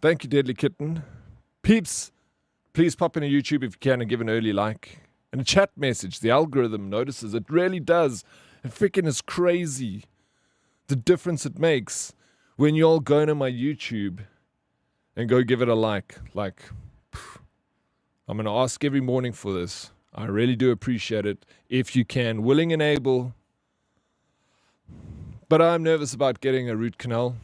Thank you, Deadly Kitten. Peeps, please pop in a YouTube if you can and give an early like. And a chat message. The algorithm notices. It really does. It freaking is crazy. The difference it makes when you all go into my YouTube and go give it a like. Like, I'm going to ask every morning for this. I really do appreciate it. If you can, willing and able. But I'm nervous about getting a root canal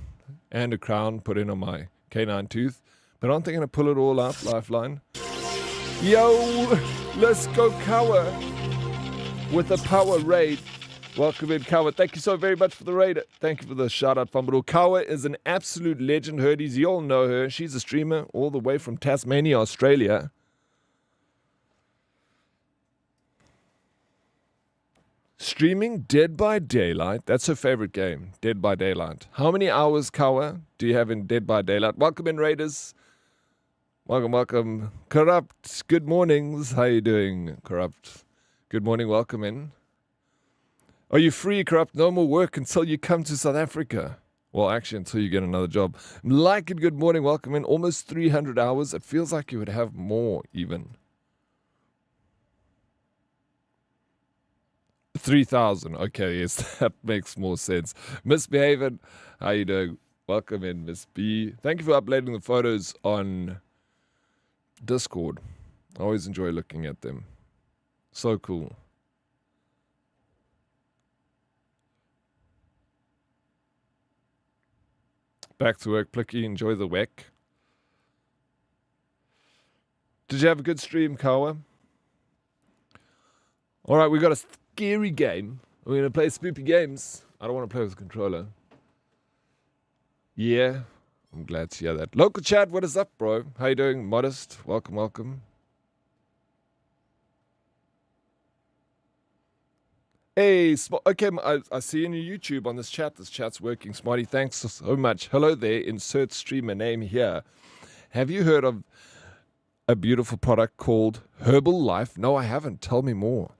and a crown put in on my canine tooth. But aren't they going to pull it all out, Lifeline? Yo, let's go Kawa with a power raid. Welcome in, Kawa. Thank you so very much for the raid. Thank you for the shout out, Fumble. Kawa is an absolute legend, Herdies. You all know her. She's a streamer all the way from Tasmania, Australia. Streaming Dead by Daylight. That's her favorite game, Dead by Daylight. How many hours, Kawa, do you have in Dead by Daylight? Welcome in, Raiders. Welcome, welcome. Corrupt, good mornings. How you doing, Corrupt? Good morning, welcome in. Are you free, Corrupt? No more work until you come to South Africa. Well, actually, until you get another job. Like it, good morning, welcome in. Almost 300 hours. It feels like you would have more, even. 3,000. Okay, yes, that makes more sense. Miss Behaven, how you doing? Welcome in, Miss B. Thank you for uploading the photos on Discord. I always enjoy looking at them. So cool. Back to work, Plicky. Enjoy the week. Did you have a good stream, Kawa? All right, we got a scary game. We're going to play spoopy games. I don't want to play with a controller. Yeah, I'm glad to hear that. Local chat, what is up, bro? How you doing? Modest, welcome, welcome. Hey, okay, I see you on your YouTube on this chat. This chat's working. Smarty, thanks so much. Hello there, insert streamer name here. Have you heard of a beautiful product called Herbal Life? No, I haven't. Tell me more.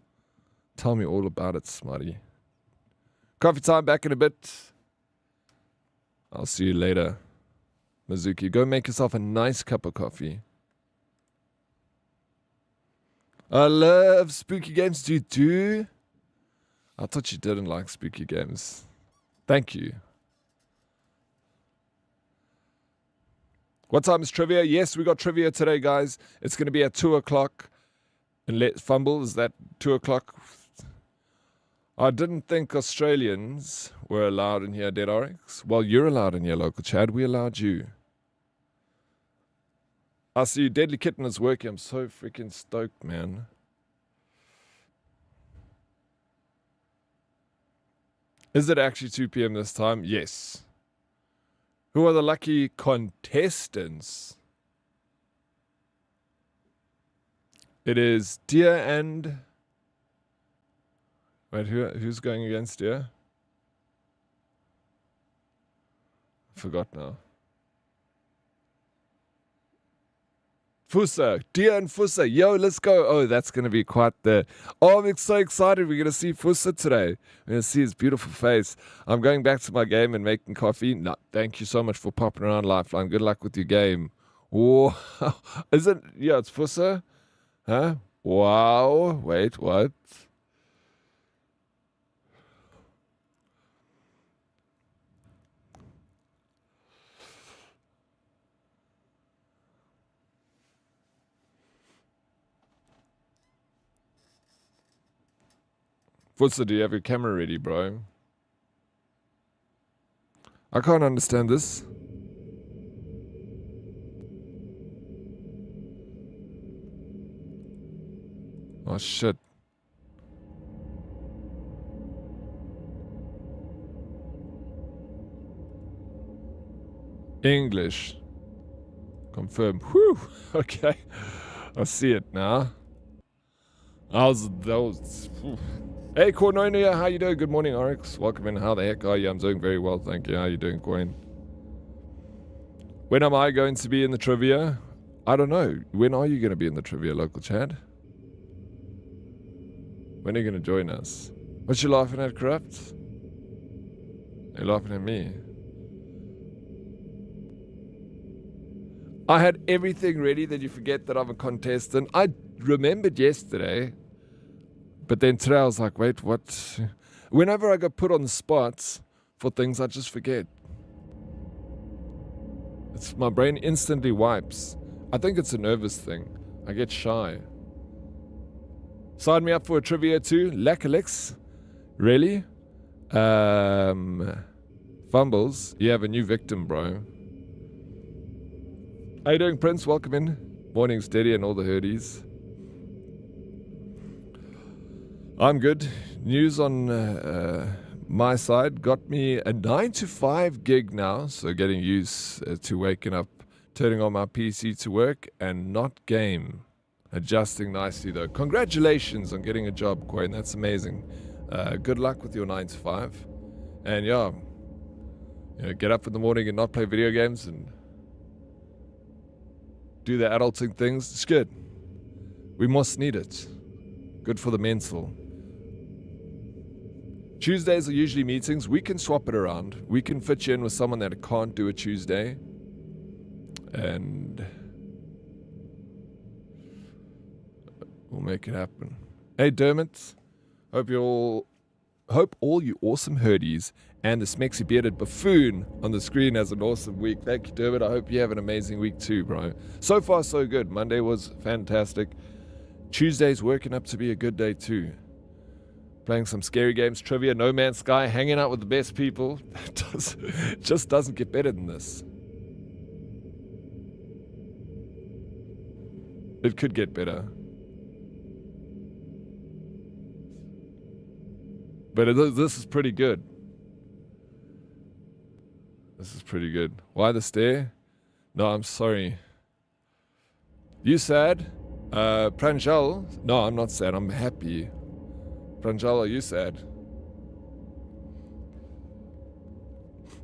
Tell me all about it, Smarty. Coffee time, back in a bit. I'll see you later. Mizuki, go make yourself a nice cup of coffee. I love spooky games. Do you do? I thought you didn't like spooky games. Thank you. What time is trivia? Yes, we got trivia today, guys. It's going to be at 2 o'clock. And let Fumble, is that 2 o'clock? I didn't think Australians were allowed in here, Dead Oryx. Well, you're allowed in here, local Chad. We allowed you. I see you. Deadly Kitten is working. I'm so freaking stoked, man. Is it actually 2 p.m. this time? Yes. Who are the lucky contestants? It is Deer and... Wait, who's going against Deer? I forgot now. Fusa. Deer and Fusa. Yo, let's go. Oh, that's going to be quite the... Oh, I'm so excited. We're going to see Fusa today. We're going to see his beautiful face. I'm going back to my game and making coffee. No, thank you so much for popping around, Lifeline. Good luck with your game. Whoa. Is it... Yeah, it's Fusa. Huh? Wow. Wait, what? Futsa, do you have your camera ready, bro? I can't understand this. Oh, shit. English. Confirm. Whew. Okay. I see it now. How's those? Hey, Cornonia, how you doing? Good morning, Oryx. Welcome in. How the heck are you? I'm doing very well, thank you. How you doing, Coin? When am I going to be in the trivia? I don't know. When are you going to be in the trivia, local Chad? When are you going to join us? What you laughing at, Corrupt? You're laughing at me. I had everything ready that you forget that I'm a contestant. I remembered yesterday, but then today I was like, wait, what? Whenever I get put on the spot for things, I just forget. My brain instantly wipes. I think it's a nervous thing. I get shy. Sign me up for a trivia too. Lakalix. Really? Fumbles. You have a new victim, bro. How you doing, Prince? Welcome in. Morning, Steady, and all the herdies. I'm good. News on my side got me a 9 to 5 gig now, so getting used to waking up, turning on my PC to work and not game. Adjusting nicely though. Congratulations on getting a job, Quayne. That's amazing. Good luck with your 9 to 5. And yeah, get up in the morning and not play video games and do the adulting things. It's good. We must need it. Good for the mental. Tuesdays are usually meetings. We can swap it around. We can fit you in with someone that can't do a Tuesday. And we'll make it happen. Hey, Dermot. Hope all you awesome herdies and the smexy bearded buffoon on the screen has an awesome week. Thank you, Dermot. I hope you have an amazing week too, bro. So far, so good. Monday was fantastic. Tuesday's working up to be a good day too. Playing some scary games, trivia, No Man's Sky, hanging out with the best people. It just doesn't get better than this. It could get better. But this is pretty good. This is pretty good. Why the stare? No, I'm sorry. You sad? Pranjal? No, I'm not sad. I'm happy. Pranjal, are you sad?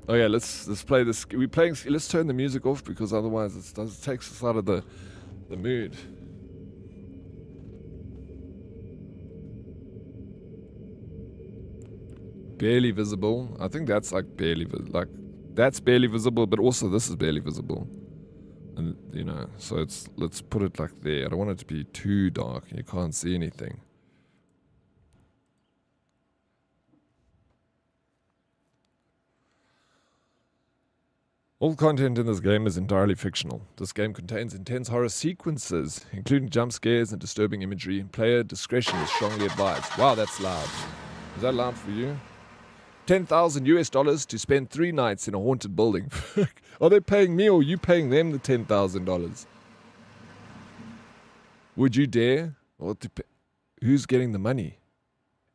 Oh yeah, let's play this. Let's turn the music off because otherwise it takes us out of the mood. Barely visible. I think that's like barely that's barely visible, but also this is barely visible. And so let's put it like there. I don't want it to be too dark and you can't see anything. All content in this game is entirely fictional. This game contains intense horror sequences, including jump scares and disturbing imagery. Player discretion is strongly advised. Wow, that's loud. Is that loud for you? $10,000 to spend 3 nights in a haunted building. Are they paying me or are you paying them the $10,000? Would you dare? Who's getting the money?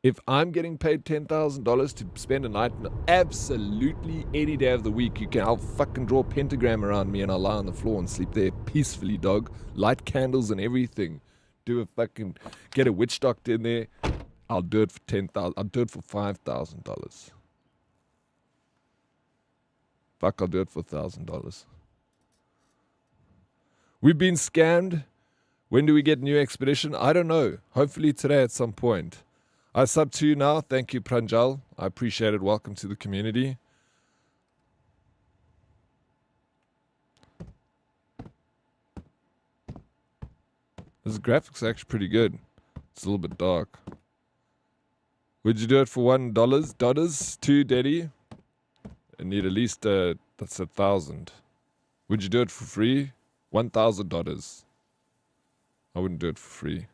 If I'm getting paid $10,000 to spend a night, absolutely any day of the week, I'll fucking draw a pentagram around me and I'll lie on the floor and sleep there peacefully, dog. Light candles and everything. Get a witch doctor in there. I'll do it for $10,000. I'll do it for $5,000. Fuck, I'll do it for $1,000. We've been scammed. When do we get a new expedition? I don't know. Hopefully today at some point. I sub to you now. Thank you, Pranjal. I appreciate it. Welcome to the community. This graphics are actually pretty good. It's a little bit dark. Would you do it for $1? Dollars? 2, Daddy? I need at least, that's 1,000. Would you do it for free? $1,000. I wouldn't do it for free.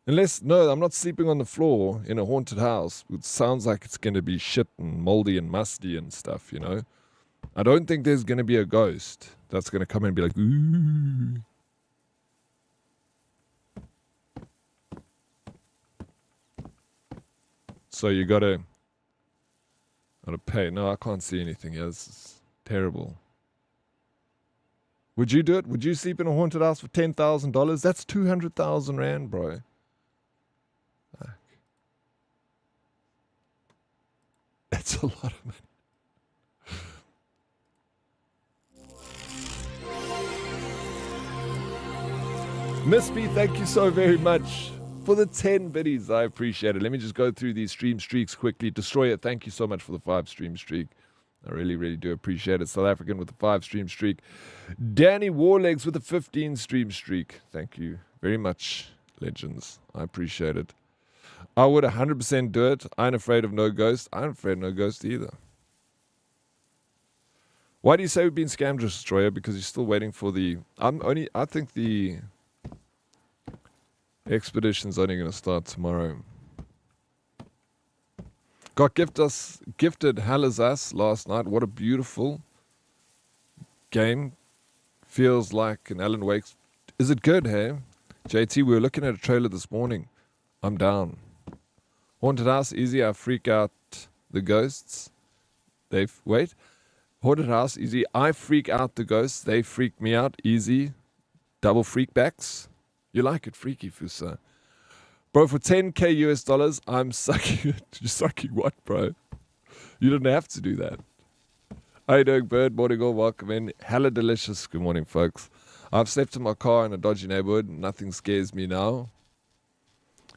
No, I'm not sleeping on the floor in a haunted house. It sounds like it's going to be shit and moldy and musty and stuff, I don't think there's going to be a ghost that's going to come in and be like, ooh. So you gotta pay. No, I can't see anything. Yeah, this is terrible. Would you do it? Would you sleep in a haunted house for $10,000? That's 200,000 Rand, bro. That's a lot of money. Miss B, thank you so very much for the 10 biddies. I appreciate it. Let me just go through these stream streaks quickly. Destroyer, thank you so much for the 5 stream streak. I really, really do appreciate it. South African with a 5-stream streak. Danny Warlegs with a 15-stream streak. Thank you very much, legends. I appreciate it. I would 100% do it. I ain't afraid of no ghost. I ain't afraid of no ghost either. Why do you say we've been scam destroyer? Because you're still waiting for the... I think the expedition's only going to start tomorrow. Got gifted Hell Is Us last night. What a beautiful game. Feels like an Alan Wake. Is it good, hey? JT, we were looking at a trailer this morning. I'm down. Haunted House, easy. I freak out the ghosts. Wait. Haunted House, easy. I freak out the ghosts. They freak me out. Easy. Double freakbacks. You like it, freaky Fusa. Bro, for 10k US dollars, I'm sucking it. You're sucking what, bro? You didn't have to do that. How you doing, Bird? Morning all, welcome in. Hella delicious. Good morning, folks. I've slept in my car in a dodgy neighborhood. Nothing scares me now.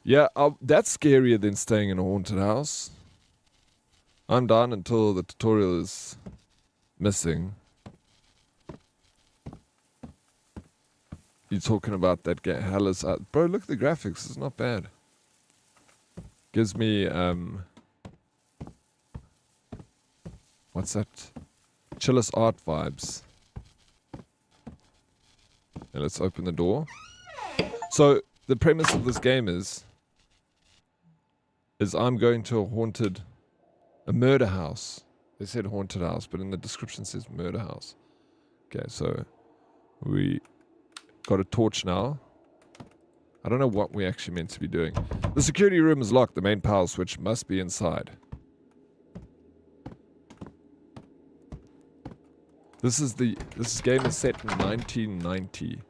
Yeah, that's scarier than staying in a haunted house. I'm down until the tutorial is missing. You're talking about that game. Hell is out. Bro, look at the graphics. It's not bad. Gives me, what's that? Chillis art vibes. And let's open the door. So, the premise of this game is I'm going to a murder house. They said haunted house, but in the description it says murder house. Okay, so we got a torch now. I don't know what we're actually meant to be doing. The security room is locked. The main power switch must be inside. This game is set in 1990.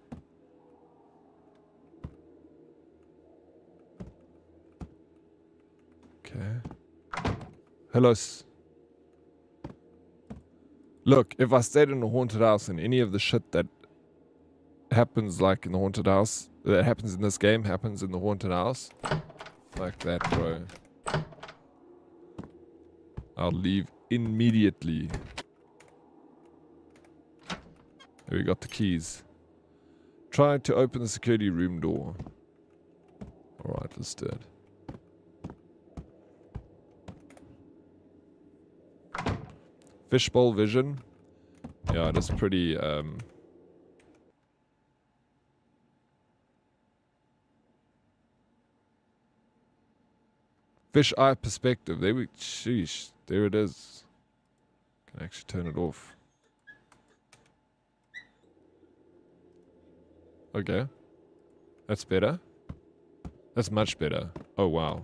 Okay. Hello. Look, if I stayed in a haunted house and any of the shit that happens like in the haunted house, that happens in this game, happens in the haunted house. Like that, bro. I'll leave immediately. There we got the keys. Try to open the security room door. Alright, let's do it. Fishbowl vision. Yeah, that's pretty fish eye perspective. Sheesh, there it is. Can actually turn it off. Okay. That's better. That's much better. Oh, wow.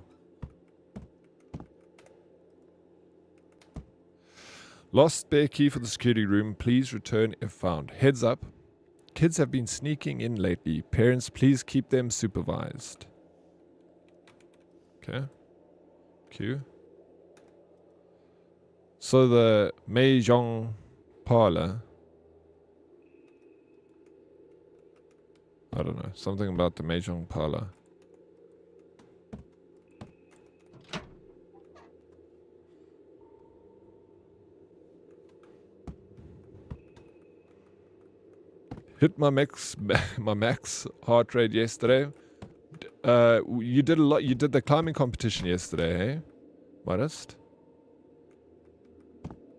Lost spare key for the security room. Please return if found. Heads up. Kids have been sneaking in lately. Parents, please keep them supervised. Okay. Q. So the Mahjong parlor. I don't know. Something about the Mahjong parlor. Hit my max heart rate yesterday. You did a lot. You did the climbing competition yesterday, hey? Modest.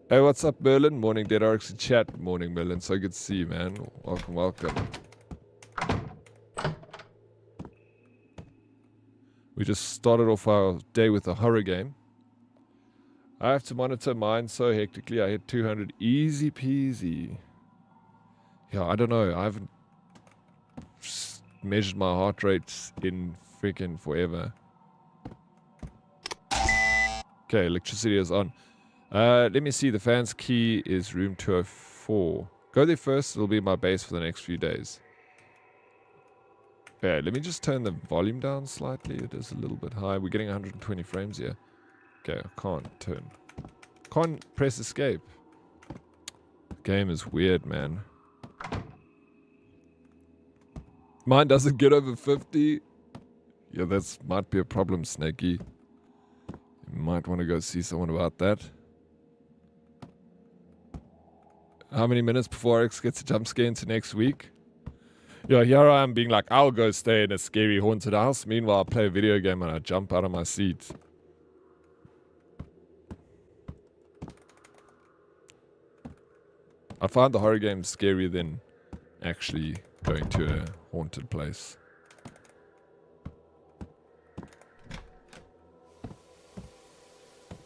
Hey, what's up, Merlin? Morning, Dead RX chat. Morning, Merlin. So good to see you, man. Welcome, welcome. We just started off our day with a horror game. I have to monitor mine so hectically. I hit 200 easy peasy. Yeah, I don't know. I haven't measured my heart rates in freaking forever. Okay, electricity is on. Let me see. The fan's key is room 204. Go there first. It'll be my base for the next few days. Okay, let me just turn the volume down slightly. It is a little bit high. We're getting 120 frames here. Okay, I can't turn. Can't press escape. The game is weird, man. Mine doesn't get over 50. Yeah, that's might be a problem, Snakey. You might want to go see someone about that. How many minutes before X gets a jump scare into next week? Yeah, here I am being like, I'll go stay in a scary haunted house. Meanwhile, I play a video game and I jump out of my seat. I find the horror games scarier than actually going to a haunted place.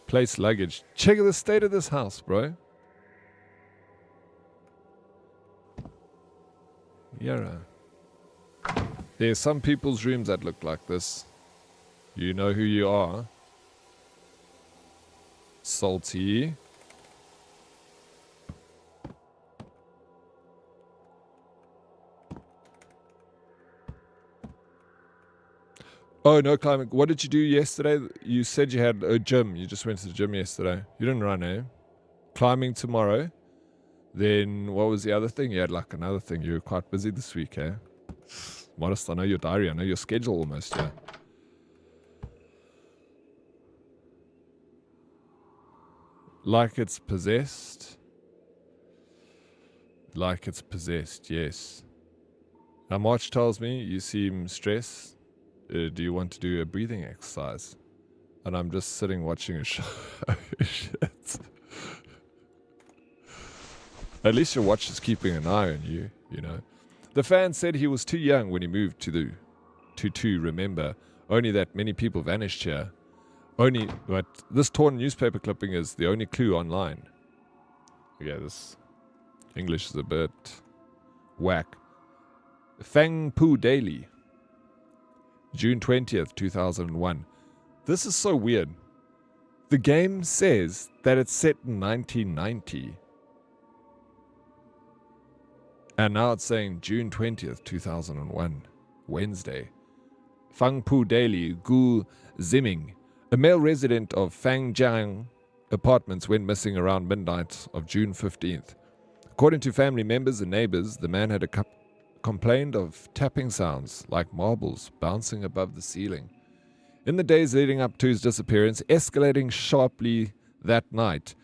Place luggage. Check the state of this house, bro. Yara. There's some people's rooms that look like this. You know who you are. Salty. Oh, no climbing. What did you do yesterday? You said you had a gym. You just went to the gym yesterday. You didn't run, eh? Climbing tomorrow. Then what was the other thing? You had like another thing. You were quite busy this week, eh? Modest, I know your diary. I know your schedule almost, yeah. Like it's possessed. Like it's possessed, yes. Now March tells me you seem stressed. Do you want to do a breathing exercise? And I'm just sitting watching a show. Shit. At least your watch is keeping an eye on you, you know. The fan said he was too young when he moved to remember. Only that many people vanished here. But this torn newspaper clipping is the only clue online. Okay, this English is a bit whack. Fang Pu Daily. June 20th, 2001. This is so weird. The game says that it's set in 1990. And now it's saying June 20th, 2001. Wednesday. Fang Pu Daily, Gu Ziming. A male resident of Fangjiang Apartments went missing around midnight of June 15th. According to family members and neighbors, the man had complained of tapping sounds like marbles bouncing above the ceiling. In the days leading up to his disappearance, escalating sharply that night,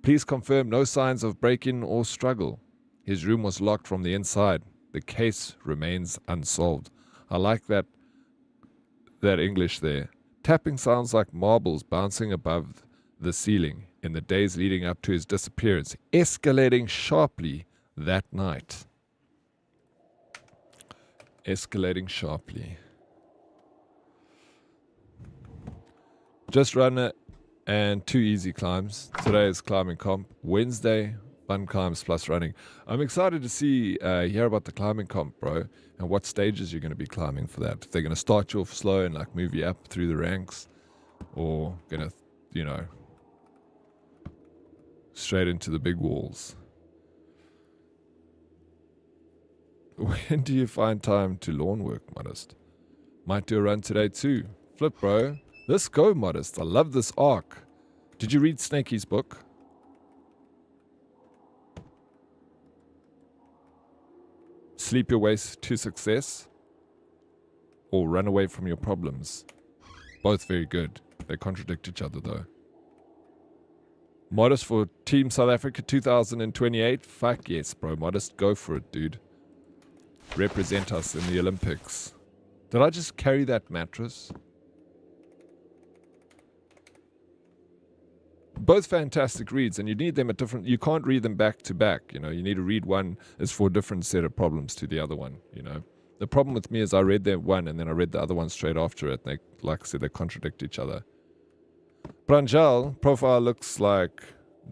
police confirmed no signs of break-in or struggle. His room was locked from the inside. The case remains unsolved. I like that English there. Tapping sounds like marbles bouncing above the ceiling in the days leading up to his disappearance, escalating sharply that night. Escalating sharply. Just run and 2 easy climbs. Today is climbing comp. Wednesday, fun climbs plus running. I'm excited to hear about the climbing comp, bro, and what stages you're going to be climbing for that. If they're going to start you off slow and like move you up through the ranks, or going to, straight into the big walls. When do you find time to lawn work, Modest? Might do a run today too. Flip, bro. Let's go, Modest. I love this arc. Did you read Snakey's book? Sleep your way to success, or run away from your problems. Both very good. They contradict each other though. Modest for Team South Africa 2028? Fuck yes, bro. Modest, go for it, dude. Represent us in the Olympics. Did I just carry that mattress? Both fantastic reads, and you need them at different... You can't read them back to back, you need to read one as for a different set of problems to the other one, The problem with me is I read that one, and then I read the other one straight after it, and they, like I said, they contradict each other. Pranjal, profile looks like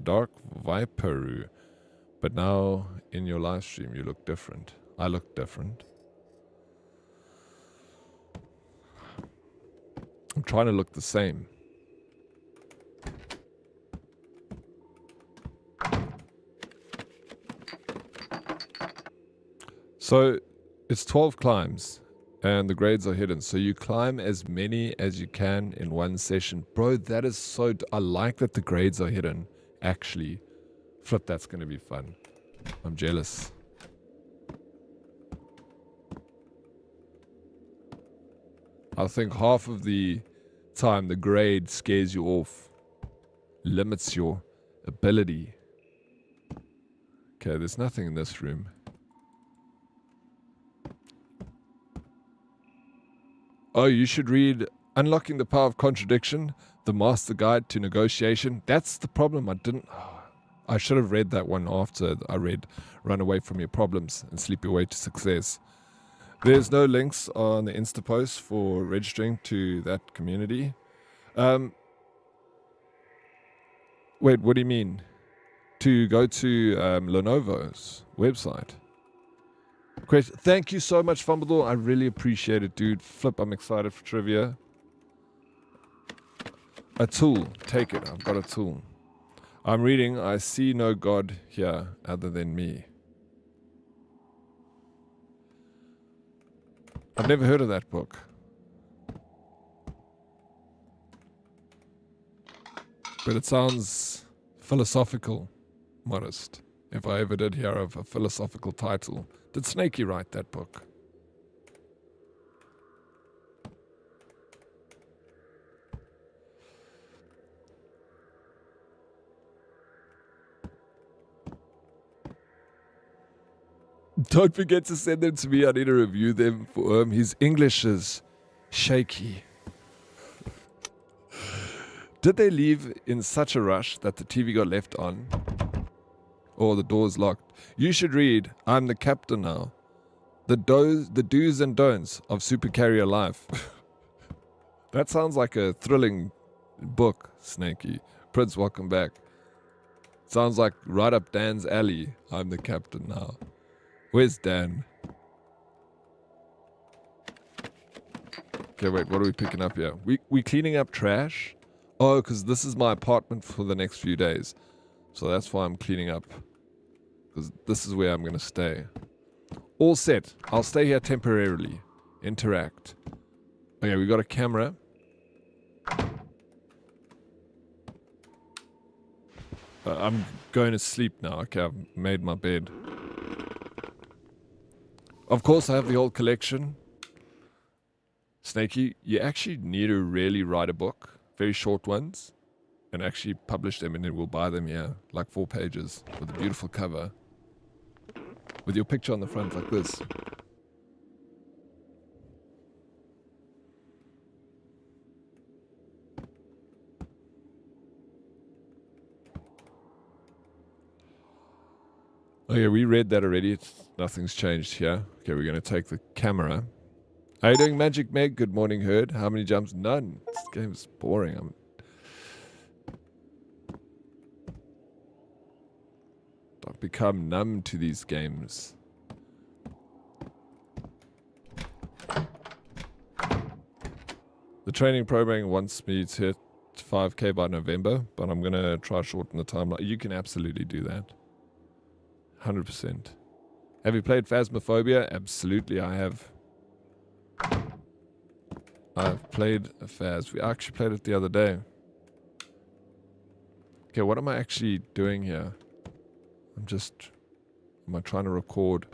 Dark Viperu, but now in your live stream you look different. I look different. I'm trying to look the same. So it's 12 climbs and the grades are hidden. So you climb as many as you can in one session. Bro, that is so... I like that the grades are hidden. Actually, flip, that's going to be fun. I'm jealous. I think half of the time the grade scares you off, limits your ability. Okay, there's nothing in this room. Oh, you should read Unlocking the Power of Contradiction, The Master Guide to Negotiation. That's the problem. I should have read that one after I read Run Away from Your Problems and Sleep Your Way to Success. There's no links on the Insta post for registering to that community. Wait, what do you mean? To go to Lenovo's website. Question. Thank you so much, Fumbledore. I really appreciate it, dude. Flip, I'm excited for trivia. A tool. Take it. I've got a tool. I'm reading, I see no God here other than me. I've never heard of that book. But it sounds philosophical, modest. If I ever did hear of a philosophical title. Did Snakey write that book? Don't forget to send them to me. I need to review them for him. His English is shaky. Did they leave in such a rush that the TV got left on? Or the doors locked? You should read I'm the Captain Now. The do's and don'ts of supercarrier life. That sounds like a thrilling book, Snakey. Prince, welcome back. Sounds like right up Dan's alley. I'm the Captain Now. Where's Dan? Okay, wait, what are we picking up here? We cleaning up trash? Oh, because this is my apartment for the next few days. So that's why I'm cleaning up. Because this is where I'm going to stay. All set. I'll stay here temporarily. Interact. Okay, we got a camera. I'm going to sleep now. Okay, I've made my bed. Of course, I have the whole collection. Snakey, you actually need to really write a book. Very short ones. And actually publish them, and then we'll buy them here. Like 4 pages with a beautiful cover. With your picture on the front like this. Oh yeah, we read that already. Nothing's changed here. Okay, we're going to take the camera. How you doing, Magic Meg? Good morning, Herd. How many jumps? None. This game is boring. I've become numb to these games. The training program wants me to hit 5k by November, but I'm going to try shorten the timeline. You can absolutely do that. 100%. Have you played Phasmophobia? Absolutely, I have. I've played a Phas. We actually played it the other day. Okay, what am I actually doing here? Am I trying to record?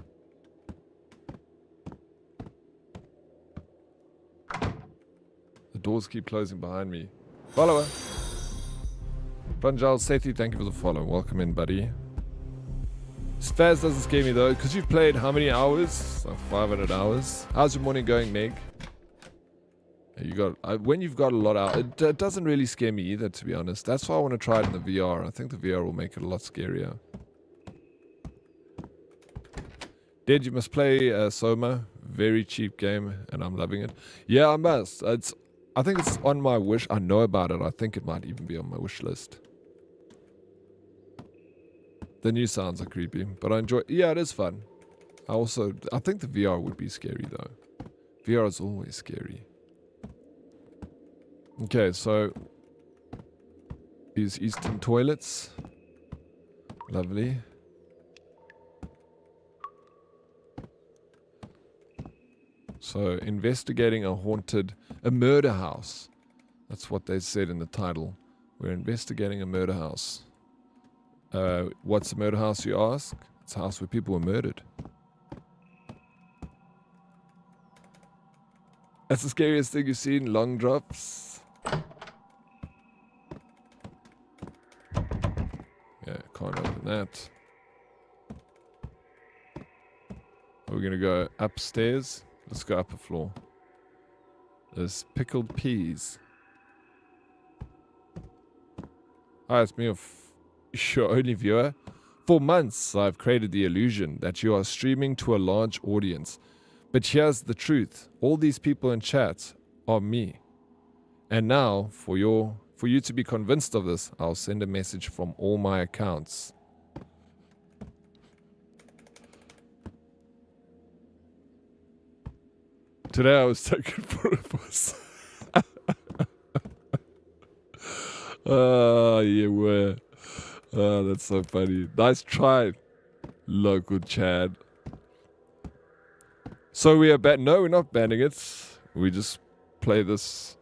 The doors keep closing behind me. Follower! Punjal Sethi, thank you for the follow. Welcome in, buddy. Spaz doesn't scare me though, because you've played how many hours? Like 500 hours. How's your morning going, Meg? When you've got a lot out, it doesn't really scare me either, to be honest. That's why I want to try it in the VR. I think the VR will make it a lot scarier. Dad, you must play Soma. Very cheap game, and I'm loving it. Yeah, I must. I think it's on my wish. I know about it. I think it might even be on my wish list. The new sounds are creepy, but I enjoy. Yeah, it is fun. I think the VR would be scary though. VR is always scary. Okay, so these Eastern toilets, lovely. So investigating a murder house. That's what they said in the title. We're investigating a murder house. What's a murder house, you ask? It's a house where people were murdered. That's the scariest thing you've seen, long drops. Yeah, can't open that. Are we gonna go upstairs? Let's go up a floor. There's pickled peas. Hi, it's me, your only viewer. For months, I've created the illusion that you are streaming to a large audience. But here's the truth. All these people in chat are me. And now, for you to be convinced of this, I'll send a message from all my accounts. Today I was taken for a bus. Oh, you were. Oh, that's so funny. Nice try, local Chad. So we are no, we're not banning it. We just play this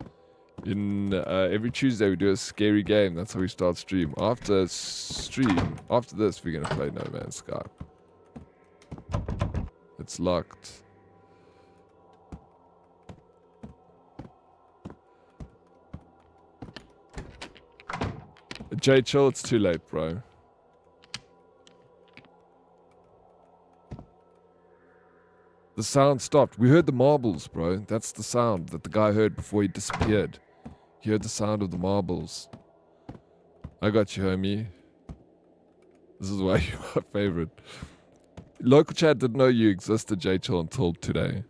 in every Tuesday. We do a scary game. That's how we start stream. After this, we're gonna play No Man's Sky. It's locked. J Chill, it's too late, bro. The sound stopped. We heard the marbles, bro. That's the sound that the guy heard before he disappeared. He heard the sound of the marbles. I got you, homie. This is why you're my favorite. Local chat didn't know you existed, J Chill, until today.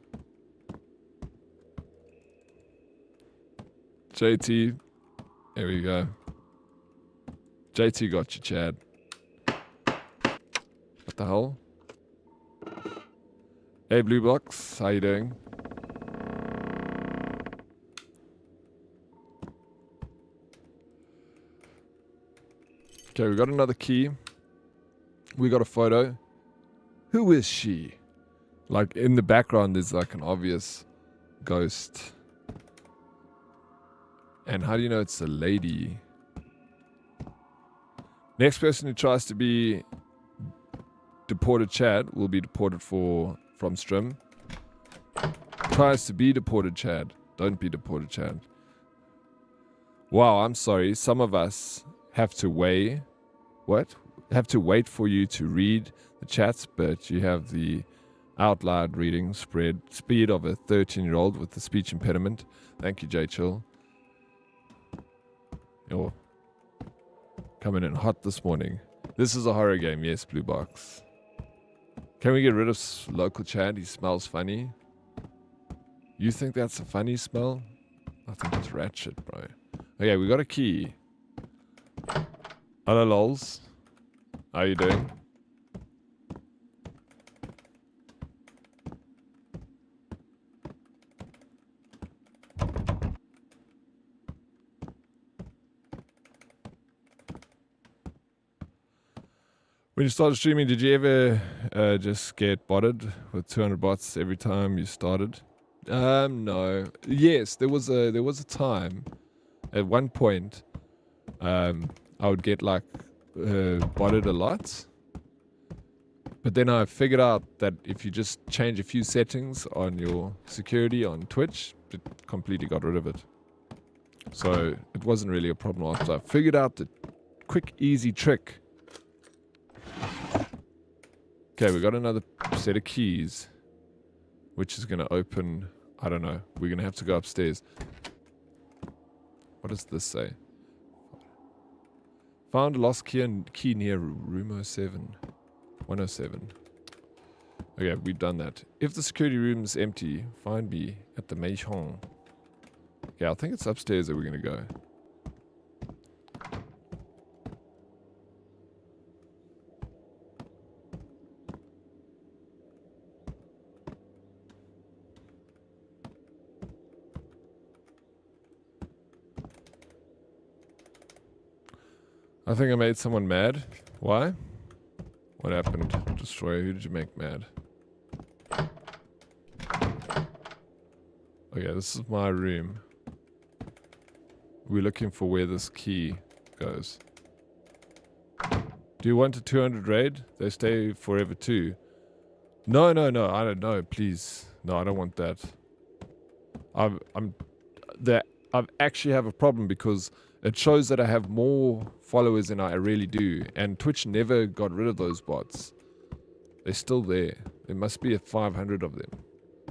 JT, there we go. JT got you, Chad. What the hell? Hey, Blue Box, how you doing? Okay, we got another key. We got a photo. Who is she? Like, in the background, there's like an obvious ghost. And how do you know it's a lady? Next person who tries to be deported Chad will be deported from Strim. Tries to be deported Chad. Don't be deported Chad. Wow, I'm sorry. Some of us have to weigh. What? Have to wait for you to read the chats, but you have the out loud reading speed of a 13-year-old with a speech impediment. Thank you, J Chill. You're coming in hot this morning. This is a horror game, yes, Blue Box. Can we get rid of local Chad? He smells funny. You think that's a funny smell? I think it's ratchet, bro. Okay, we got a key. Hello, lols. How you doing? When you started streaming, did you ever just get botted with 200 bots every time you started? No. Yes, there was a time. At one point, I would get like botted a lot. But then I figured out that if you just change a few settings on your security on Twitch, it completely got rid of it. So it wasn't really a problem after I figured out the quick, easy trick. Okay, we got another set of keys, which is going to open, I don't know, we're going to have to go upstairs. What does this say? Found a lost key near room 07. 107. Okay, we've done that. If the security room is empty, find me at the Maison. Okay, I think it's upstairs that we're going to go. I think I made someone mad. Why? What happened? Destroyer, who did you make mad? Okay, this is my room. We're looking for where this key goes. Do you want a 200 raid? They stay forever too. No, I don't know, please. No, I don't want that. I actually have a problem because it shows that I have more followers than I really do. And Twitch never got rid of those bots. They're still there. There must be 500 of them.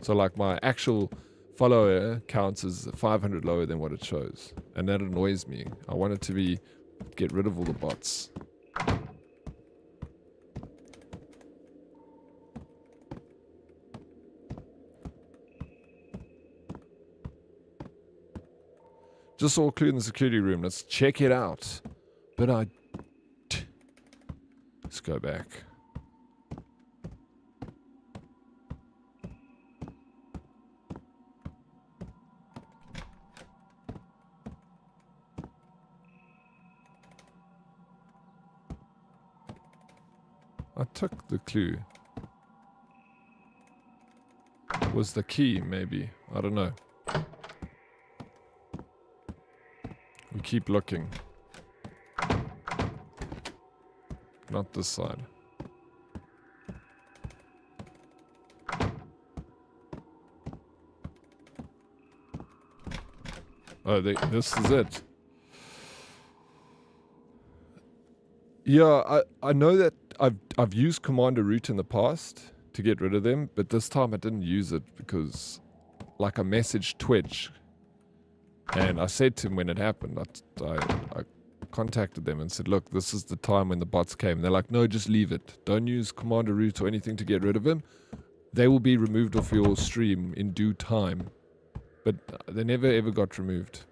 So like my actual follower counts as 500 lower than what it shows. And that annoys me. I want it to be, get rid of all the bots. Just saw a clue in the security room. Let's check it out. But let's go back. I took the clue. Was the key, maybe? I don't know. We keep looking. Not this side. Oh, this is it. Yeah, I know that I've used Commander Root in the past to get rid of them, but this time I didn't use it because, like, I messaged Twitch, and I said to him when it happened, I contacted them and said, look, this is the time when the bots came. And they're like, no, just leave it. Don't use Commander Root or anything to get rid of him. They will be removed off your stream in due time. But they never ever got removed.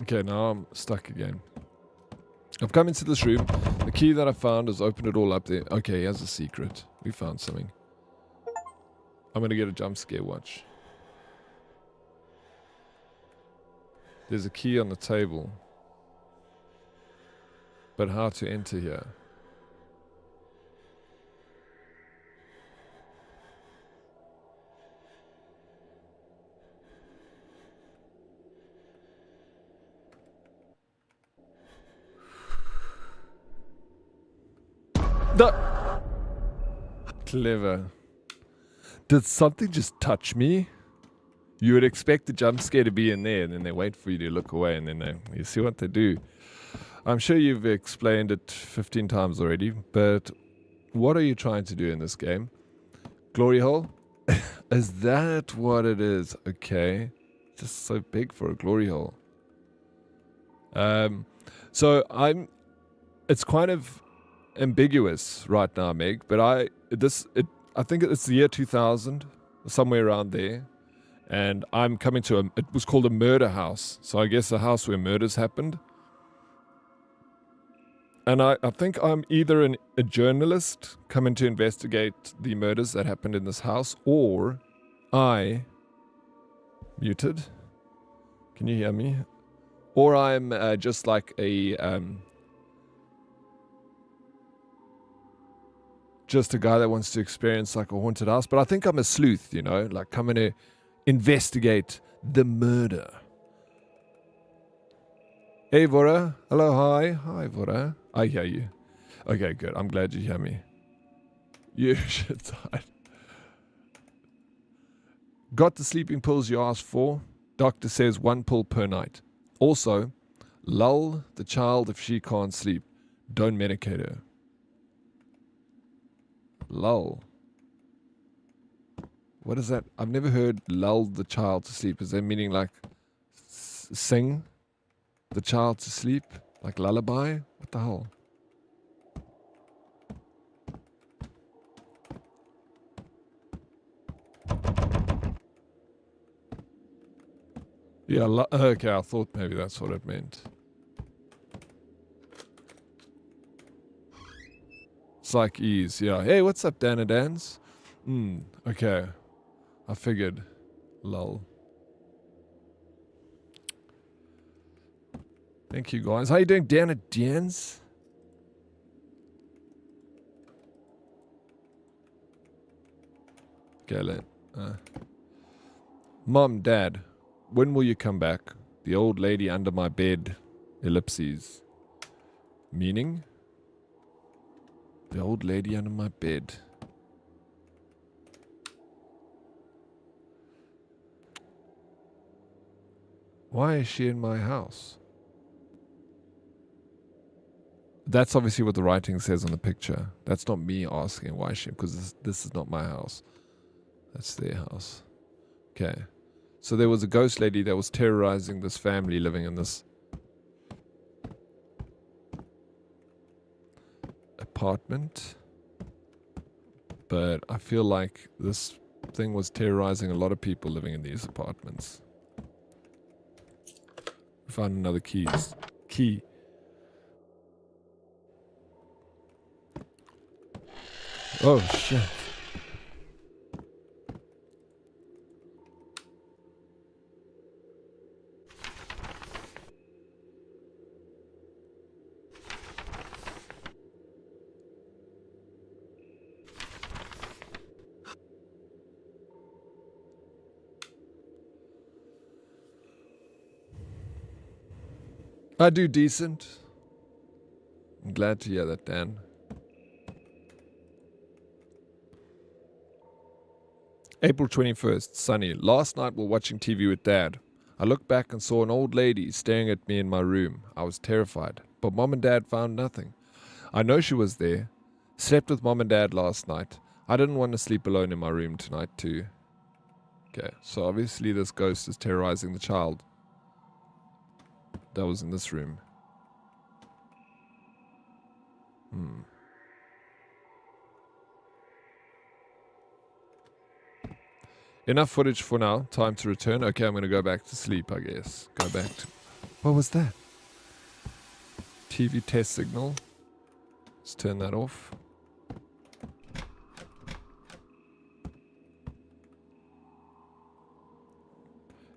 Okay, now I'm stuck again. I've come into this room. The key that I found has opened it all up there. Okay, here's a secret. We found something. I'm going to get a jump scare, watch. There's a key on the table. But how to enter here? Clever. Did something just touch me? You would expect the jump scare to be in there, and then they wait for you to look away, and then you see what they do. I'm sure you've explained it 15 times already, but what are you trying to do in this game? Glory hole? Is that what it is? Okay. Just so big for a glory hole. So it's kind of ambiguous right now, Meg, but I think it's the year 2000, somewhere around there, and I'm coming to it was called a murder house, so I guess a house where murders happened. And I think I'm either a journalist coming to investigate the murders that happened in this house, or muted. Can you hear me? Or I'm just like just a guy that wants to experience like a haunted house. But I think I'm a sleuth, you know, like coming to investigate the murder. Hey, Vora. Hello, hi. Hi, Vora. I hear you. Okay, good. I'm glad you hear me. You should die. Got the sleeping pills you asked for. Doctor says 1 pill per night. Also, lull the child if she can't sleep. Don't medicate her. Lull. What is that? I've never heard lull the child to sleep. Is that meaning like sing the child to sleep? Like lullaby? What the hell? Yeah, okay, I thought maybe that's what it meant. Psych ease, yeah. Hey, what's up, Dana Dans? Okay. I figured. Lol. Thank you, guys. How you doing, Dana Dans? Okay, Mom, Dad, when will you come back? The old lady under my bed. Ellipses. Meaning? The old lady under my bed. Why is she in my house? That's obviously what the writing says on the picture. That's not me asking why she, because this is not my house. That's their house. Okay. So there was a ghost lady that was terrorizing this family living in this apartment. But I feel like this thing was terrorizing a lot of people living in these apartments. We found another key. Oh, shit. I do decent. I'm glad to hear that, Dan. April 21st, sunny. Last night while watching TV with Dad, I looked back and saw an old lady staring at me in my room. I was terrified, but Mom and Dad found nothing. I know she was there. Slept with Mom and Dad last night. I didn't want to sleep alone in my room tonight too. Okay, so obviously this ghost is terrorizing the child that was in this room. Enough footage for now. Time to return. Okay, I'm going to go back to sleep, I guess. Go back to... What was that? TV test signal. Let's turn that off.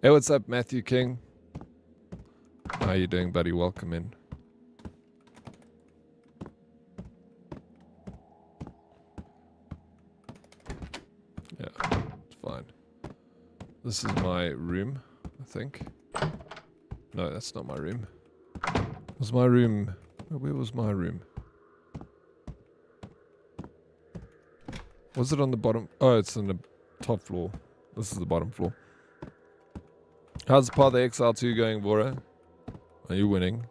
Hey, what's up, Matthew King? How you doing, buddy? Welcome in. Yeah, it's fine. This is my room, I think. No, that's not my room. Was my room... Where was my room? Was it on the bottom? Oh, it's on the top floor. This is the bottom floor. How's Path of Exile 2 going, Vora? Are you winning?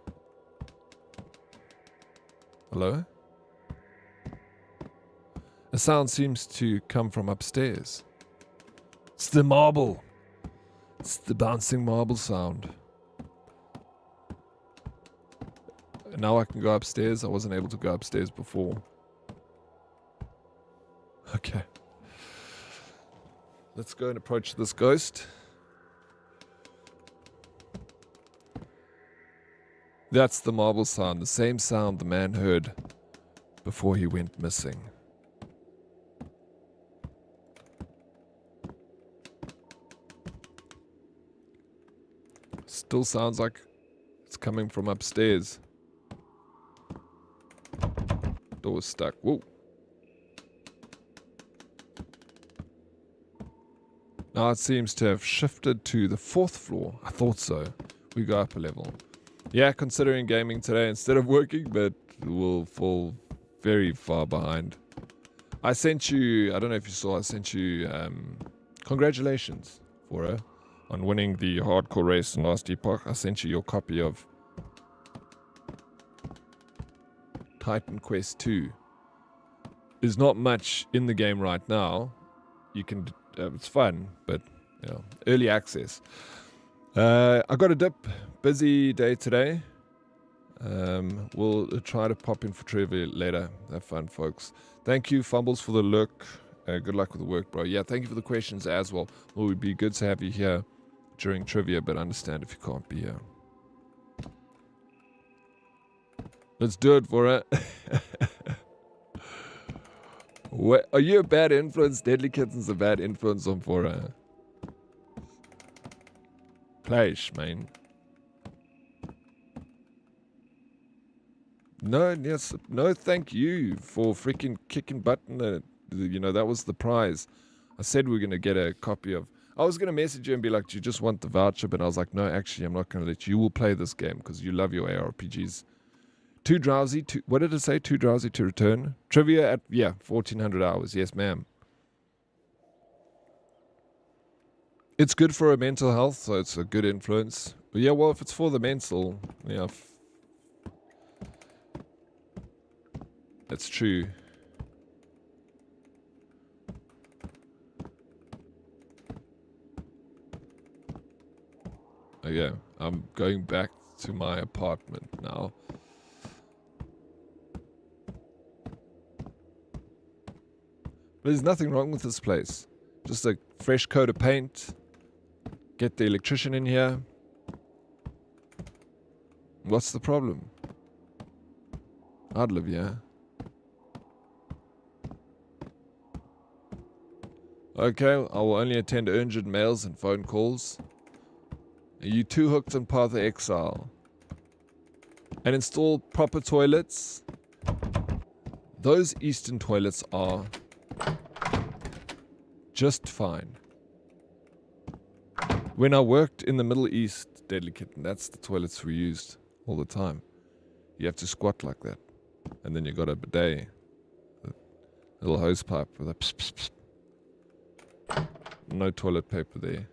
Hello? A sound seems to come from upstairs. It's the marble. It's the bouncing marble sound. And now I can go upstairs. I wasn't able to go upstairs before. Okay. Let's go and approach this ghost. That's the marble sound. The same sound the man heard before he went missing. Still sounds like it's coming from upstairs. Door's stuck. Whoa. Now it seems to have shifted to the 4th floor. I thought so. We go up a level. Yeah, considering gaming today instead of working, but we'll fall very far behind. I sent you, I don't know if you saw, I sent you congratulations for her on winning the hardcore race in last epoch. I sent you your copy of Titan Quest 2. There's not much in the game right now. You can, it's fun, but yeah, early access. I got a dip. Busy day today. We'll try to pop in for trivia later. Have fun, folks. Thank you, Fumbles, for the look. Good luck with the work, bro. Yeah, thank you for the questions as well. It would be good to have you here during trivia, but I understand if you can't be here. Let's do it for it. What, are you a bad influence? Deadly Kitten's a bad influence on Fora. Place, man. No, yes, no, thank you for freaking kicking button. You know, that was the prize. I said we are going to get a copy of... I was going to message you and be like, do you just want the voucher? But I was like, no, actually, I'm not going to let you. You will play this game because you love your ARPGs. Too drowsy to... What did it say? Too drowsy to return? Trivia at, yeah, 1,400 hours. Yes, ma'am. It's good for our mental health, so it's a good influence. But yeah, well, if it's for the mental, yeah, that's true. Okay, I'm going back to my apartment now. There's nothing wrong with this place. Just a fresh coat of paint. Get the electrician in here. What's the problem? I'd live here. Okay, I will only attend urgent mails and phone calls. Are you too hooked on Path of Exile? And install proper toilets. Those Eastern toilets are just fine. When I worked in the Middle East, Deadly Kitten, that's the toilets we used all the time. You have to squat like that. And then you got a bidet. A little hose pipe with a pss, pss, pss. No toilet paper there.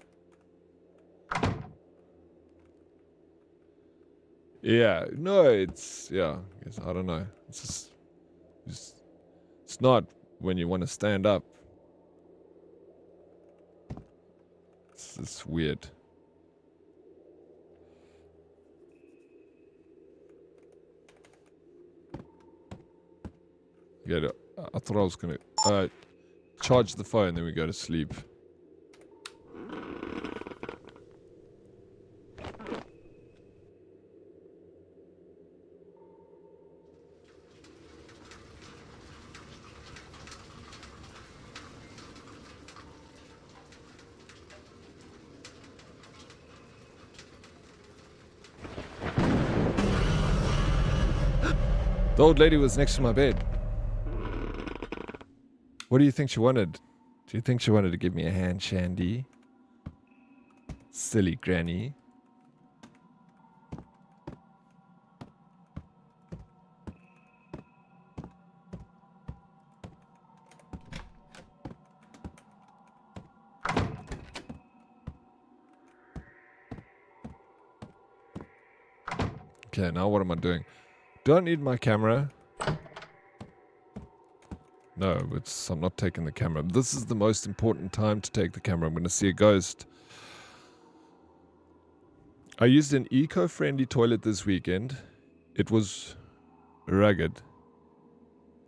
Yeah, no, it's, yeah, I don't know. It's just, it's not when you want to stand up. It's weird. Yeah, I thought I was going to charge the phone, then we go to sleep. The old lady was next to my bed. What do you think she wanted? Do you think she wanted to give me a hand shandy? Silly granny. Okay, now what am I doing? Do I need my camera? No, I'm not taking the camera. This is the most important time to take the camera. I'm going to see a ghost. I used an eco-friendly toilet this weekend. It was rugged.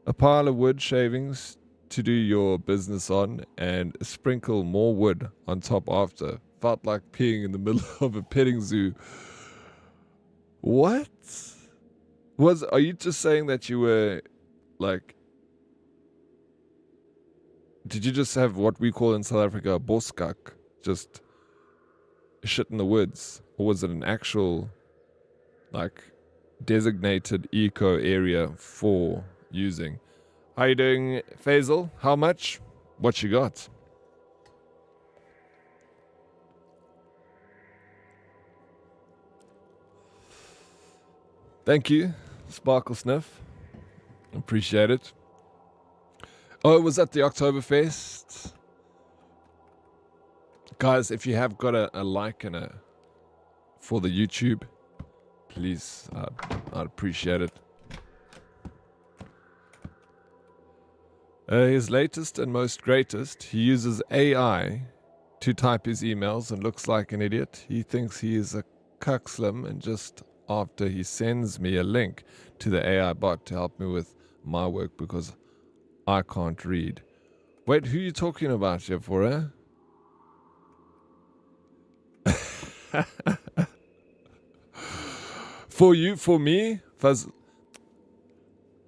A pile of wood shavings to do your business on and sprinkle more wood on top after. Felt like peeing in the middle of a petting zoo. What? Are you just saying that you were like... Did you just have what we call in South Africa a boskak? Just shit in the woods? Or was it an actual, like, designated eco area for using? How you doing, Faisal? How much? What you got? Thank you, Sparkle Sniff. Appreciate it. Oh, it was at the Oktoberfest. Guys, if you have got a like and for the YouTube, please, I'd appreciate it. His latest and most greatest, he uses AI to type his emails and looks like an idiot. He thinks he is a cuckslim, and just after he sends me a link to the AI bot to help me with my work because I can't read. Wait, who are you talking about here for, eh? For you, for me,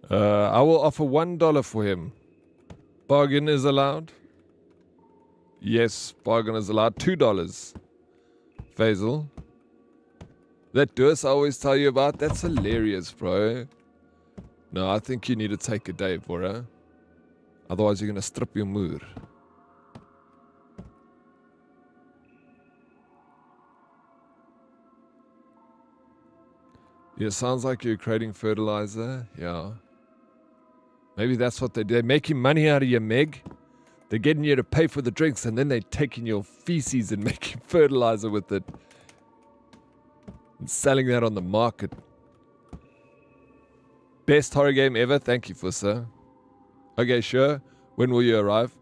I will offer $1 for him. Bargain is allowed. Yes, bargain is allowed. $2. Faisal. That dose I always tell you about, that's hilarious, bro. No, I think you need to take a day for her. Otherwise, you're going to strip your moer. Yeah, sounds like you're creating fertilizer. Yeah. Maybe that's what they do. They're making money out of you, Meg. They're getting you to pay for the drinks, and then they're taking your feces and making fertilizer with it. and selling that on the market. Best horror game ever? Thank you, Fussa. Okay, sure. When will you arrive?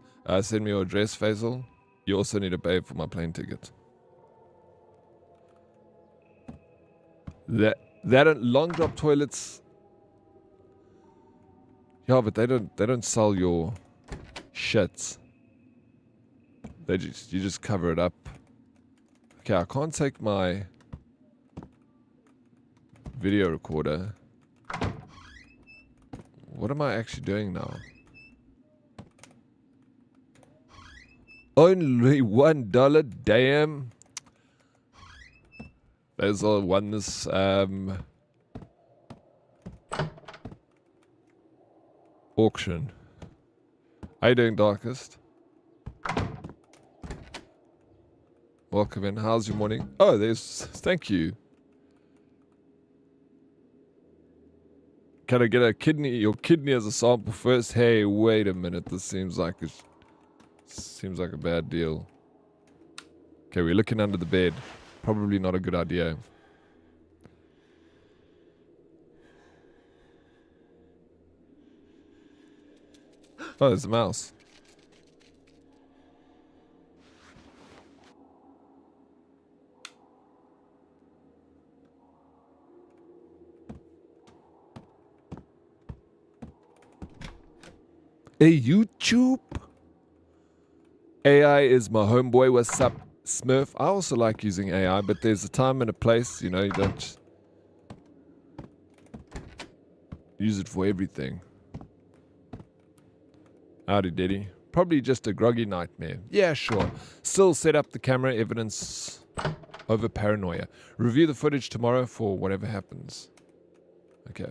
Send me your address, Faisal. You also need to pay for my plane ticket. That long drop toilets. Yeah, but they don't sell your shits. You just cover it up. Okay, I can't take my video recorder. What am I actually doing now? Only $1, damn. Basil won this auction. How you doing, Darkest? Welcome in. How's your morning? Oh, thank you. Can I get your kidney as a sample first? Hey, wait a minute. This seems like a bad deal. Okay, we're looking under the bed. Probably not a good idea. Oh, there's a mouse. Hey, YouTube. AI is my homeboy. What's up, Smurf? I also like using AI, but there's a time and a place. You know, you don't use it for everything. Howdy, Diddy. Probably just a groggy nightmare. Yeah, sure. Still set up the camera, evidence over paranoia. Review the footage tomorrow for whatever happens. Okay.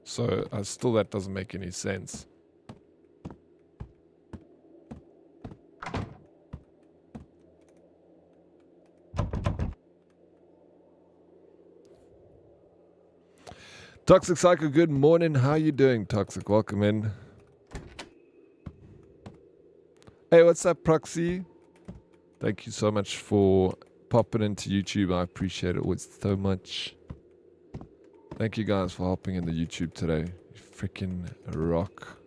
So, still that doesn't make any sense. Toxic Psycho, good morning. How you doing, Toxic? Welcome in. Hey, what's up, Proxy? Thank you so much for popping into YouTube. I appreciate it always so much. Thank you guys for hopping in the YouTube today. You freaking rock.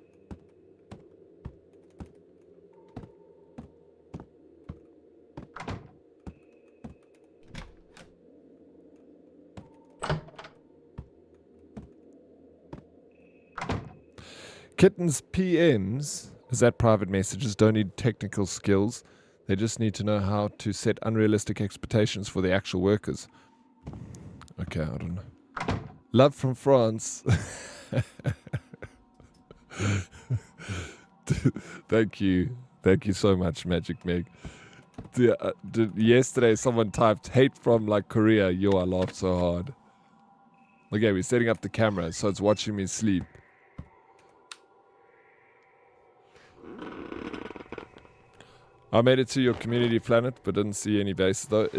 Kittens PMs, is that private messages, don't need technical skills. They just need to know how to set unrealistic expectations for the actual workers. Okay, I don't know. Love from France. Thank you. Thank you so much, Magic Meg. Yesterday someone typed hate from like Korea. Yo, I laughed so hard. Okay, we're setting up the camera so it's watching me sleep. I made it to your community planet, but didn't see any bases though.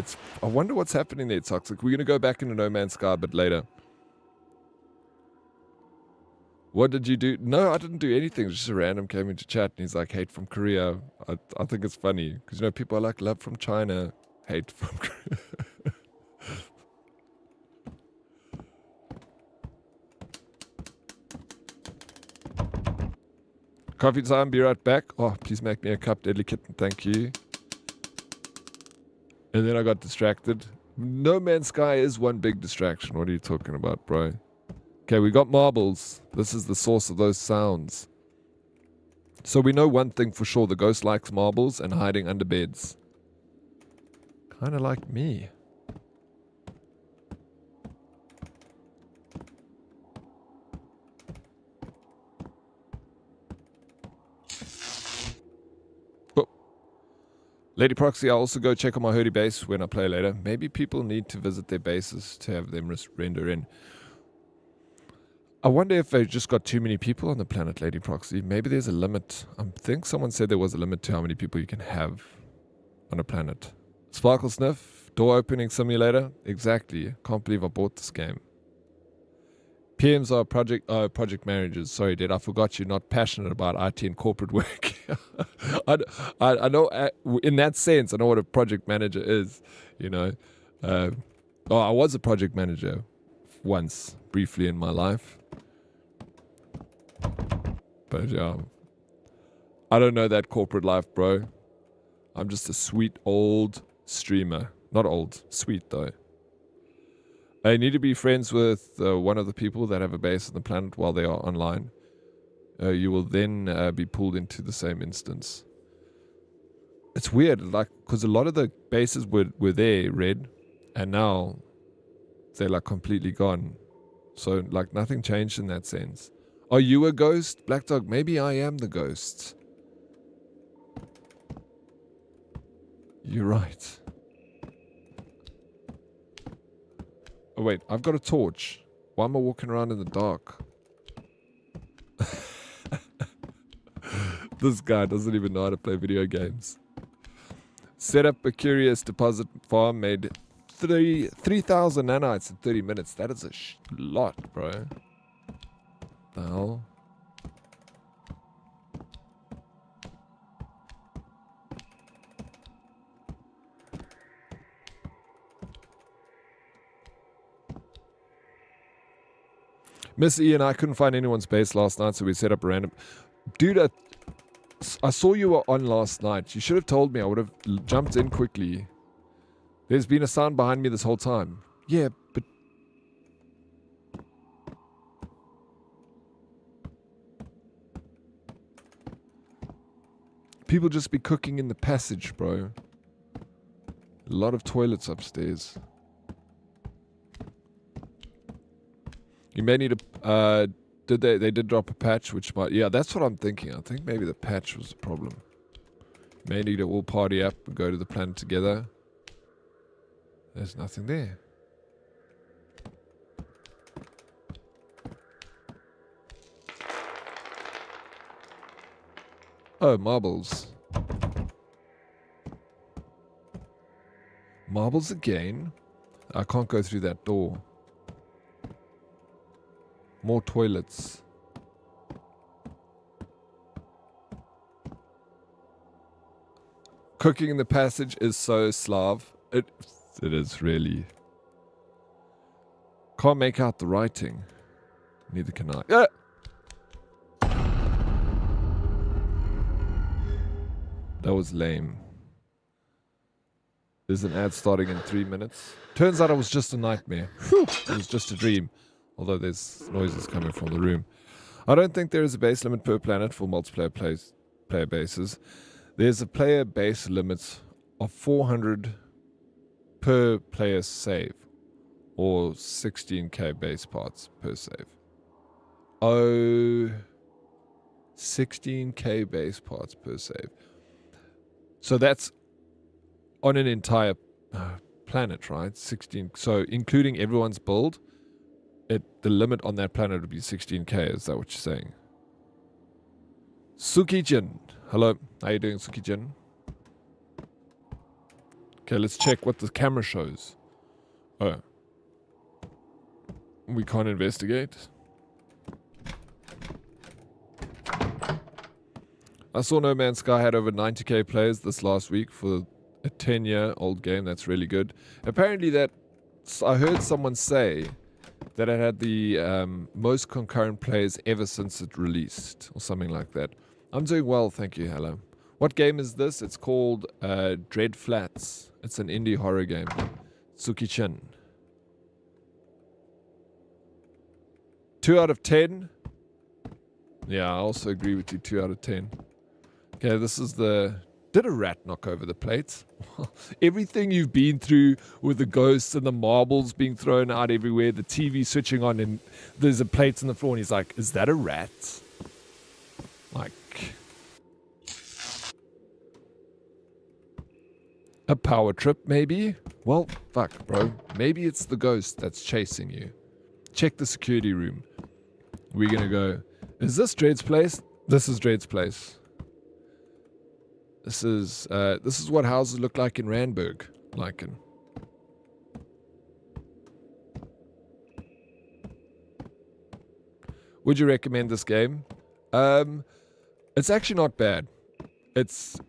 I wonder what's happening there, Toxic. We're gonna go back into No Man's Sky a bit later. What did you do? No, I didn't do anything. Just a random came into chat and he's like, hate from Korea. I think it's funny because, you know, people are like, love from China, hate from Korea. Coffee time, be right back. Oh, please make me a cup, Deadly Kitten, thank you. And then I got distracted. No Man's Sky is one big distraction. What are you talking about, bro? Okay, we got marbles. This is the source of those sounds. So we know one thing for sure. The ghost likes marbles and hiding under beds. Kind of like me. Lady Proxy, I'll also go check on my Hurdy base when I play later. Maybe people need to visit their bases to have them render in. I wonder if they just got too many people on the planet, Lady Proxy. Maybe there's a limit. I think someone said there was a limit to how many people you can have on a planet. Sparkle Sniff, door opening simulator. Exactly. Can't believe I bought this game. PMs are project managers. Sorry, Dad, I forgot you're not passionate about IT and corporate work. I know in that sense, I know what a project manager is, you know. Oh, I was a project manager once, briefly in my life. But yeah, I don't know that corporate life, bro. I'm just a sweet old streamer. Not old, sweet though. I need to be friends with one of the people that have a base on the planet while they are online. You will then be pulled into the same instance. It's weird, like, because a lot of the bases were there, red, and now they're like completely gone. So like nothing changed in that sense. Are you a ghost? Black Dog, maybe I am the ghost. You're right. Oh wait, I've got a torch. Why am I walking around in the dark? This guy doesn't even know how to play video games. Set up a curious deposit farm, made 3,000 nanites in 30 minutes. That is a lot, bro. The hell? Miss E and I couldn't find anyone's base last night, so we set up a random... Dude, I saw you were on last night. You should have told me. I would have jumped in quickly. There's been a sound behind me this whole time. Yeah, but... people just be cooking in the passage, bro. A lot of toilets upstairs. You may need a... They did drop a patch, which might... Yeah, that's what I'm thinking. I think maybe the patch was the problem. May need to all party up and go to the planet together. There's nothing there. Oh, marbles. Marbles again? I can't go through that door. More toilets. Cooking in the passage is so Slav. It is really. Can't make out the writing. Neither can I. Ah! That was lame. There's an ad starting in 3 minutes. Turns out it was just a nightmare. Whew, it was just a dream. Although there's noises coming from the room. I don't think there is a base limit per planet for multiplayer player bases. There's a player base limit of 400 per player save. Or 16k base parts per save. Oh, 16k base parts per save. So that's on an entire planet, right? 16. So including everyone's build, the limit on that planet would be 16k. Is that what you're saying? Suki-jin. Hello. How you doing, Suki-jin? Okay, let's check what the camera shows. Oh. We can't investigate. I saw No Man's Sky had over 90k players this last week for a 10-year-old game. That's really good. Apparently I heard someone say that it had the most concurrent players ever since it released, or something like that. I'm doing well, thank you, hello. What game is this? It's called Dread Flats. It's an indie horror game. Tsuki-chin. 2 out of 10? Yeah, I also agree with you, 2 out of 10. Okay, this is the... Did a rat knock over the plates? Everything you've been through with the ghosts and the marbles being thrown out everywhere, the TV switching on and there's a plate on the floor and he's like, is that a rat? Like... a power trip, maybe? Well, fuck, bro. Maybe it's the ghost that's chasing you. Check the security room. We're gonna go, is this Dread's place? This is Dread's place. This is what houses look like in Randburg. Would you recommend this game? It's actually not bad. It's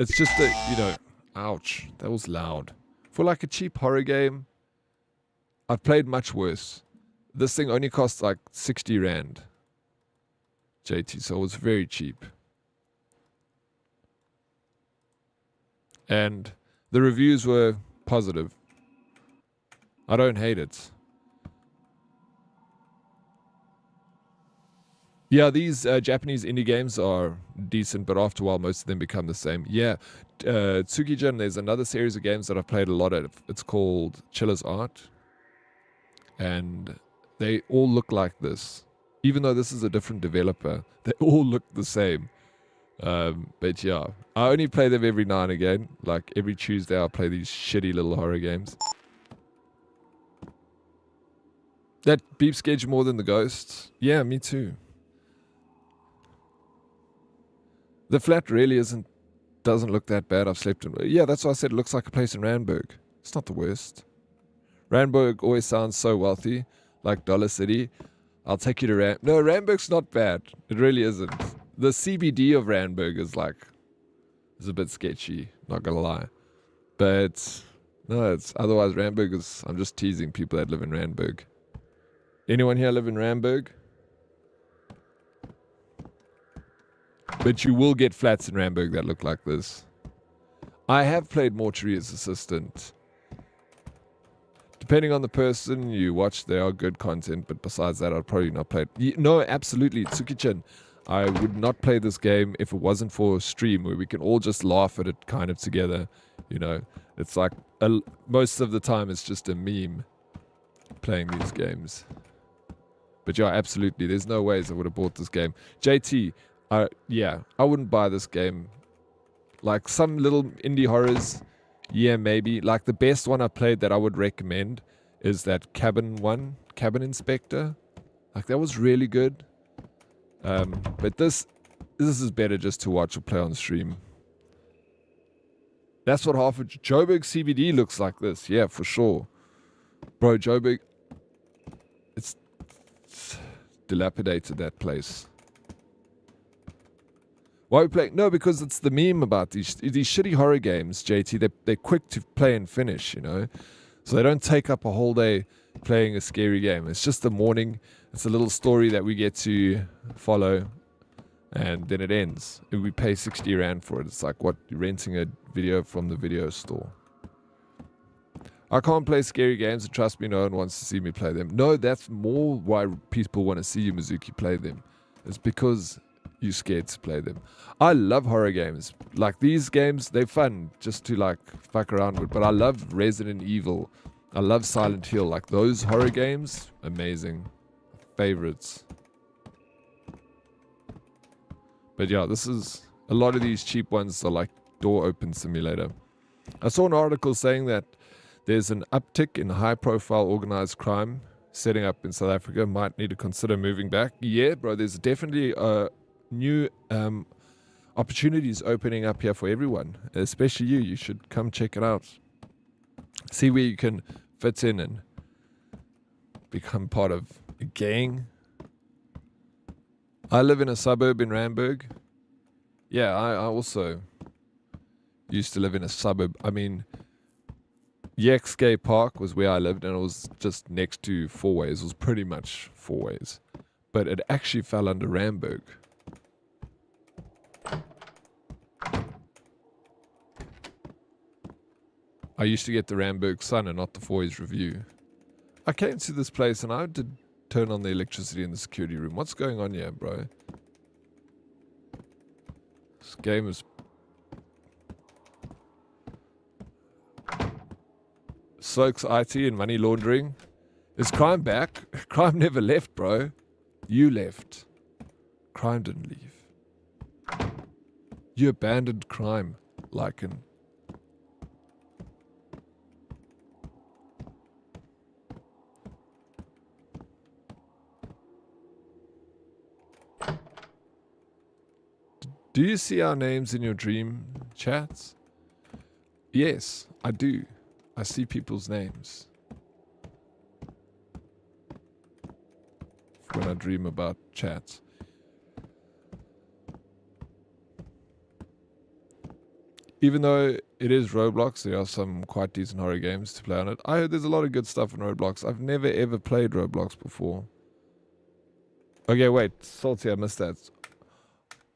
just that, ouch, that was loud. For like a cheap horror game, I've played much worse. This thing only costs like 60 Rand, JT, so it was very cheap. And the reviews were positive. I don't hate it. Yeah, these Japanese indie games are decent, but after a while, most of them become the same. Yeah, Tsukijin, there's another series of games that I've played a lot of. It's called Chiller's Art. And they all look like this. Even though this is a different developer, they all look the same. But yeah, I only play them every now and again. Like every Tuesday, I'll play these shitty little horror games. That beep scared you more than the ghosts? Yeah, me too. The flat really doesn't look that bad. I've slept in. Yeah, that's why I said it looks like a place in Randburg. It's not the worst. Randburg always sounds so wealthy, like Dollar City. I'll take you to No, Randburg's not bad. It really isn't. The CBD of Randburg is a bit sketchy, not gonna lie. But no, it's otherwise Randburg is. I'm just teasing people that live in Randburg. Anyone here live in Randburg? But you will get flats in Randburg that look like this. I have played Mortuary as Assistant. Depending on the person you watch, there are good content, but besides that, I'd probably not play it. No, absolutely, Tsukichin. I would not play this game if it wasn't for a stream where we can all just laugh at it kind of together. You know, it's like most of the time it's just a meme playing these games. But yeah, absolutely, there's no ways I would have bought this game. JT, yeah, I wouldn't buy this game. Like some little indie horrors, yeah, maybe. Like the best one I played that I would recommend is that Cabin Inspector. Like that was really good. But this is better just to watch or play on stream. That's what half of Joburg CBD looks like this. Yeah, for sure. Bro, Joburg, it's dilapidated, that place. Why are we playing? No, because it's the meme about these shitty horror games, JT. They're quick to play and finish, you know? So they don't take up a whole day playing a scary game. It's just the morning. It's a little story that we get to follow, and then it ends. And we pay 60 Rand for it. It's like what, you're renting a video from the video store. I can't play scary games, and trust me, no one wants to see me play them. No, that's more why people want to see you, Mizuki, play them. It's because you're scared to play them. I love horror games. Like these games, they're fun just to like fuck around with. But I love Resident Evil. I love Silent Hill. Like those horror games, amazing. Favorites. But yeah, this is a lot of these cheap ones are like door open simulator. I saw an article saying that there's an uptick in high profile organized crime setting up in South Africa. Might need to consider moving back. Yeah, bro, there's definitely new opportunities opening up here for everyone, especially you. You should come check it out. See where you can fit in and become part of a gang. I live in a suburb in Randburg. Yeah, I also used to live in a suburb. I mean, Yexgay Park was where I lived, and it was just next to Four Ways. It was pretty much Four Ways. But it actually fell under Randburg. I used to get the Randburg Sun and not the Four Ways Review. I came to this place and I did turn on the electricity in the security room. What's going on here, bro? This game is... Soaks IT and money laundering. Is crime back? Crime never left, bro. You left. Crime didn't leave. You abandoned crime, Lycan. Do you see our names in your dream chats? Yes, I do. I see people's names when I dream about chats. Even though it is Roblox. There are some quite decent horror games to play on it. I heard there's a lot of good stuff on Roblox. I've never ever played Roblox before. Okay, wait. Salty, I missed that.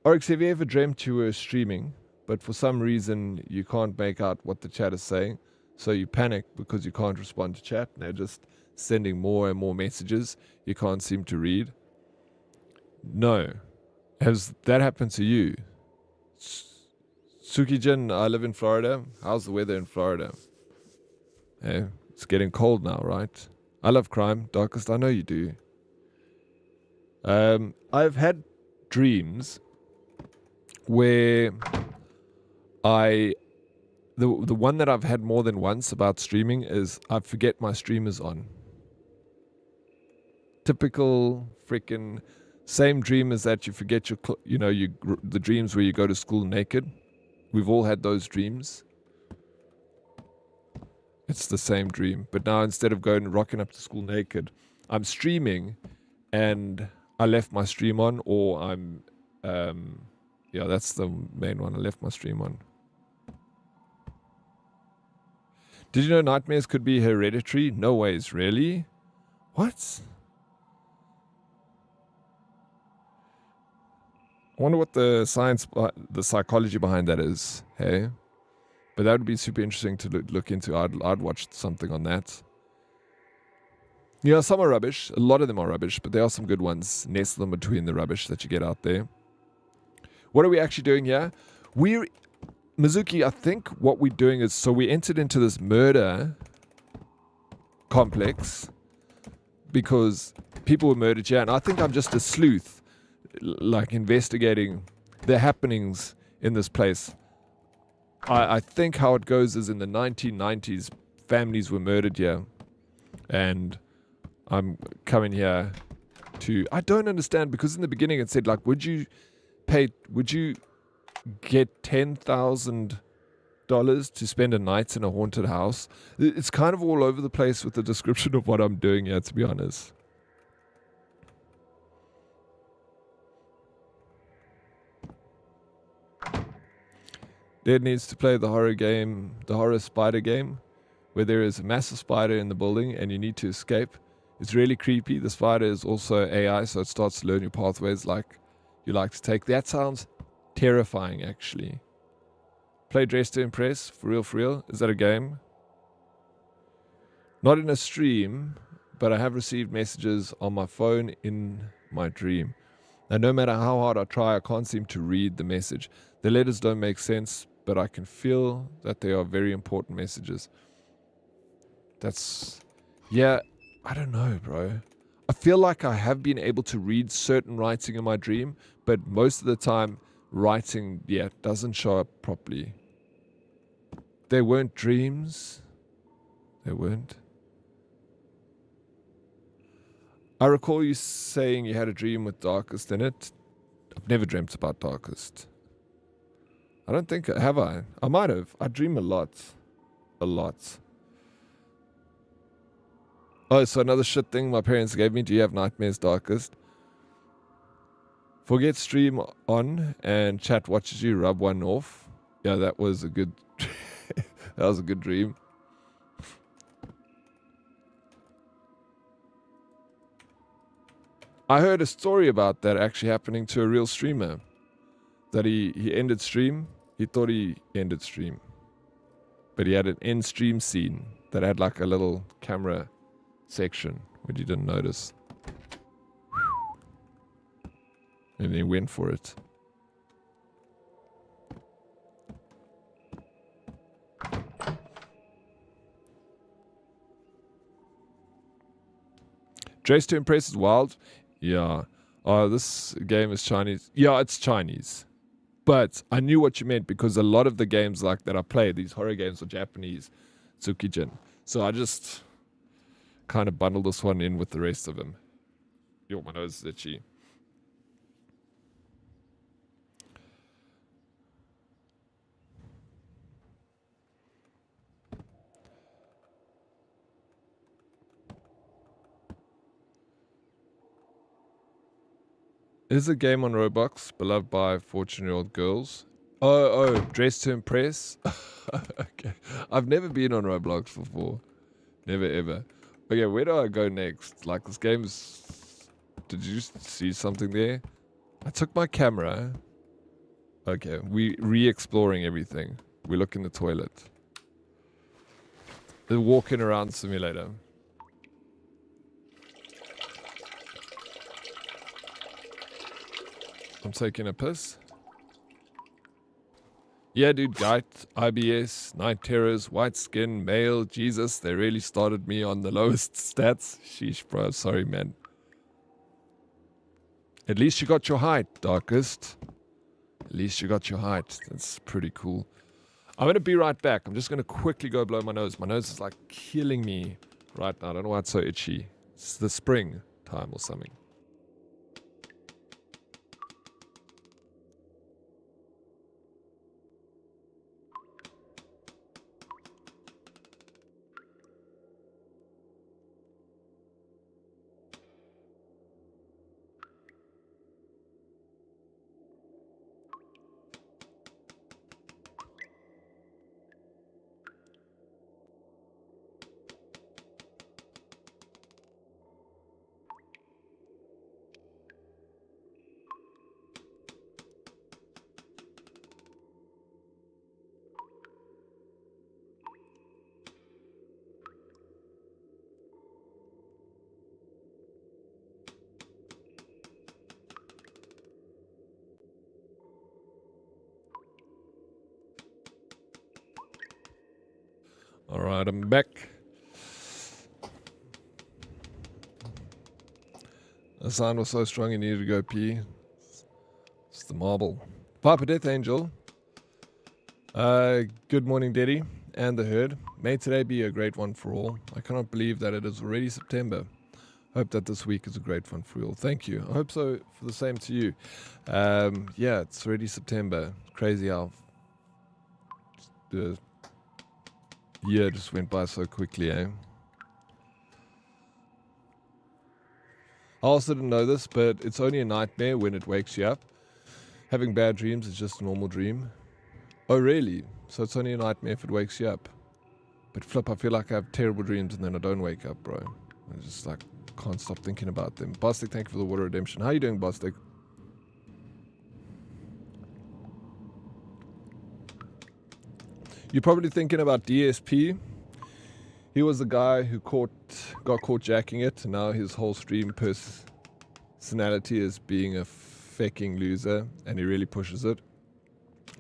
Oryx, have you ever dreamt you were streaming, but for some reason you can't make out what the chat is saying? So you panic because you can't respond to chat, and they're just sending more and more messages you can't seem to read? No. Has that happened to you? Tsukijin, I live in Florida. How's the weather in Florida? Hey, it's getting cold now, right? I love crime. Darkest, I know you do. I've had dreams where the one that I've had more than once about streaming is I forget my stream is on. Typical freaking same dream as that you forget your the dreams where you go to school naked. We've all had those dreams. It's the same dream, but now instead of rocking up to school naked, I'm streaming and I left my stream on, or I'm yeah, that's the main one. I left my stream on. Did you know nightmares could be hereditary? No ways, really? What? I wonder what the psychology behind that is, hey? But that would be super interesting to look into. I'd watch something on that. Yeah, some are rubbish. A lot of them are rubbish, but there are some good ones nestled in between the rubbish that you get out there. What are we actually doing here? Mizuki, I think what we're doing is, so we entered into this murder complex because people were murdered here, and I think I'm just a sleuth, like investigating the happenings in this place. I think how it goes is in the 1990s, families were murdered here, and I'm coming here to... I don't understand, because in the beginning it said, like, would you get $10,000 to spend a night in a haunted house? It's kind of all over the place with the description of what I'm doing here, to be honest. Dad needs to play the horror game, the horror spider game, where there is a massive spider in the building and you need to escape. It's really creepy. The spider is also AI, so it starts to learn your pathways like you like to take. That sounds terrifying, actually. Play Dress to Impress, for real, for real. Is that a game? Not in a stream, but I have received messages on my phone in my dream. And no matter how hard I try, I can't seem to read the message. The letters don't make sense, but I can feel that they are very important messages. That's... yeah, I don't know, bro. I feel like I have been able to read certain writing in my dream, but most of the time, writing, yeah, doesn't show up properly. They weren't dreams. They weren't. I recall you saying you had a dream with Darkest in it. I've never dreamt about Darkest. I don't think... have I? I might have. I dream a lot. A lot. Oh, so another shit thing my parents gave me. Do you have nightmares, Darkest? Forget stream on and chat watches you, rub one off. Yeah, that was a good... that was a good dream. I heard a story about that actually happening to a real streamer. That he ended stream. He thought he ended stream. But he had an end stream scene that had like a little camera section, which he didn't notice. And he went for it. Dress to Impress is wild. Yeah. Oh, this game is Chinese. Yeah, it's Chinese. But I knew what you meant because a lot of the games like that I play, these horror games, are Japanese. Tsukijin. So I just kind of bundled this one in with the rest of them. Yo, my nose is itchy. Is a game on Roblox beloved by 14-year-old girls? Oh, dress to impress? Okay. I've never been on Roblox before. Never ever. Okay, where do I go next? Like, this game's... Did you see something there? I took my camera. Okay, we re-exploring everything. We look in the toilet. The walking around simulator. I'm taking a piss. Yeah, dude, Gite, IBS, Night Terrors, White Skin, Male, Jesus, they really started me on the lowest stats. Sheesh, bro, sorry, man. At least you got your height, Darkest. At least you got your height. That's pretty cool. I'm going to be right back. I'm just going to quickly go blow my nose. My nose is like killing me right now. I don't know why it's so itchy. It's the spring time or something. Alright, I'm back. The sound was so strong you needed to go pee. It's the marble. Papa Death Angel. Good morning, Daddy, and the herd. May today be a great one for all. I cannot believe that it is already September. Hope that this week is a great one for you all. Thank you. I hope so for the same to you. Yeah, it's already September. Crazy how the year just went by so quickly, eh? I also didn't know this, but it's only a nightmare when it wakes you up. Having bad dreams is just a normal dream. Oh, really? So it's only a nightmare if it wakes you up. But flip, I feel like I have terrible dreams and then I don't wake up, bro. I just like can't stop thinking about them. Bostic, thank you for the water redemption. How you doing, Bostic? You're probably thinking about DSP. He was the guy who got caught jacking it, and now his whole stream personality is being a fucking loser, and he really pushes it.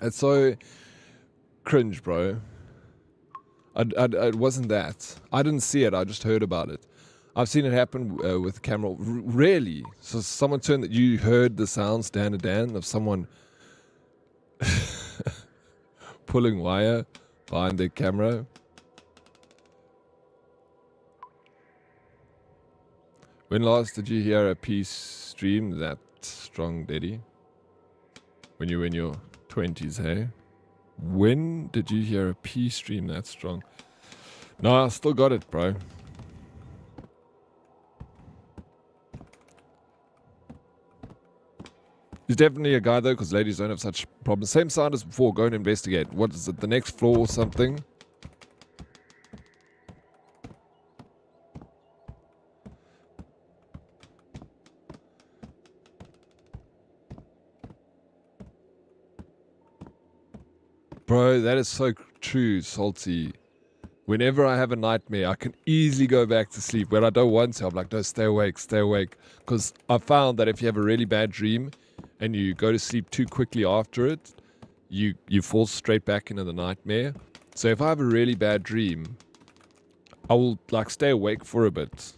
It's so cringe, bro. It wasn't that. I didn't see it. I just heard about it. I've seen it happen with camera. Really? So someone turned that you heard the sounds, Dan, of someone pulling wire behind their camera. When last did you hear a peace stream that strong, Daddy? When you were in your 20s, hey? When did you hear a peace stream that strong? No, I still got it, bro. He's definitely a guy, though, because ladies don't have such problems. Same sound as before. Go and investigate. What is it? The next floor or something? Bro, that is so true, Salty. Whenever I have a nightmare, I can easily go back to sleep. When I don't want to, I'm like, no, stay awake, stay awake. Because I found that if you have a really bad dream and you go to sleep too quickly after it, you fall straight back into the nightmare. So if I have a really bad dream, I will like stay awake for a bit.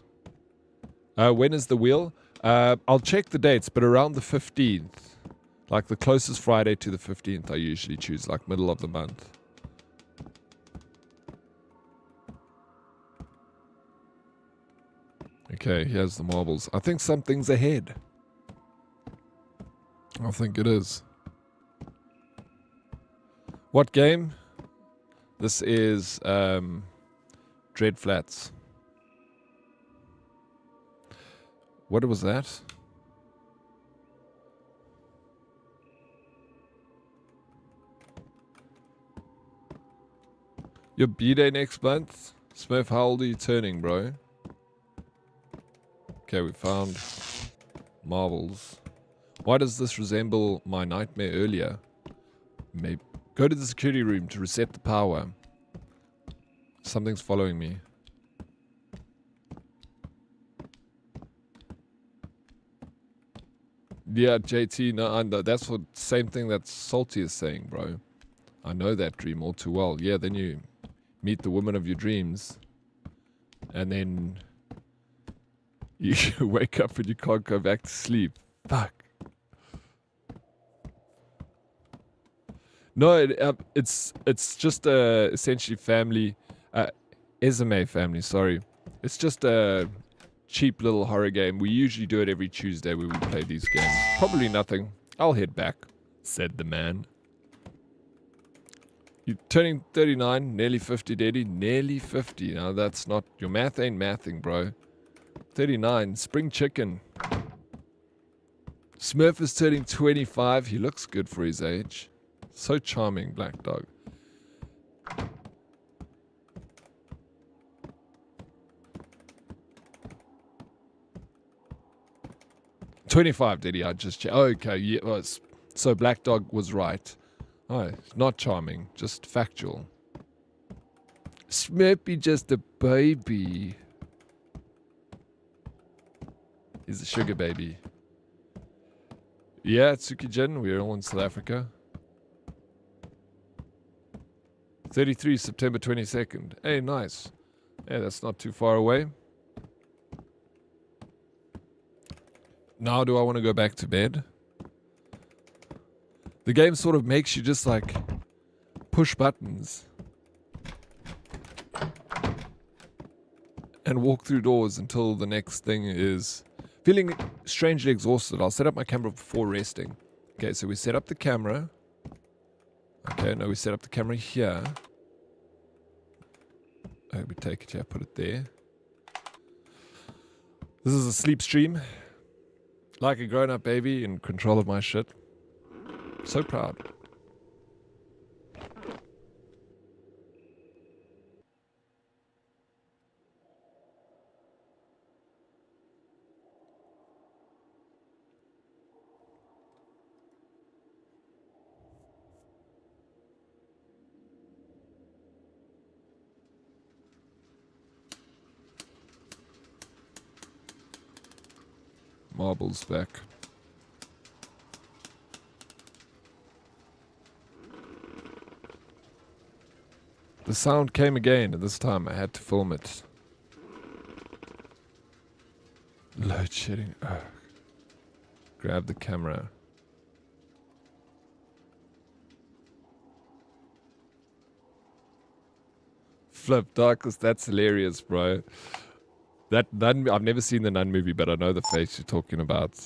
When is the wheel? I'll check the dates, but around the 15th. Like the closest Friday to the 15th, I usually choose, like middle of the month. Okay, here's the marbles. I think something's ahead. I think it is. What game? This is Dread Flats. What was that? Your B-Day next month? Smurf, how old are you turning, bro? Okay, we found marbles. Why does this resemble my nightmare earlier? Maybe. Go to the security room to reset the power. Something's following me. Yeah, JT, no, I know. That's what same thing that Salty is saying, bro. I know that dream all too well. Yeah, then you meet the woman of your dreams, and then you wake up and you can't go back to sleep. Fuck. No, it's just essentially family, Esme family. Sorry, it's just a cheap little horror game. We usually do it every Tuesday where we play these games. Probably nothing. I'll head back," said the man. "You're turning 39, nearly 50, Daddy. Nearly 50. Now that's not your math ain't mathing, bro. 39, spring chicken. Smurf is turning 25. He looks good for his age. So charming, black dog. "25, Diddy. I just checked. Oh, okay, yeah. So Black Dog was right. Oh, not charming, just factual. Smurfy just a baby. He's a sugar baby. Yeah, Tsukijin. We're all in South Africa. 33, September 22nd. Hey, nice. Yeah, that's not too far away. Now do I want to go back to bed? The game sort of makes you just like push buttons and walk through doors until the next thing is feeling strangely exhausted. I'll set up my camera before resting. Okay, so we set up the camera. Okay, no, we set up the camera here. Oh, we take it here, put it there. This is a sleep stream. Like a grown-up baby in control of my shit. So proud. Marbles back. The sound came again, and this time I had to film it. Load shedding. Ugh. Grab the camera. Flip, Darkest, that's hilarious, bro. That Nun, I've never seen the Nun movie, but I know the face you're talking about.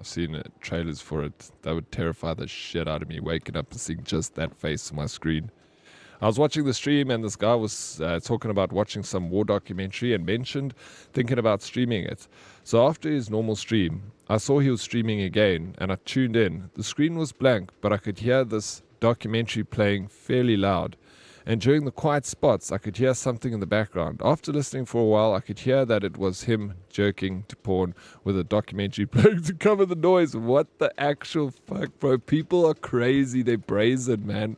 I've seen trailers for it. That would terrify the shit out of me, waking up and seeing just that face on my screen. I was watching the stream and this guy was talking about watching some war documentary and mentioned thinking about streaming it. So after his normal stream, I saw he was streaming again and I tuned in. The screen was blank, but I could hear this documentary playing fairly loud. And during the quiet spots, I could hear something in the background. After listening for a while, I could hear that it was him jerking to porn with a documentary playing to cover the noise. What the actual fuck, bro? People are crazy. They're brazen, man.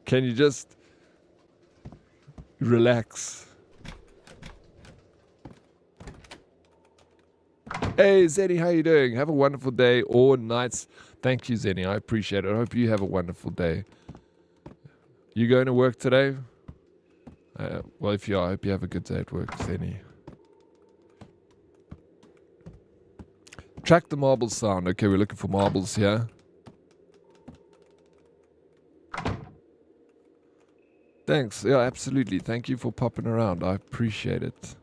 Can you just relax? Hey, Zenny, how you doing? Have a wonderful day or nights. Thank you, Zenny. I appreciate it. I hope you have a wonderful day. You going to work today? Well, if you are, I hope you have a good day at work, Zenny. Track the marble sound. Okay, we're looking for marbles here. Thanks. Yeah, absolutely. Thank you for popping around. I appreciate it.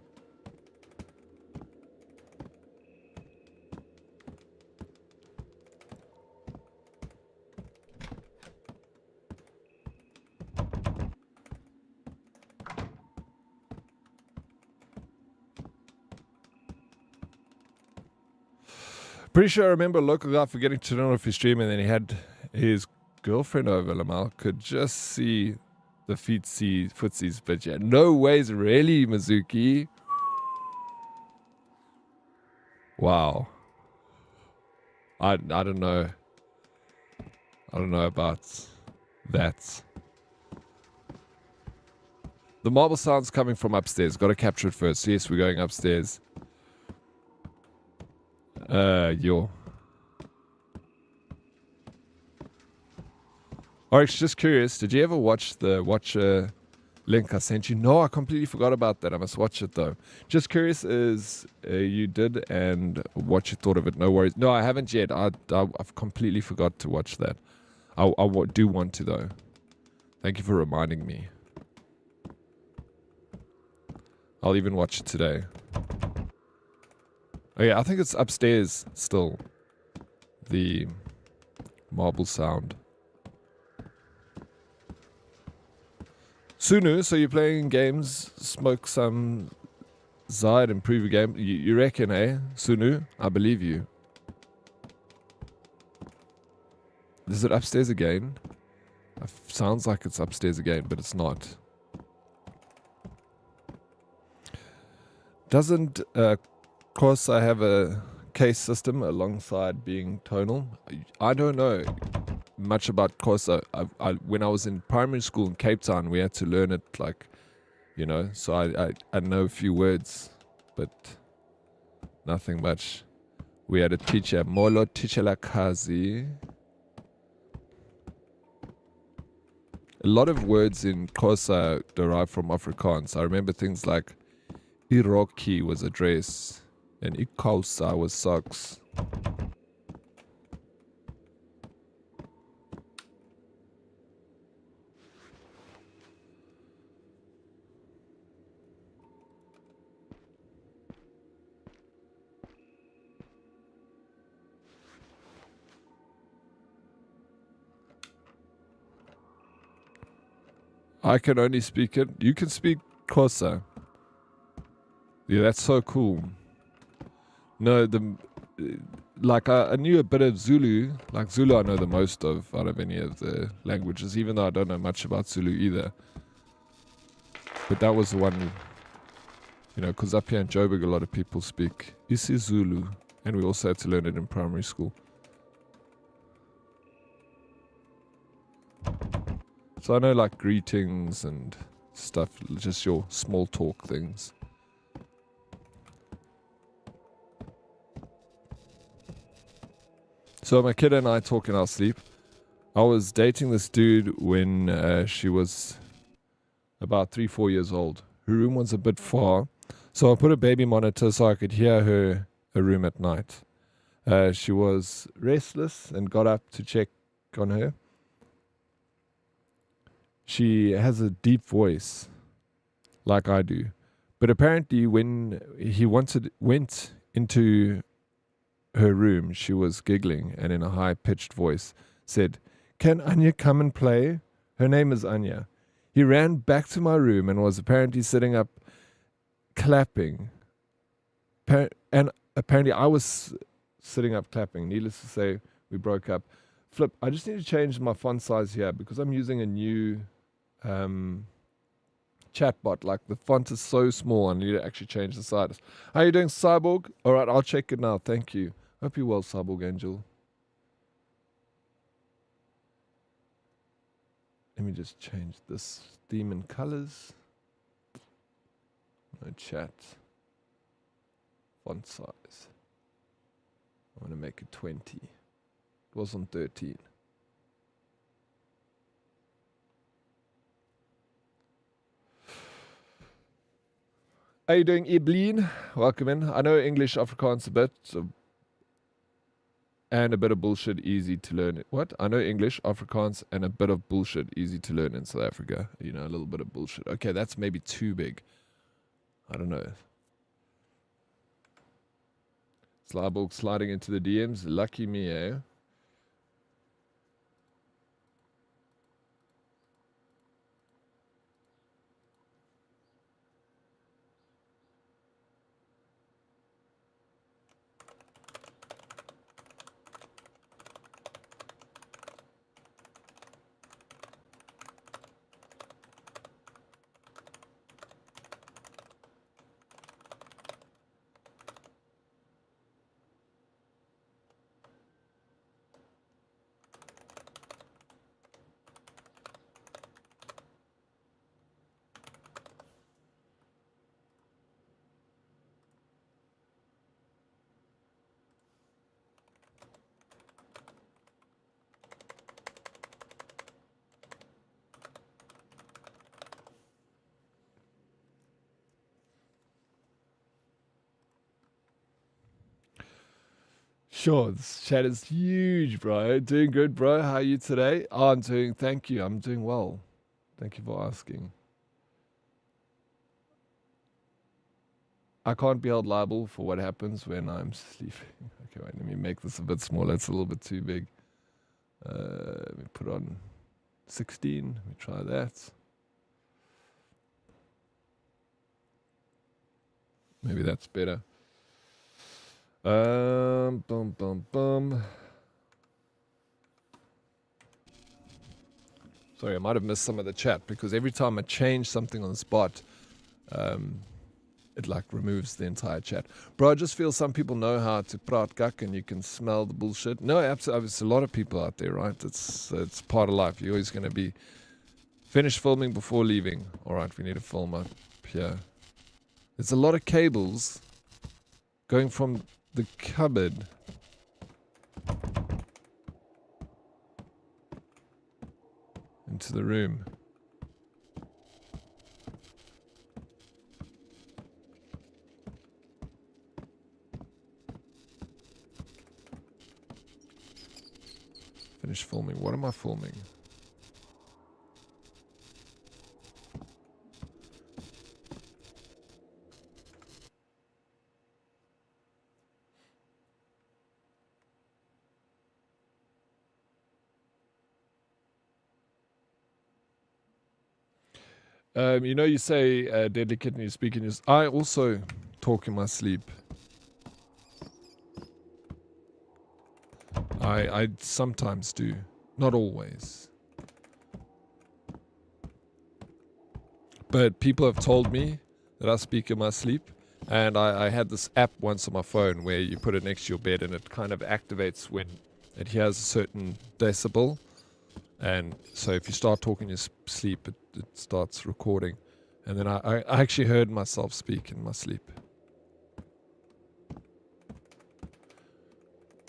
Pretty sure I remember a local guy forgetting to turn off his stream and then he had his girlfriend over. Lamal could just see the footsies, but yeah, no ways, really, Mizuki. Wow. I don't know. I don't know about that. The marble sound's coming from upstairs. Got to capture it first. Yes, we're going upstairs. Yo. Oryx, just curious, did you ever watch the Watcher link I sent you? No, I completely forgot about that. I must watch it though. Just curious is you did and what you thought of it. No worries. No, I haven't yet. I've completely forgot to watch that. I do want to though. Thank you for reminding me. I'll even watch it today. Oh yeah, I think it's upstairs still. The marble sound. Sunu, so you're playing games, smoke some Zide, improve your game. You reckon, eh? Sunu, I believe you. Is it upstairs again? Sounds like it's upstairs again, but it's not. Doesn't Corsa have a case system alongside being tonal? I don't know much about Corsa. When I was in primary school in Cape Town, we had to learn it, like, you know, so I know a few words, but nothing much. We had a teacher, Molo Tichelakazi. A lot of words in Xhosa derive from Afrikaans. I remember things like Iroki was a dress and Ikausa was socks. I can only speak it. You can speak Xhosa. Yeah, that's so cool. No, like I knew a bit of Zulu. Like Zulu I know the most of out of any of the languages, even though I don't know much about Zulu either. But that was the one, you know, because up here in Joburg a lot of people speak isiZulu, and we also had to learn it in primary school. So I know like greetings and stuff, just your small talk things. So my kid and I talk in our sleep. I was dating this dude when she was about 3-4 years old. Her room was a bit far, so I put a baby monitor so I could hear her room at night. She was restless and got up to check on her. She has a deep voice, like I do. But apparently when he went into her room, she was giggling and in a high-pitched voice said, "Can Anya come and play?" Her name is Anya. He ran back to my room and was apparently sitting up clapping. And apparently I was sitting up clapping. Needless to say, we broke up. Flip, I just need to change my font size here because I'm using a new chatbot. Like the font is so small, I need to actually change the size. How are you doing, Cyborg? All right, I'll check it now. Thank you. Hope you're well, Cyborg Angel. Let me just change this theme and colors. No chat. Font size. I'm going to make it 20. It was on 13. How you doing, Eblin? Welcome in. I know English, Afrikaans a bit, so, and a bit of bullshit easy to learn. What? I know English, Afrikaans, and a bit of bullshit easy to learn in South Africa. You know, a little bit of bullshit. Okay, that's maybe too big. I don't know. Slyborg sliding into the DMs. Lucky me, eh? Sure, this chat is huge, bro. Doing good, bro. How are you today? Oh, thank you. I'm doing well. Thank you for asking. I can't be held liable for what happens when I'm sleeping. Okay, wait, let me make this a bit smaller. It's a little bit too big. Let me put on 16. Let me try that. Maybe that's better. Bum, bum, bum. Sorry, I might have missed some of the chat because every time I change something on the spot, it like removes the entire chat. Bro, I just feel some people know how to praat kak and you can smell the bullshit. No, absolutely. There's a lot of people out there, right? It's part of life. You're always going to be finished filming before leaving. All right, we need a film up here. There's a lot of cables going from the cupboard into the room. Finish filming. What am I filming? You know, you say deadly kitten, you speak in your... I also talk in my sleep. I sometimes do. Not always. But people have told me that I speak in my sleep. And I had this app once on my phone where you put it next to your bed and it kind of activates when it hears a certain decibel. And so if you start talking in your sleep, it starts recording. And then I actually heard myself speak in my sleep.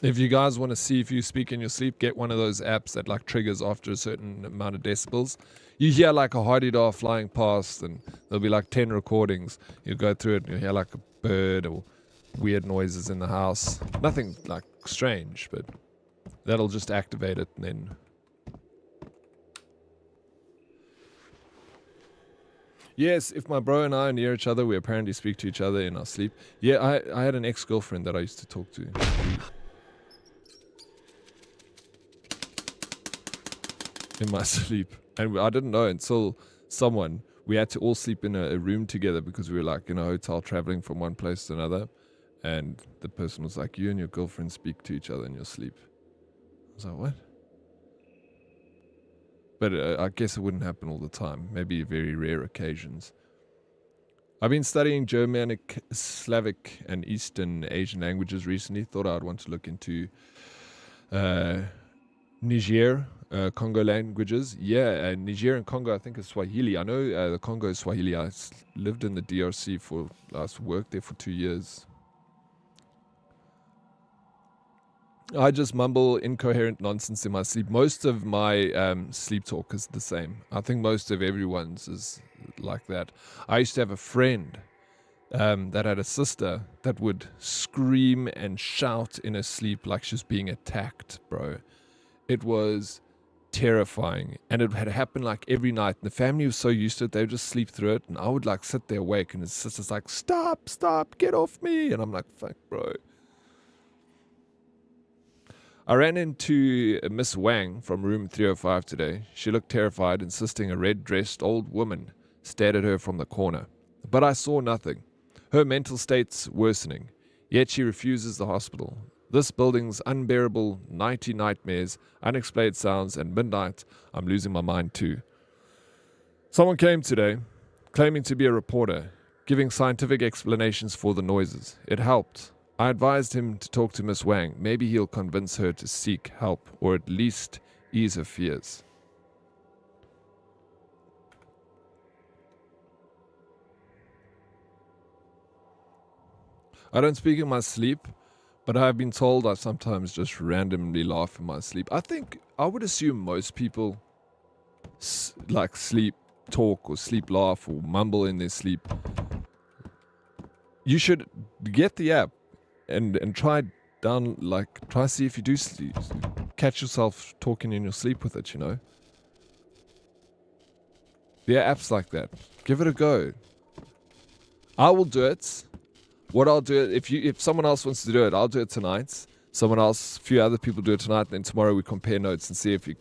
If you guys want to see if you speak in your sleep, get one of those apps that like triggers after a certain amount of decibels. You hear like a hardy-dar flying past and there'll be like 10 recordings. You go through it and you hear like a bird or weird noises in the house. Nothing like strange, but that'll just activate it and then... Yes, if my bro and I are near each other, we apparently speak to each other in our sleep. Yeah, I had an ex-girlfriend that I used to talk to. In my sleep. And I didn't know until we had to all sleep in a room together because we were like in a hotel traveling from one place to another. And the person was like, you and your girlfriend speak to each other in your sleep. I was like, what? But I guess it wouldn't happen all the time. Maybe very rare occasions. I've been studying Germanic, Slavic, and Eastern Asian languages recently. Thought I'd want to look into Niger, Congo languages. Yeah, Niger and Congo, I think, is Swahili. I know the Congo is Swahili. I lived in the DRC I worked there for 2 years. I just mumble incoherent nonsense in my sleep. Most of my sleep talk is the same. I think most of everyone's is like that. I used to have a friend that had a sister that would scream and shout in her sleep like she was being attacked, bro. It was terrifying. And it had happened like every night. And the family was so used to it, they would just sleep through it. And I would like sit there awake and his sister's like, stop, get off me. And I'm like, fuck, bro. I ran into Miss Wang from room 305 today. She looked terrified, insisting a red-dressed old woman stared at her from the corner. But I saw nothing. Her mental state's worsening, yet she refuses the hospital. This building's unbearable nighty nightmares, unexplained sounds, and midnight, I'm losing my mind too. Someone came today, claiming to be a reporter, giving scientific explanations for the noises. It helped. I advised him to talk to Miss Wang. Maybe he'll convince her to seek help, or at least ease her fears. I don't speak in my sleep, but I've been told I sometimes just randomly laugh in my sleep. I would assume most people like sleep talk or sleep laugh or mumble in their sleep. You should get the app and try down, like, try see if you do sleep. Catch yourself talking in your sleep with it, you know. There are apps like that. Give it a go. I will do it. What I'll do, if someone else wants to do it, I'll do it tonight. Someone else, a few other people do it tonight, then tomorrow we compare notes and see if you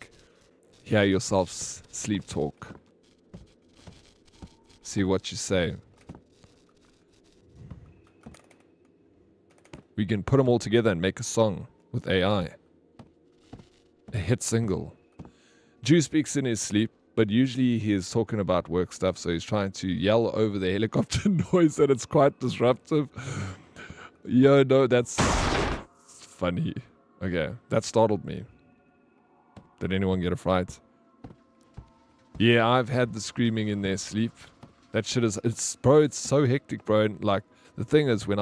hear yourselves sleep talk. See what you say. We can put them all together and make a song with AI. A hit single. Jew speaks in his sleep, but usually he is talking about work stuff, so he's trying to yell over the helicopter noise, and it's quite disruptive. Yo, no, that's funny. Okay, that startled me. Did anyone get a fright? Yeah, I've had the screaming in their sleep. That shit is, it's so hectic, bro. And like, the thing is, when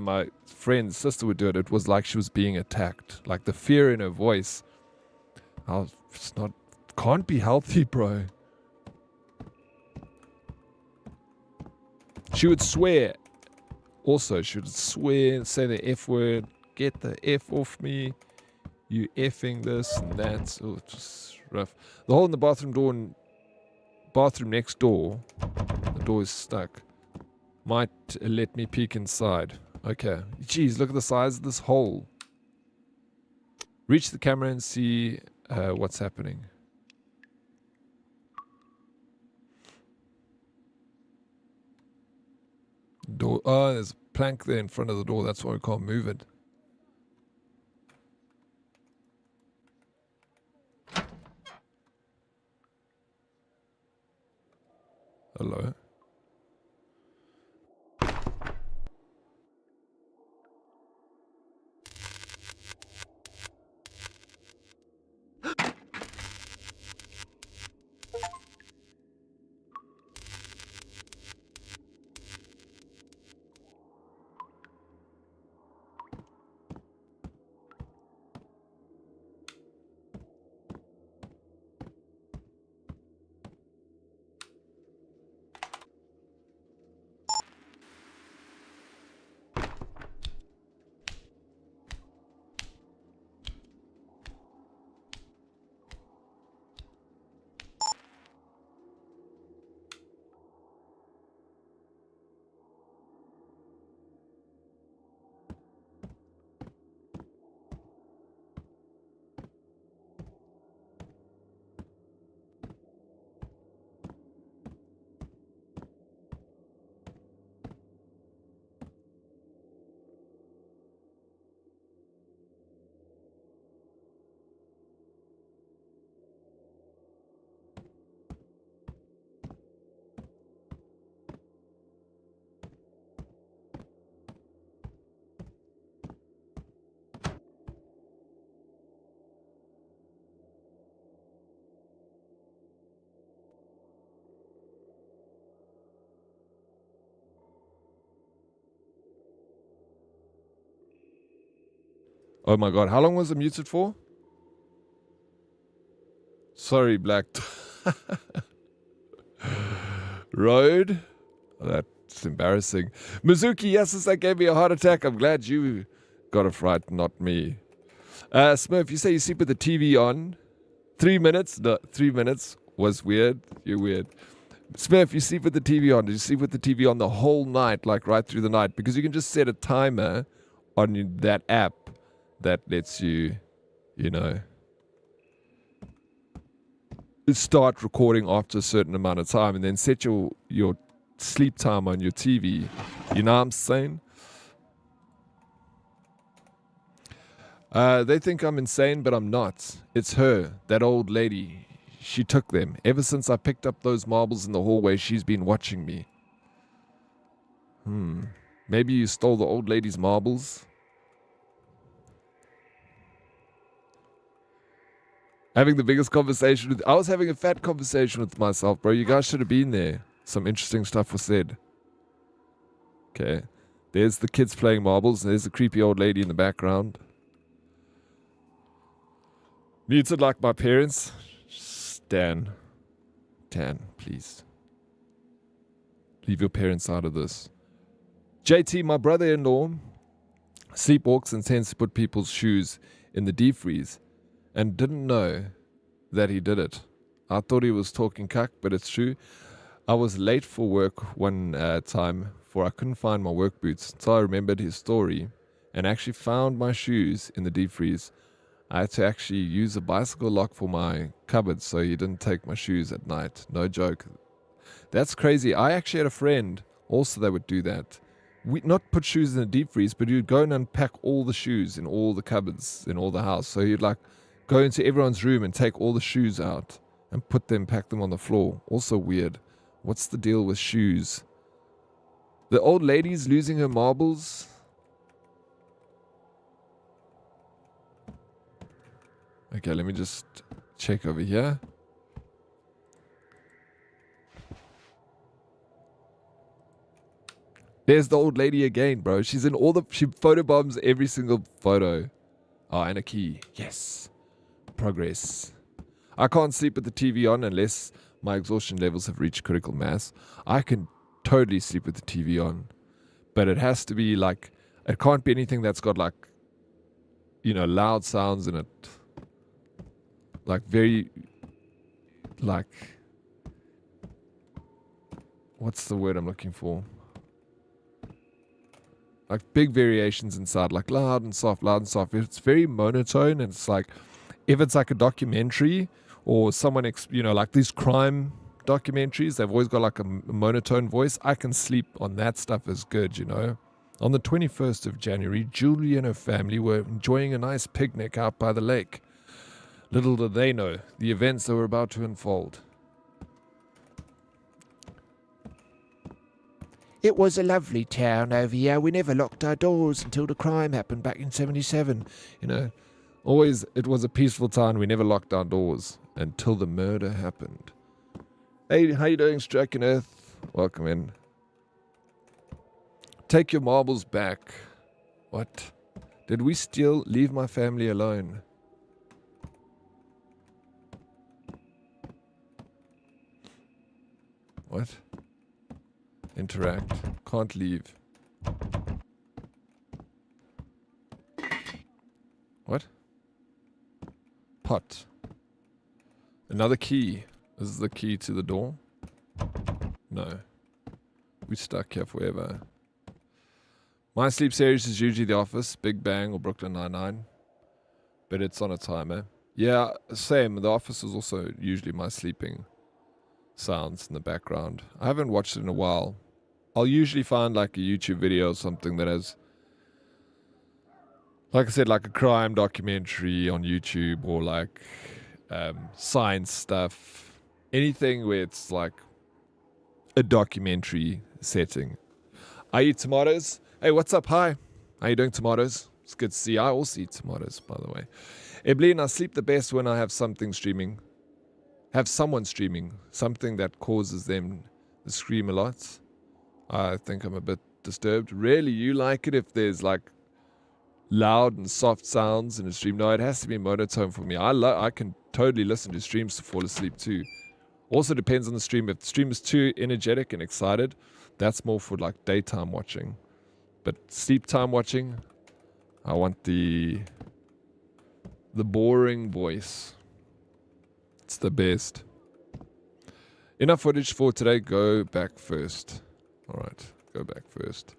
my friend's sister would do it, it was like she was being attacked. Like, the fear in her voice, can't be healthy, bro. She would swear. Also, she would swear, say the F word. Get the F off me. You effing this and that. Oh, it's just rough. The hole in the bathroom door and bathroom next door, the door is stuck. Might let me peek inside. Okay. Jeez, look at the size of this hole. Reach the camera and see what's happening. Door. Oh, there's a plank there in front of the door. That's why we can't move it. Hello. Oh my god, how long was it muted for? Sorry, Black. Road? Oh, that's embarrassing. Mizuki, yes, that gave me a heart attack. I'm glad you got a fright, not me. Smurf, you say you sleep with the TV on. 3 minutes? No, 3 minutes was weird. You're weird. Smurf, you sleep with the TV on. Did you sleep with the TV on the whole night, like right through the night? Because you can just set a timer on that app that lets you, you know, start recording after a certain amount of time and then set your sleep time on your TV. You know what I'm saying? They think I'm insane, but I'm not. It's her, that old lady. She took them. Ever since I picked up those marbles in the hallway, she's been watching me. Maybe you stole the old lady's marbles? Having the biggest conversation with... I was having a fat conversation with myself, bro. You guys should have been there. Some interesting stuff was said. Okay. There's the kids playing marbles. There's the creepy old lady in the background. Muted like my parents. Tan, please. Leave your parents out of this. JT, my brother-in-law, Sleepwalks and tends to put people's shoes in the deep freeze and didn't know that he did it. I thought he was talking cuck, but it's true. I was late for work one time for I couldn't find my work boots, so I remembered his story and actually found my shoes in the deep freeze. I had to actually use a bicycle lock for my cupboard so he didn't take my shoes at night. No joke. That's crazy. I actually had a friend also that would do that. We not put shoes in the deep freeze, but he'd go and unpack all the shoes in all the cupboards in all the house. So he'd like go into everyone's room and take all the shoes out and pack them on the floor. Also weird. What's the deal with shoes? The old lady's losing her marbles. Okay, let me just check over here. There's the old lady again, bro. She's in all she photobombs every single photo. Oh, and a key. Yes. Progress. I can't sleep with the TV on unless my exhaustion levels have reached critical mass. I can totally sleep with the TV on. But it has to be like, it can't be anything that's got like, you know, loud sounds in it. Like very, like, what's the word I'm looking for? Like big variations inside, like loud and soft, loud and soft. It's very monotone, and it's like, if it's like a documentary or someone, you know, like these crime documentaries, they've always got like a monotone voice. I can sleep on that stuff is good, you know. On the 21st of January, Julie and her family were enjoying a nice picnic out by the lake. Little did they know the events that were about to unfold. It was a lovely town over here. We never locked our doors until the crime happened back in 77. You know, always it was a peaceful town. We never locked our doors until the murder happened. Hey, how you doing, Striking Earth? Welcome in. Take your marbles back. What? Did we steal? Leave my family alone. What? Interact. Can't leave. What? Pot. Another key. This is the key to the door? No. We stuck here forever. My sleep series is usually The Office, Big Bang, or Brooklyn Nine-Nine. But it's on a timer. Yeah, same. The Office is also usually my sleeping sounds in the background. I haven't watched it in a while. I'll usually find like a YouTube video or something that has, like I said, like a crime documentary on YouTube, or like science stuff. Anything where it's like a documentary setting. I eat tomatoes. Hey, what's up? Hi. How you doing, tomatoes? It's good to see you. I also eat tomatoes, by the way. Eblin, I sleep the best when I have something streaming. Have someone streaming. Something that causes them to scream a lot. I think I'm a bit disturbed. Really, you like it if there's like loud and soft sounds in a stream? No, it has to be monotone for me. I can totally listen to streams to fall asleep too. Also depends on the stream. If the stream is too energetic and excited, that's more for like daytime watching. But sleep time watching, I want the boring voice. It's the best. Enough footage for today. Go back first. All right, go back first.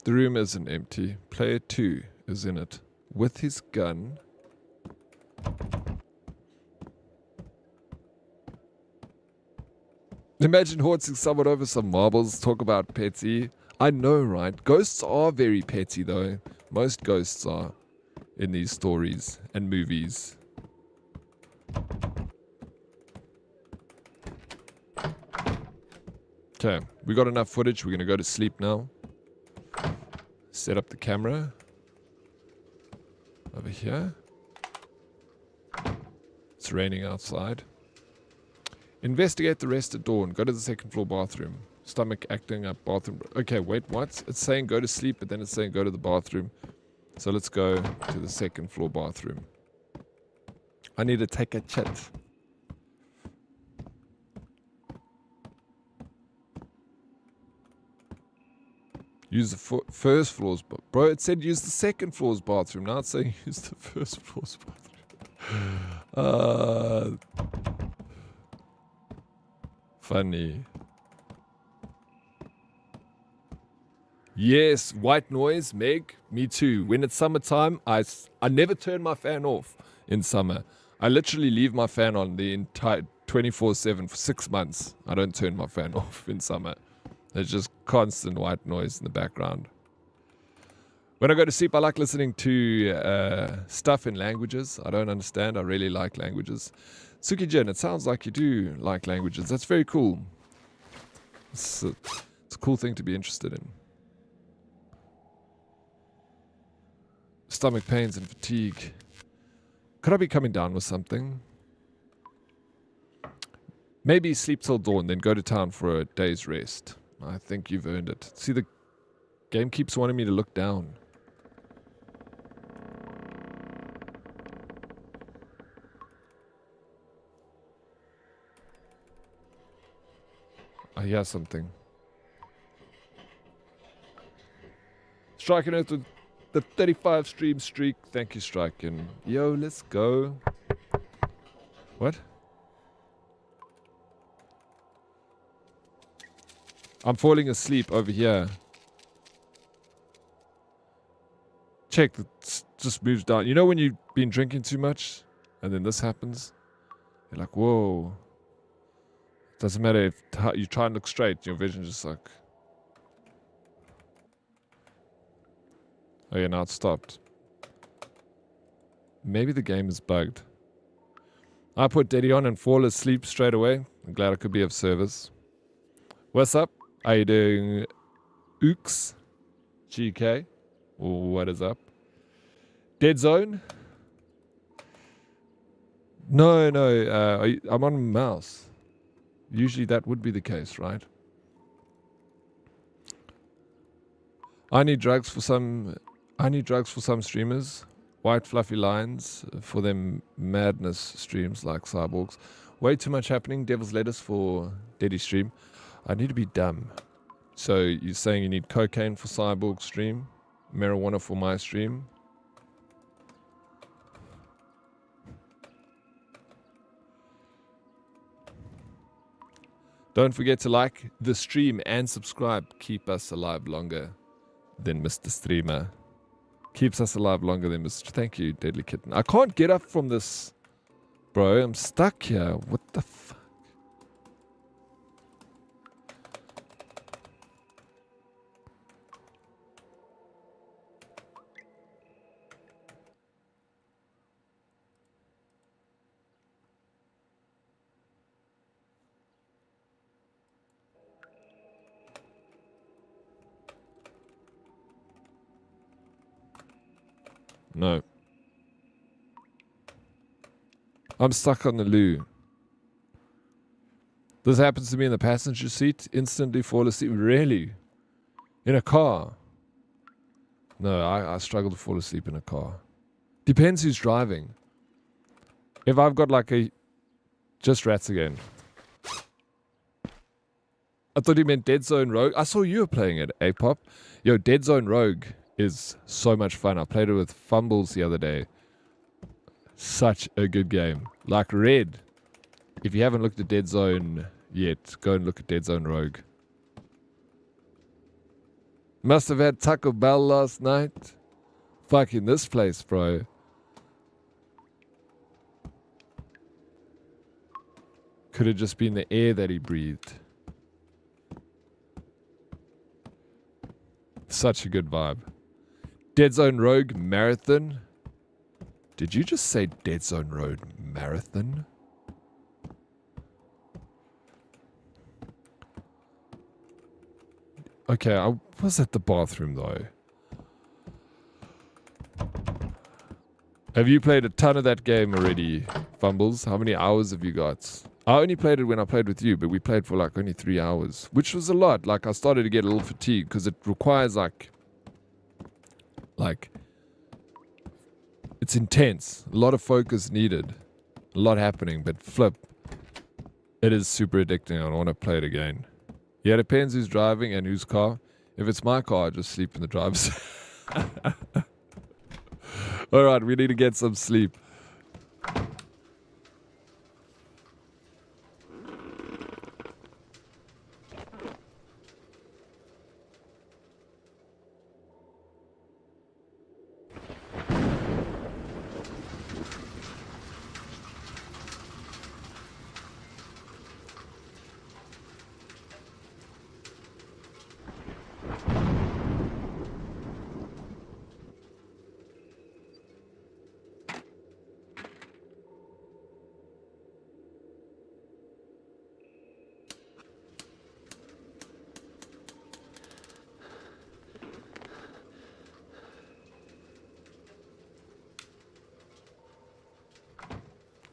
The room isn't empty. Player 2 is in it with his gun. Imagine horsing someone over some marbles. Talk about petty. I know, right? Ghosts are very petty, though. Most ghosts are in these stories and movies. Okay, we got enough footage. We're going to go to sleep now. Set up the camera. Over here. It's raining outside. Investigate the rest at dawn. Go to the second floor bathroom. Stomach acting up, bathroom. Okay, wait, what? It's saying go to sleep, but then it's saying go to the bathroom. So let's go to the second floor bathroom. I need to take a chat. Use the first floor's bro, it said use the second floor's bathroom. Now it's saying use the first floor's bathroom. Funny. Yes, white noise, Meg. Me too. When it's summertime, I never turn my fan off in summer. I literally leave my fan on the entire 24/7 for 6 months. I don't turn my fan off in summer. There's just constant white noise in the background. When I go to sleep, I like listening to stuff in languages I don't understand. I really like languages. Suki Jin, it sounds like you do like languages. That's very cool. It's a cool thing to be interested in. Stomach pains and fatigue. Could I be coming down with something? Maybe sleep till dawn, then go to town for a day's rest. I think you've earned it. See, the game keeps wanting me to look down. I hear something. Striking Earth with the 35 stream streak. Thank you, Striking. Yo, let's go. What? I'm falling asleep over here. Check, it just moves down. You know when you've been drinking too much and then this happens? You're like, whoa. Doesn't matter if you try and look straight, your vision just like... Oh yeah, now it's stopped. Maybe the game is bugged. I put Daddy on and fall asleep straight away. I'm glad I could be of service. What's up? How you doing? Ooks? GK? What is up? Dead Zone? No, I'm on mouse. Usually that would be the case, right? I need drugs for some streamers. White fluffy lines for them madness streams like Cyborgs. Way too much happening. Devil's lettuce for Daddy stream. I need to be dumb. So you're saying you need cocaine for Cyborg stream? Marijuana for my stream? Don't forget to like the stream and subscribe. Keep us alive longer than Mr. Streamer. Keeps us alive longer than Mr. Thank you, Deadly Kitten. I can't get up from this, bro. I'm stuck here. What the fuck? No. I'm stuck on the loo. This happens to me in the passenger seat. Instantly fall asleep. Really? In a car? No, I struggle to fall asleep in a car. Depends who's driving. If I've got like a... Just rats again. I thought you meant Dead Zone Rogue. I saw you were playing it, A-Pop. Yo, Dead Zone Rogue is so much fun. I played it with Fumbles the other day. Such a good game. Like Red. If you haven't looked at Dead Zone yet, go and look at Dead Zone Rogue. Must have had Taco Bell last night. Fucking this place, bro. Could have just been the air that he breathed. Such a good vibe. Dead Zone Rogue Marathon. Did you just say Dead Zone Road Marathon? Okay, I was at the bathroom though. Have you played a ton of that game already, Fumbles? How many hours have you got? I only played it when I played with you, but we played for like only 3 hours, which was a lot. Like I started to get a little fatigued because it requires like it's intense. A lot of focus needed. A lot happening, but flip. It is super addicting. I don't want to play it again. Yeah, it depends who's driving and whose car. If it's my car, I just sleep in the driver's. All right, we need to get some sleep.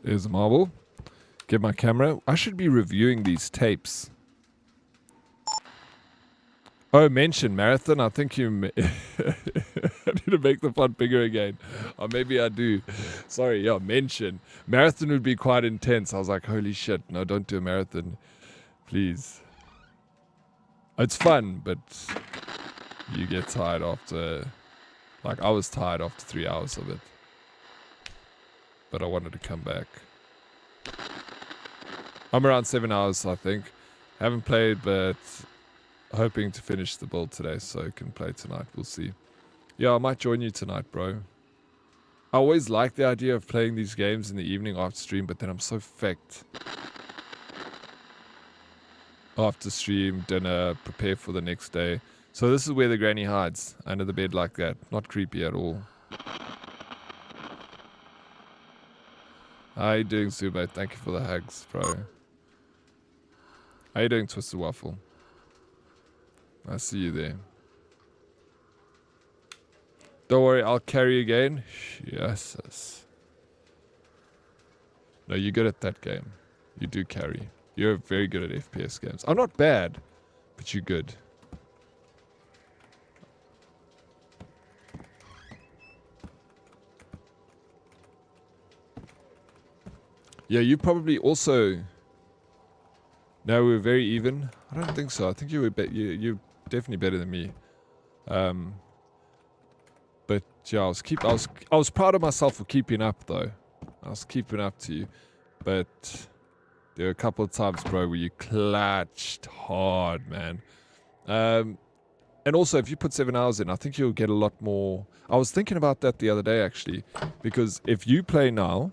There's a marble. Get my camera. I should be reviewing these tapes. Oh, mention marathon. I think you... I need to make the font bigger again. Or maybe I do. Sorry, yeah, mention. Marathon would be quite intense. I was like, holy shit. No, don't do a marathon. Please. It's fun, but you get tired after... Like, I was tired after 3 hours of it. But I wanted to come back. I'm around 7 hours, I think. Haven't played, but hoping to finish the build today so I can play tonight. We'll see. Yeah, I might join you tonight, bro. I always like the idea of playing these games in the evening after stream, but then I'm so fecked. After stream, dinner, prepare for the next day. So this is where the granny hides, under the bed like that. Not creepy at all. How you doing, Sube? Thank you for the hugs, bro. How you doing, Twisted Waffle? I see you there. Don't worry, I'll carry again. Yes. No, you're good at that game. You do carry. You're very good at FPS games. I'm not bad, but you're good. Yeah, you probably also... No, we're very even. I don't think so. I think you were you're definitely better than me. But yeah, I was proud of myself for keeping up though. I was keeping up to you. But there were a couple of times, bro, where you clutched hard, man. And also, if you put 7 hours in, I think you'll get a lot more... I was thinking about that the other day, actually. Because if you play now,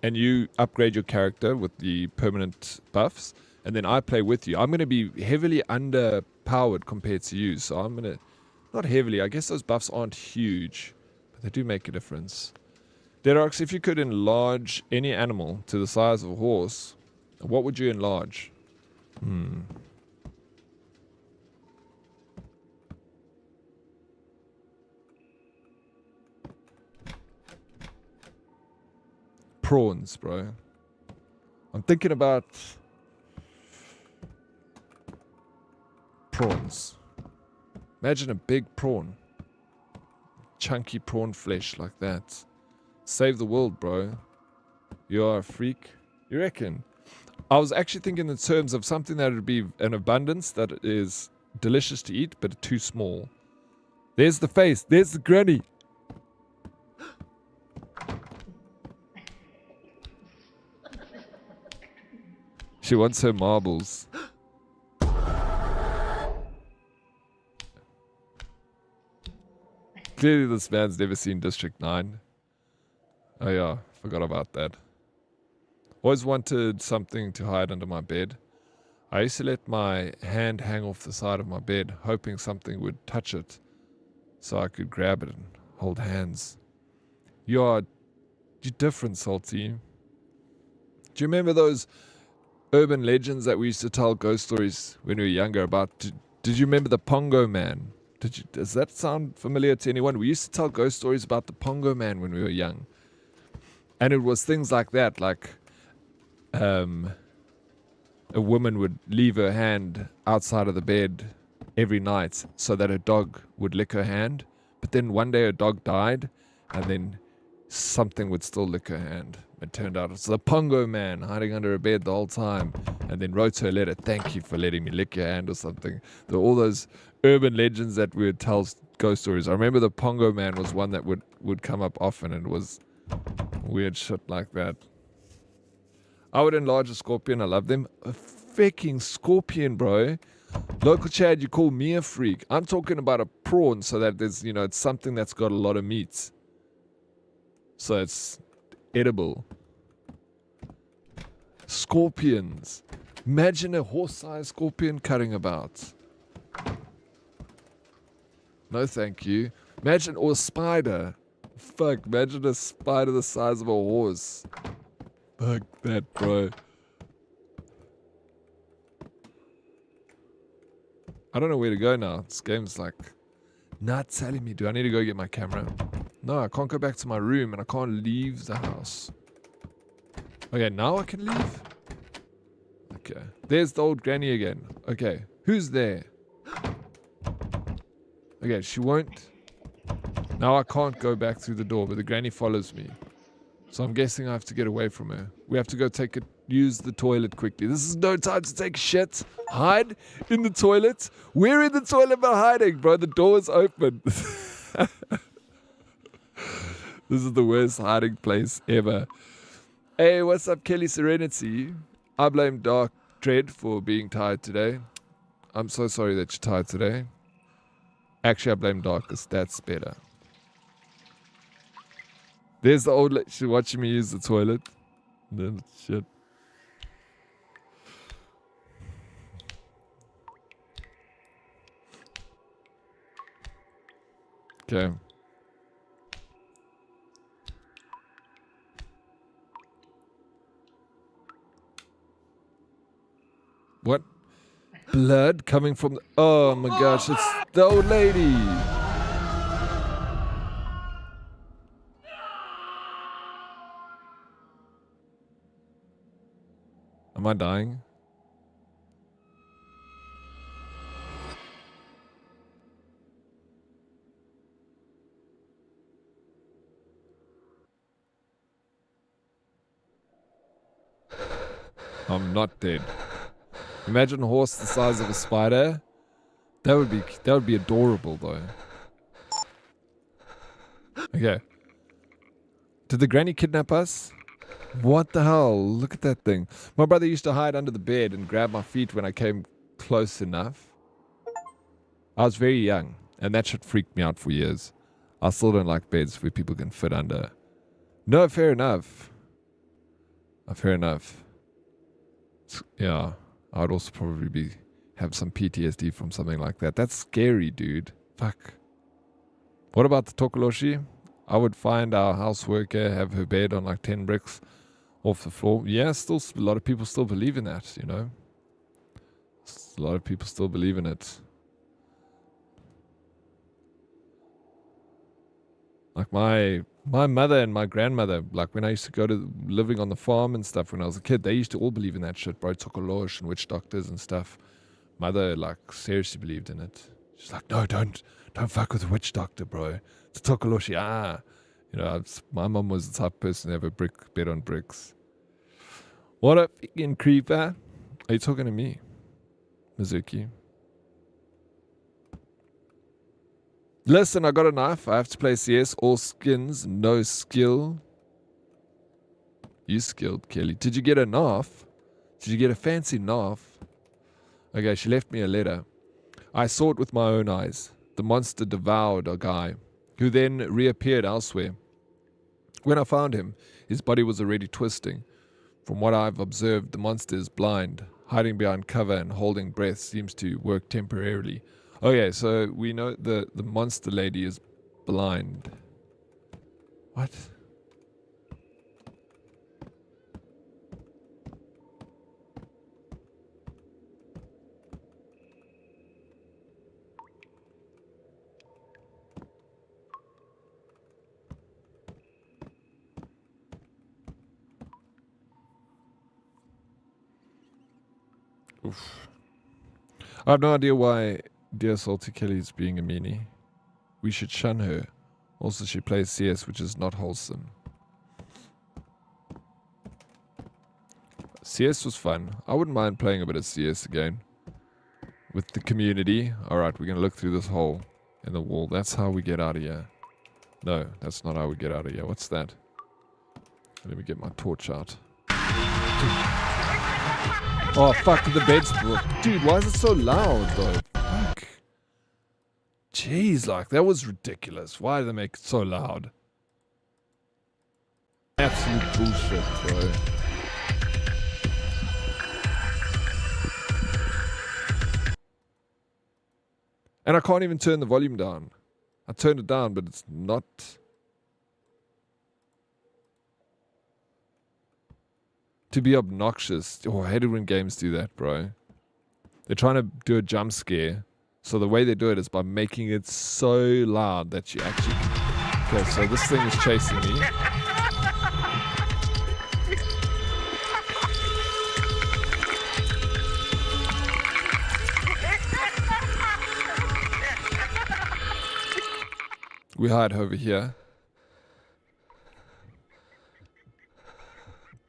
and you upgrade your character with the permanent buffs, and then I play with you, I'm going to be heavily underpowered compared to you. So I'm going to... Not heavily. I guess those buffs aren't huge, but they do make a difference. Deadox, if you could enlarge any animal to the size of a horse, what would you enlarge? Prawns, bro. I'm thinking about prawns. Imagine a big prawn. Chunky prawn flesh like that. Save the world, bro. You are a freak. You reckon? I was actually thinking in terms of something that would be an abundance that is delicious to eat, but too small. There's the face. There's the granny. She wants her marbles. Clearly this man's never seen District 9. Oh yeah, forgot about that. Always wanted something to hide under my bed. I used to let my hand hang off the side of my bed, hoping something would touch it, so I could grab it and hold hands. You're different, Salty. Do you remember those urban legends that we used to tell ghost stories when we were younger about? Did you remember the Pongo Man? Does that sound familiar to anyone? We used to tell ghost stories about the Pongo Man when we were young. And it was things like that, like a woman would leave her hand outside of the bed every night so that her dog would lick her hand. But then one day her dog died, and then something would still lick her hand. It turned out it's the Pongo man hiding under a bed the whole time, and then wrote her a letter, thank you for letting me lick your hand or something. There were all those urban legends that we would tell ghost stories. I remember the Pongo man was one that would come up often, and it was weird shit like that. I would enlarge a scorpion. I love them. A freaking scorpion, bro. Local Chad, you call me a freak. I'm talking about a prawn, so that there's, you know, it's something that's got a lot of meat. So it's edible. Scorpions. Imagine a horse-sized scorpion cutting about. No thank you. Imagine, or a spider. Fuck, imagine a spider the size of a horse. Fuck that, bro. I don't know where to go now. This game's like not telling me. Do I need to go get my camera? No, I can't go back to my room and I can't leave the house. Okay, now I can leave? Okay. There's the old granny again. Okay, who's there? Okay, she won't. Now I can't go back through the door, but the granny follows me. So I'm guessing I have to get away from her. We have to go use the toilet quickly. This is no time to take shit. Hide in the toilet. We're in the toilet by hiding, bro. The door is open. This is the worst hiding place ever. Hey, what's up, Kelly Serenity? I blame Dark Dread for being tired today. I'm so sorry that you're tired today. Actually, I blame Darkest. That's better. There's the old lady watching me use the toilet. No, shit. Okay. What? Blood coming from the... Oh my gosh, it's the old lady. Am I dying? I'm not dead. Imagine a horse the size of a spider. That would be adorable though. Okay. Did the granny kidnap us? What the hell? Look at that thing. My brother used to hide under the bed and grab my feet when I came close enough. I was very young, and that shit freaked me out for years. I still don't like beds where people can fit under. No, fair enough. Fair enough. Yeah, I'd also probably have some PTSD from something like that. That's scary, dude. Fuck. What about the Tokoloshi? I would find our house worker, have her bed on like 10 bricks off the floor. Yeah, still a lot of people still believe in that, you know. A lot of people still believe in it. Like my mother and my grandmother, like when I used to go to living on the farm and stuff when I was a kid, they used to all believe in that shit, bro. Tokolosh and witch doctors and stuff. Mother, like, seriously believed in it. She's like, no, don't fuck with a witch doctor, bro. It's a Tokoloshi. You know, my mom was the type of person to have a brick bed on bricks. What up, fucking creeper? Are you talking to me, Mizuki? Listen, I got a knife. I have to play CS. All skins, no skill. You skilled, Kelly. Did you get a knife? Did you get a fancy knife? Okay, she left me a letter. I saw it with my own eyes. The monster devoured a guy, who then reappeared elsewhere. When I found him, his body was already twisting. From what I've observed, the monster is blind. Hiding behind cover and holding breath seems to work temporarily. Okay, so we know the monster lady is blind. What? Oof. I have no idea why dear Salty Kelly is being a meanie. We should shun her. Also, she plays CS, which is not wholesome. CS was fun. I wouldn't mind playing a bit of CS again. With the community. Alright, we're going to look through this hole in the wall. That's how we get out of here. No, that's not how we get out of here. What's that? Let me get my torch out. Oh, fuck, the bed's... Dude, why is it so loud, though? Fuck. Jeez, like, that was ridiculous. Why do they make it so loud? Absolute bullshit, bro. And I can't even turn the volume down. I turned it down, but it's not... To be obnoxious. Oh, I hate it when games do that, bro. They're trying to do a jump scare. So the way they do it is by making it so loud that you actually... Okay, so this thing is chasing me. We hide over here.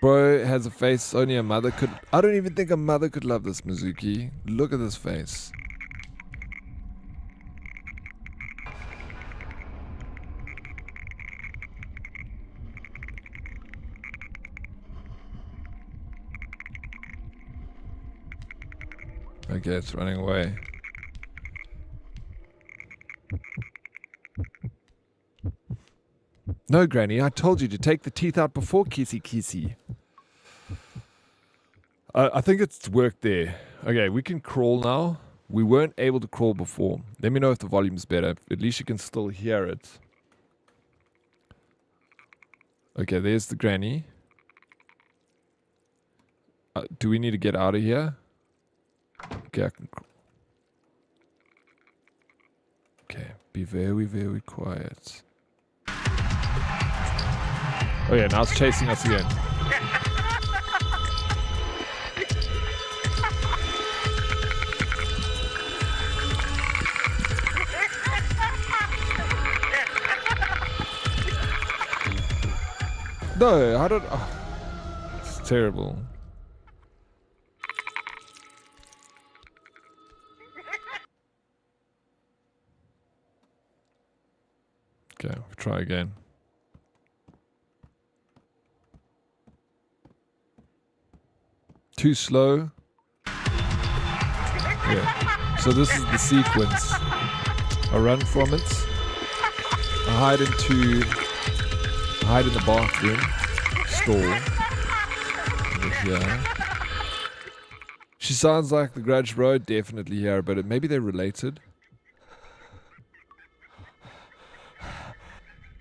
Bro has a face only a mother could... I don't even think a mother could love this, Mizuki. Look at this face. Okay, it's running away. No, Granny, I told you to take the teeth out before kissy kissy. I think it's worked there. Okay, we can crawl now. We weren't able to crawl before. Let me know if the volume's better. At least you can still hear it. Okay, there's the Granny. Do we need to get out of here? Okay, I can okay, be very, very quiet. Oh yeah, now it's chasing us again. No, I don't... Oh, it's terrible. Okay, we'll try again. Too slow. Yeah. So this is the sequence. I run from it. I hide in the bathroom stall. Over here. She sounds like the Grudge Road, definitely here, but maybe they're related.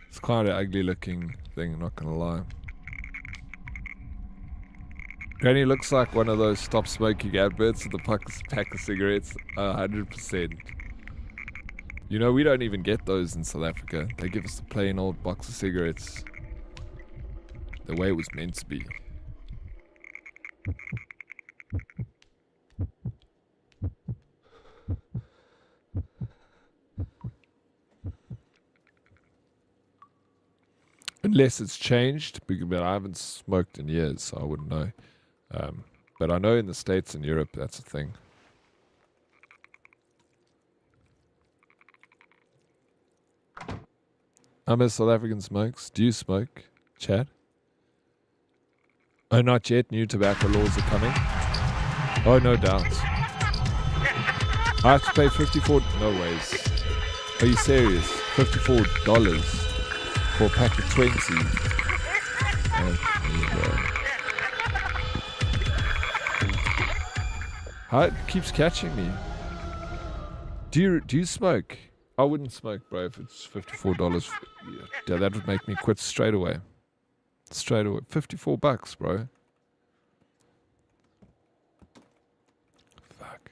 It's kind of ugly looking thing, not gonna lie. Granny looks like one of those stop smoking adverts with a pack of cigarettes. 100%. You know, we don't even get those in South Africa. They give us a plain old box of cigarettes. The way it was meant to be. Unless it's changed, but I haven't smoked in years, so I wouldn't know. But I know in the States and Europe, that's a thing. I miss South African smokes. Do you smoke, Chad? Oh, not yet. New tobacco laws are coming. Oh, no doubt. I have to pay 54... No ways. Are you serious? $54 for a pack of 20. How it keeps catching me. Do you smoke? I wouldn't smoke, bro, if it's $54. Yeah, that would make me quit straight away. Straight away. $54, bro. Fuck.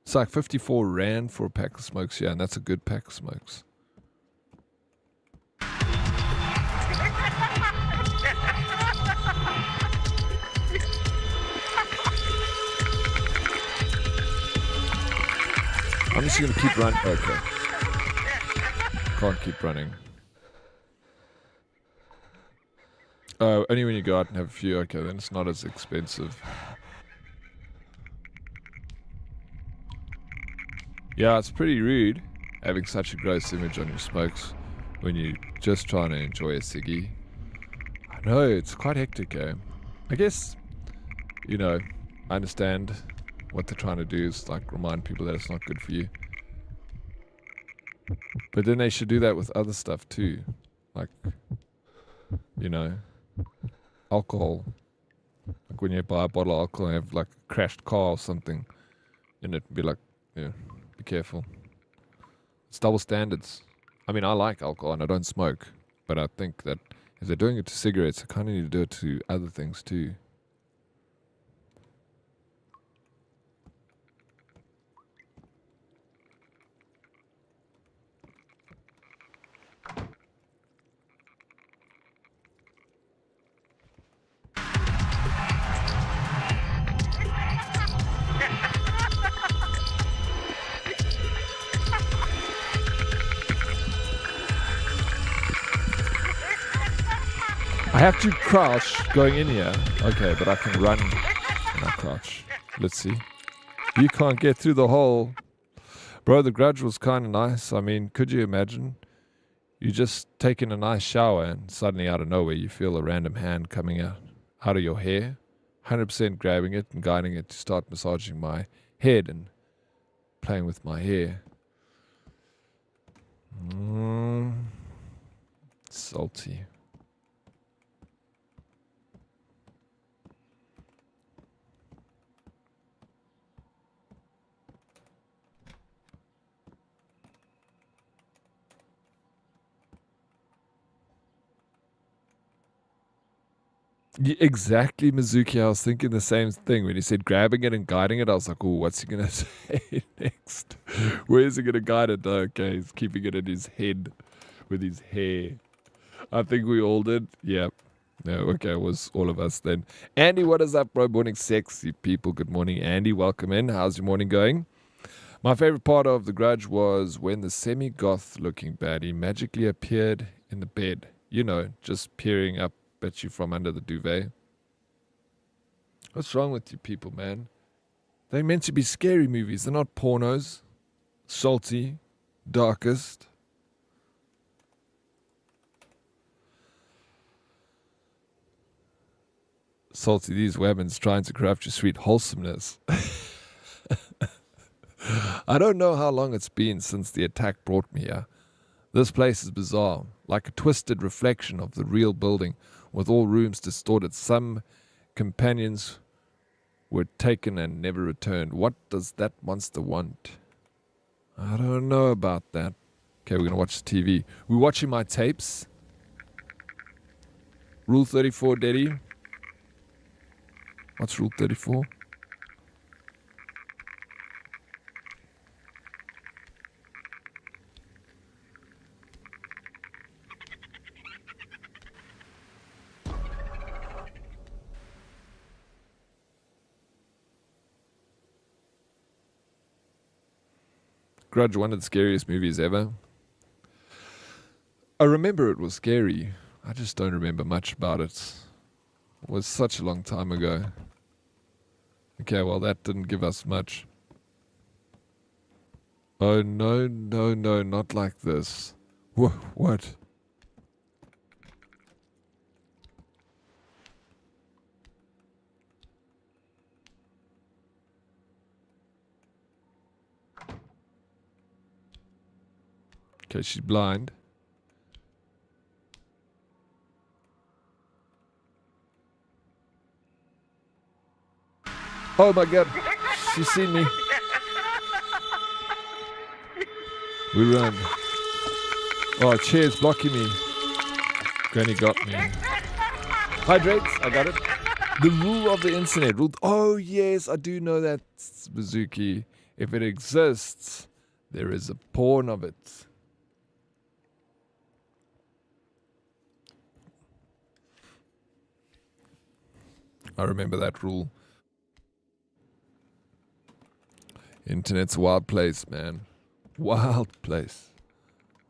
It's like 54 rand for a pack of smokes, yeah, and that's a good pack of smokes. I'm just going to keep running. Okay. Can't keep running. Oh, only when you go out and have a few. Okay, then it's not as expensive. Yeah, it's pretty rude having such a gross image on your smokes when you're just trying to enjoy a ciggy. I know, it's quite hectic, eh? I guess, you know, I understand what they're trying to do is like remind people that it's not good for you. But then they should do that with other stuff too. Like, you know, alcohol. Like when you buy a bottle of alcohol and have like a crashed car or something, and it'd be like, yeah, be careful. It's double standards. I mean, I like alcohol and I don't smoke, but I think that if they're doing it to cigarettes, they kind of need to do it to other things too. I have to crouch going in here. Okay, but I can run and I crouch. Let's see. You can't get through the hole. Bro, the grudge was kind of nice. I mean, could you imagine? You just taking a nice shower and suddenly out of nowhere you feel a random hand coming out of your hair. 100% grabbing it and guiding it to start massaging my head and playing with my hair. Salty. Yeah, exactly, Mizuki. I was thinking the same thing when he said grabbing it and guiding it. I was like, "Oh, what's he gonna say next? Where is he gonna guide it?" Okay, he's keeping it in his head with his hair. I think we all did. Yeah. No, okay, it was all of us then. Andy, what is up, bro? Morning, sexy people. Good morning, Andy. Welcome in. How's your morning going? My favorite part of The Grudge was when the semi-goth looking baddie magically appeared in the bed. You know, just peering up at you from under the duvet. What's wrong with you people, man? They're meant to be scary movies. They're not pornos. Salty. Darkest. Salty, these women's trying to corrupt your sweet wholesomeness. I don't know how long it's been since the attack brought me here. This place is bizarre, like a twisted reflection of the real building, with all rooms distorted. Some companions were taken and never returned. What does that monster want? I don't know about that. Okay, we're going to watch the TV. We're watching my tapes. Rule 34, Daddy. What's Rule 34? Grudge, one of the scariest movies ever. I remember it was scary. I just don't remember much about it. It was such a long time ago. Okay, well, that didn't give us much. Oh, no, no, no, not like this. What? Okay, she's blind. Oh my god, she's seen me. We run. Oh, a chair's blocking me. Granny got me. Hydrates, I got it. The rule of the internet. Oh yes, I do know that, Mizuki. If it exists, there is a porn of it. I remember that rule. Internet's a wild place, man. Wild place.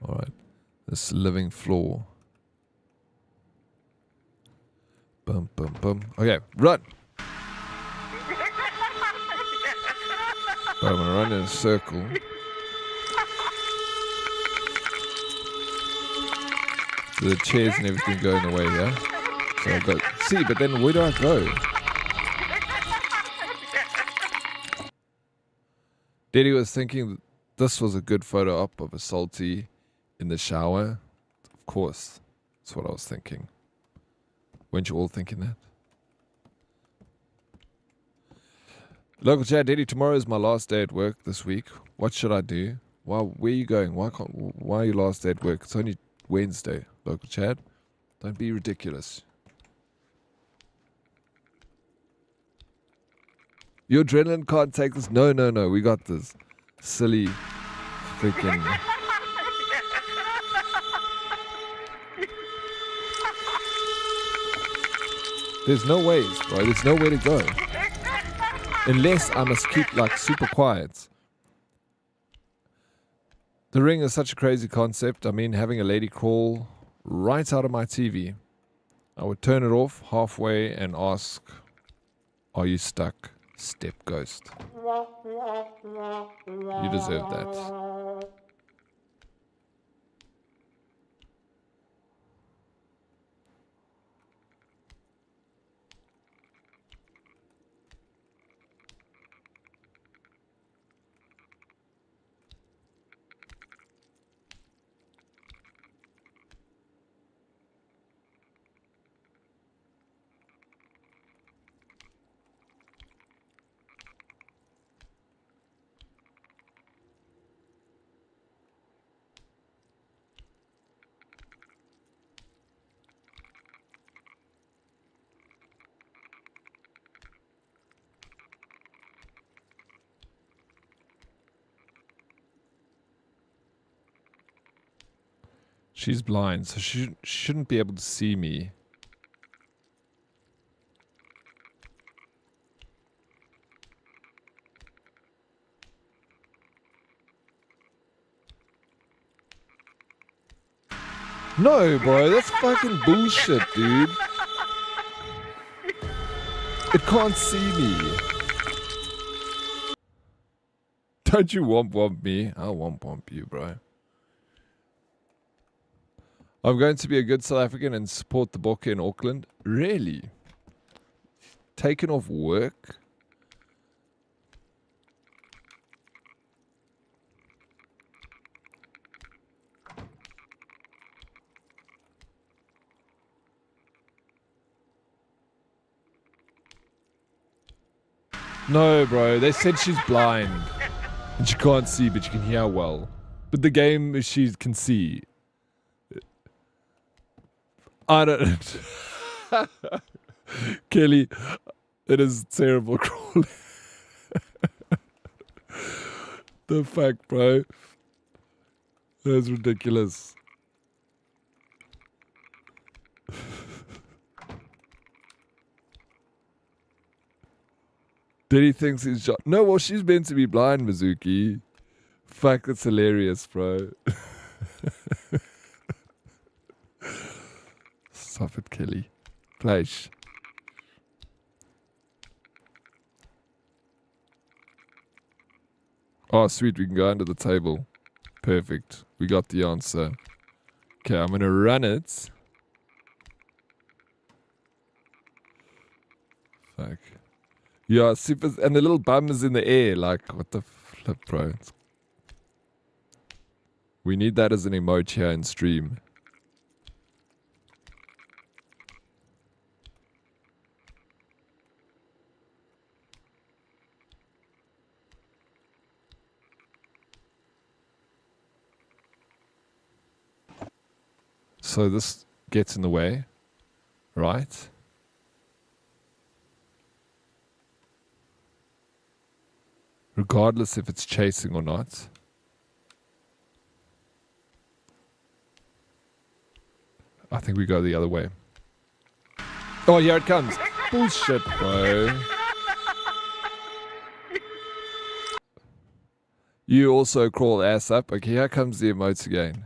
Alright. This living floor. Boom, boom, boom. Okay, run. I'm gonna run in a circle. So the chairs and everything go in the way here. So I've got... See, but then where do I go? Daddy was thinking that this was a good photo op of a salty in the shower. Of course. That's what I was thinking. Weren't you all thinking that? Local chat, Daddy, tomorrow is my last day at work this week. What should I do? Where are you going? Why are you last day at work? It's only Wednesday, local chat. Don't be ridiculous. Your adrenaline can't take this. No. We got this. Silly freaking... There's no ways, bro. There's nowhere to go. Unless I must keep, like, super quiet. The Ring is such a crazy concept. I mean, having a lady crawl right out of my TV. I would turn it off halfway and ask, are you stuck, step ghost? You deserve that. She's blind, so she shouldn't be able to see me. No, bro, that's fucking bullshit, dude. It can't see me. Don't you womp me? I'll womp you, bro. I'm going to be a good South African and support the Bokke in Auckland. Really? Taken off work? No, bro. They said she's blind. And she can't see, but she can hear well. But the game, she can see. I don't... Kelly, it is terrible crawling. The fuck, bro? That's ridiculous. Diddy thinks he's shot. No, well, she's meant to be blind, Mizuki. Fuck, that's hilarious, bro. Stop it, Kelly. Fleisch. Oh, sweet. We can go under the table. Perfect. We got the answer. Okay, I'm going to run it. Fuck. Yeah, super. And the little bum is in the air. Like, what the flip, bro? We need that as an emoji here in stream. So this gets in the way, right? Regardless if it's chasing or not. I think we go the other way. Oh, here it comes. Bullshit, bro. You also crawl ass up. Okay, here comes the emotes again.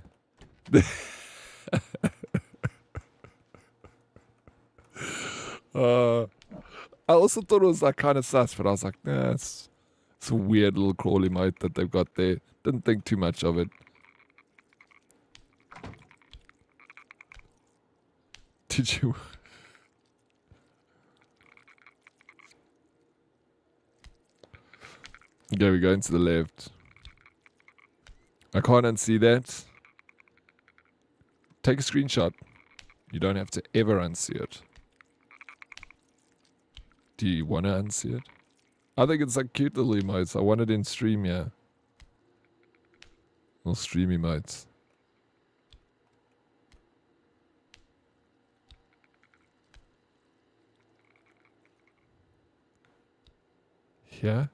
I also thought it was like kind of sus, but I was like, nah, it's a weird little crawl emote that they've got there. Didn't think too much of it. Did you? Okay, we're going to the left. I can't unsee that. Take a screenshot. You don't have to ever unsee it. Do you want to unsee it? I think it's like cute little emotes. I want it in stream, yeah. Little stream emotes. Yeah.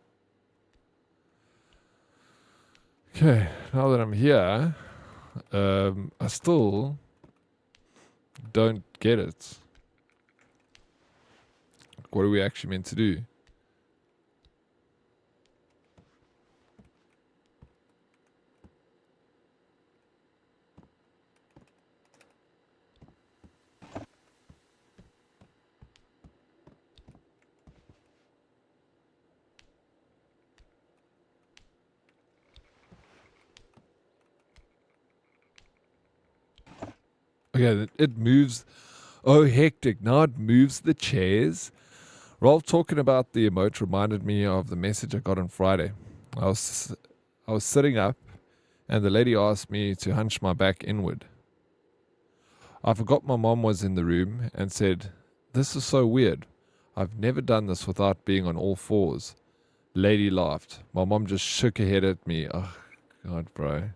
Okay, now that I'm here, I still don't get it. What are we actually meant to do? Okay, it moves. Oh, hectic. Now it moves the chairs. Rolf talking about the emote reminded me of the message I got on Friday. I was sitting up and the lady asked me to hunch my back inward. I forgot my mom was in the room and said, "This is so weird. I've never done this without being on all fours." Lady laughed. My mom just shook her head at me. Oh, God, bro.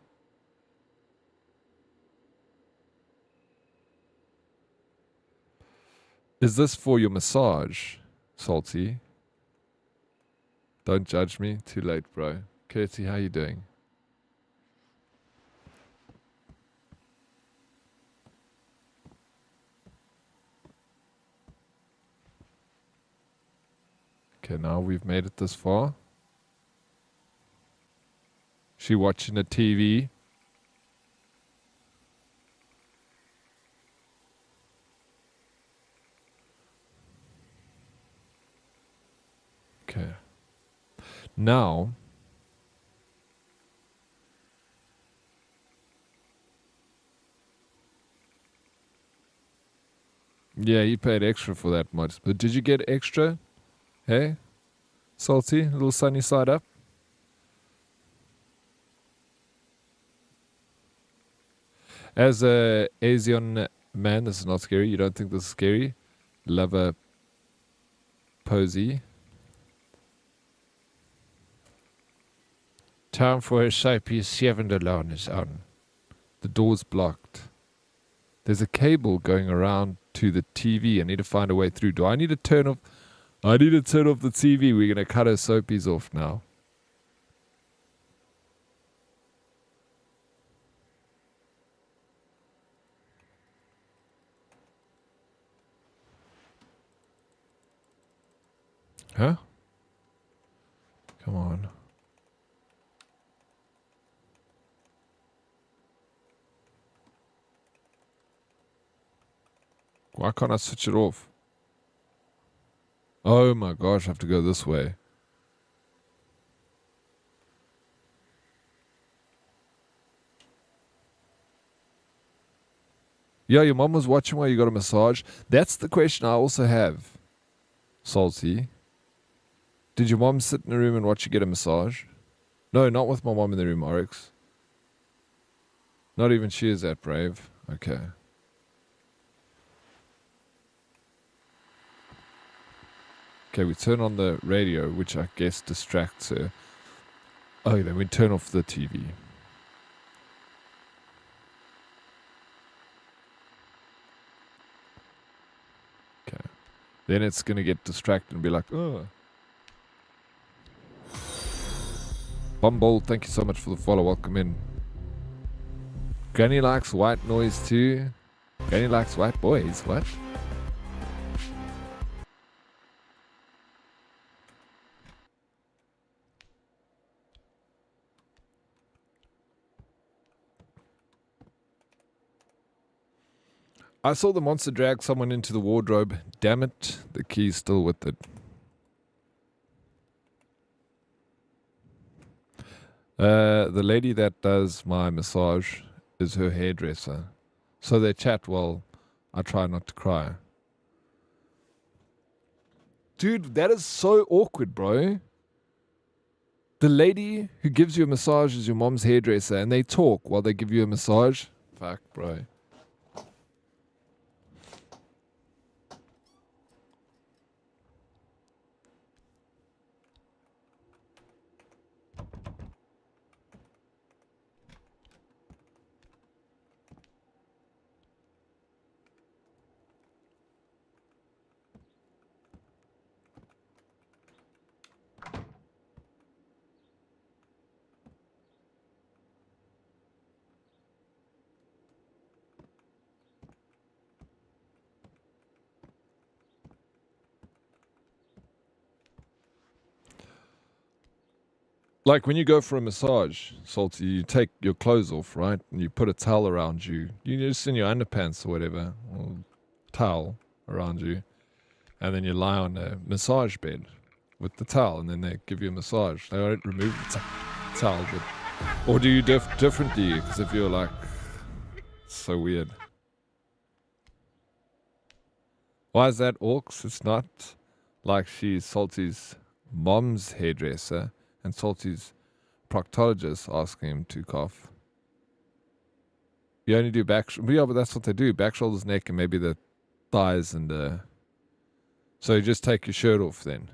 Is this for your massage, Salty? Don't judge me. Too late, bro. Curty, how you doing? Okay, now we've made it this far. She watching the TV. Okay. Now, yeah, you paid extra for that much. But did you get extra? Hey? Salty? A little sunny side up? As a Asian man, this is not scary. You don't think this is scary? Love a posy. Time for a soapy 7 alarm is on. The door's blocked. There's a cable going around to the TV. I need to find a way through. Do I need to turn off? I need to turn off the TV. We're going to cut our soapies off now. Huh? Come on. Why can't I switch it off? Oh my gosh, I have to go this way. Yeah, your mom was watching while you got a massage. That's the question I also have. Salty. Did your mom sit in the room and watch you get a massage? No, not with my mom in the room, Oryx. Not even she is that brave. Okay. Okay, we turn on the radio, which I guess distracts her. Oh, then we turn off the TV. Okay. Then it's going to get distracted and be like, oh. Bumble, thank you so much for the follow. Welcome in. Granny likes white noise too. Granny likes white boys. What? I saw the monster drag someone into the wardrobe. Damn it, the key's still with it. The lady that does my massage is her hairdresser. So they chat while I try not to cry. Dude, that is so awkward, bro. The lady who gives you a massage is your mom's hairdresser, and they talk while they give you a massage. Fuck, bro. Like when you go for a massage, Salty, you take your clothes off, right? And you put a towel around you. You just in your underpants or whatever, or towel around you. And then you lie on a massage bed with the towel, and then they give you a massage. They don't remove the towel, but... Or do you differently? Because if you're like... So weird. Why is that, Orcs? It's not like she's Salty's mom's hairdresser. And Salty's proctologist asking him to cough. You only do back... Yeah, but that's what they do. Back, shoulders, neck, and maybe the thighs and... So you just take your shirt off then.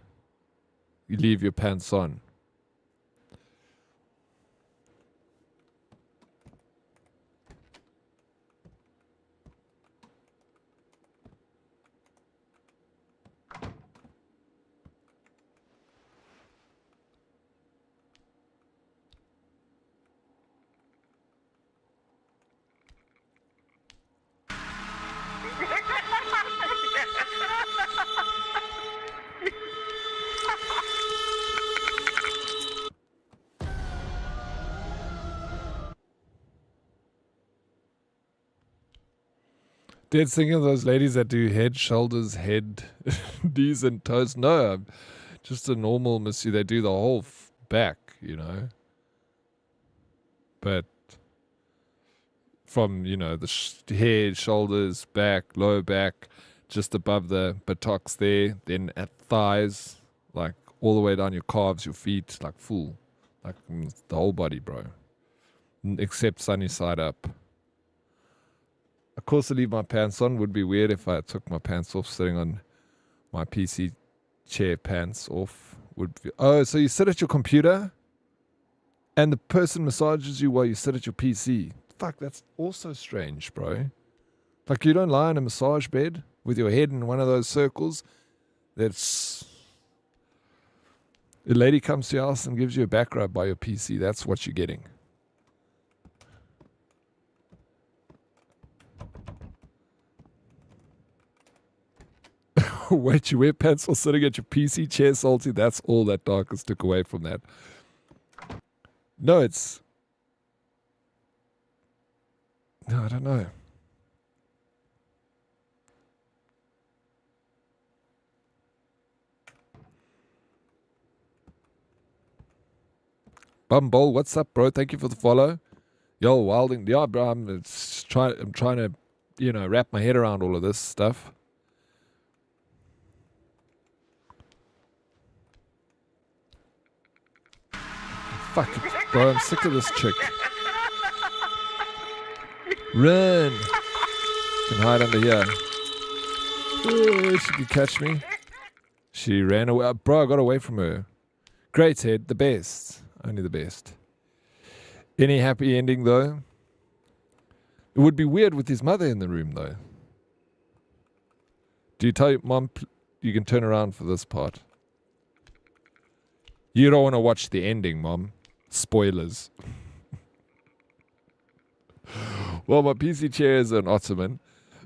You leave your pants on. Dead thinking of those ladies that do head, shoulders, head, knees and toes. No, I'm just a normal missy. They do the whole back, you know. But from, you know, the head, shoulders, back, lower back, just above the buttocks there, then at thighs, like all the way down your calves, your feet, like full. Like the whole body, bro. Except sunny side up. Of course, to leave my pants on would be weird if I took my pants off sitting on my PC chair. Pants off would be... Oh, so you sit at your computer and the person massages you while you sit at your PC. Fuck, that's also strange, bro. Like you don't lie on a massage bed with your head in one of those circles. That's... A lady comes to your house and gives you a back rub by your PC. That's what you're getting. Wait, you wear pants while sitting at your PC chair, Salty? That's all that Darkest took away from that. No, it's... No, I don't know. Bumble, what's up, bro? Thank you for the follow. Yo, Wilding. Yeah, bro, I'm trying to, you know, wrap my head around all of this stuff. Fuck it, bro. I'm sick of this chick. Run! Can hide under here. Oh, she could catch me. She ran away. Bro, I got away from her. Great head, the best. Only the best. Any happy ending, though? It would be weird with his mother in the room, though. Do you tell your mom you can turn around for this part? You don't want to watch the ending, Mom. Spoilers. Well, my PC chair is an ottoman,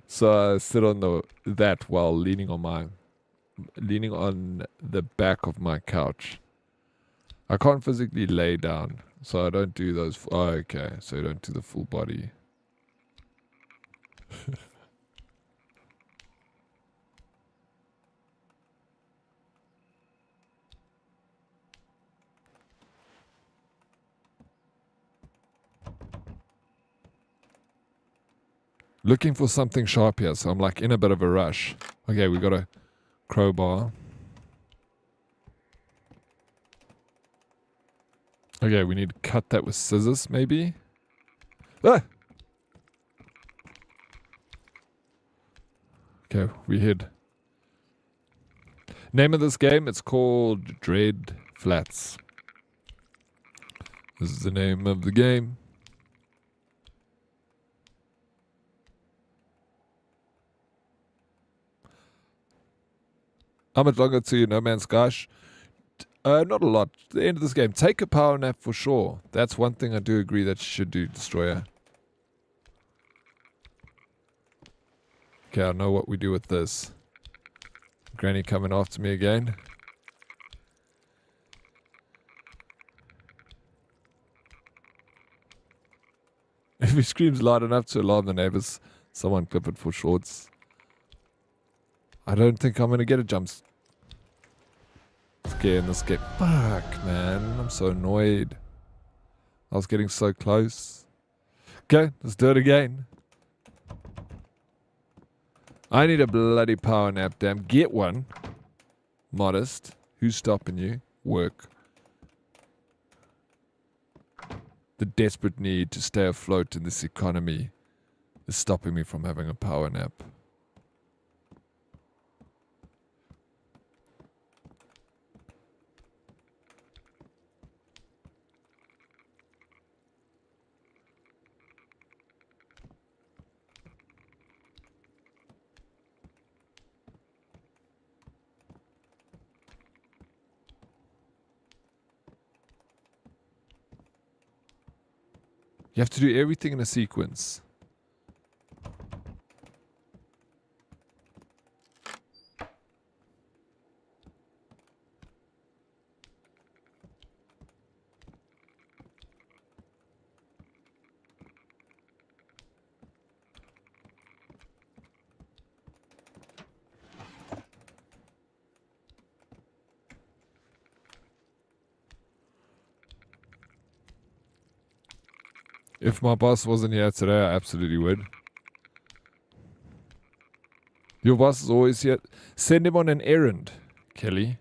so I sit on that while leaning on the back of my couch. I can't physically lay down, so I don't do those. Oh, okay, so you don't do the full body. Looking for something sharp here, so I'm like in a bit of a rush. Okay, we got a crowbar. Okay, we need to cut that with scissors, maybe. Ah! Okay, we hid. Name of this game, it's called Dread Flats. This is the name of the game. How much longer to No Man's Sky? Not a lot. The end of this game. Take a power nap for sure. That's one thing I do agree that you should do, Destroyer. Okay, I know what we do with this. Granny coming after me again. If he screams loud enough to alarm the neighbors, someone clip it for shorts. I don't think I'm going to get a jump scare in this game. Fuck, man. I'm so annoyed. I was getting so close. Okay, let's do it again. I need a bloody power nap, damn. Get one. Modest. Who's stopping you? Work. The desperate need to stay afloat in this economy is stopping me from having a power nap. You have to do everything in a sequence. If my boss wasn't here today, I absolutely would. Your boss is always here. Send him on an errand, Kelly.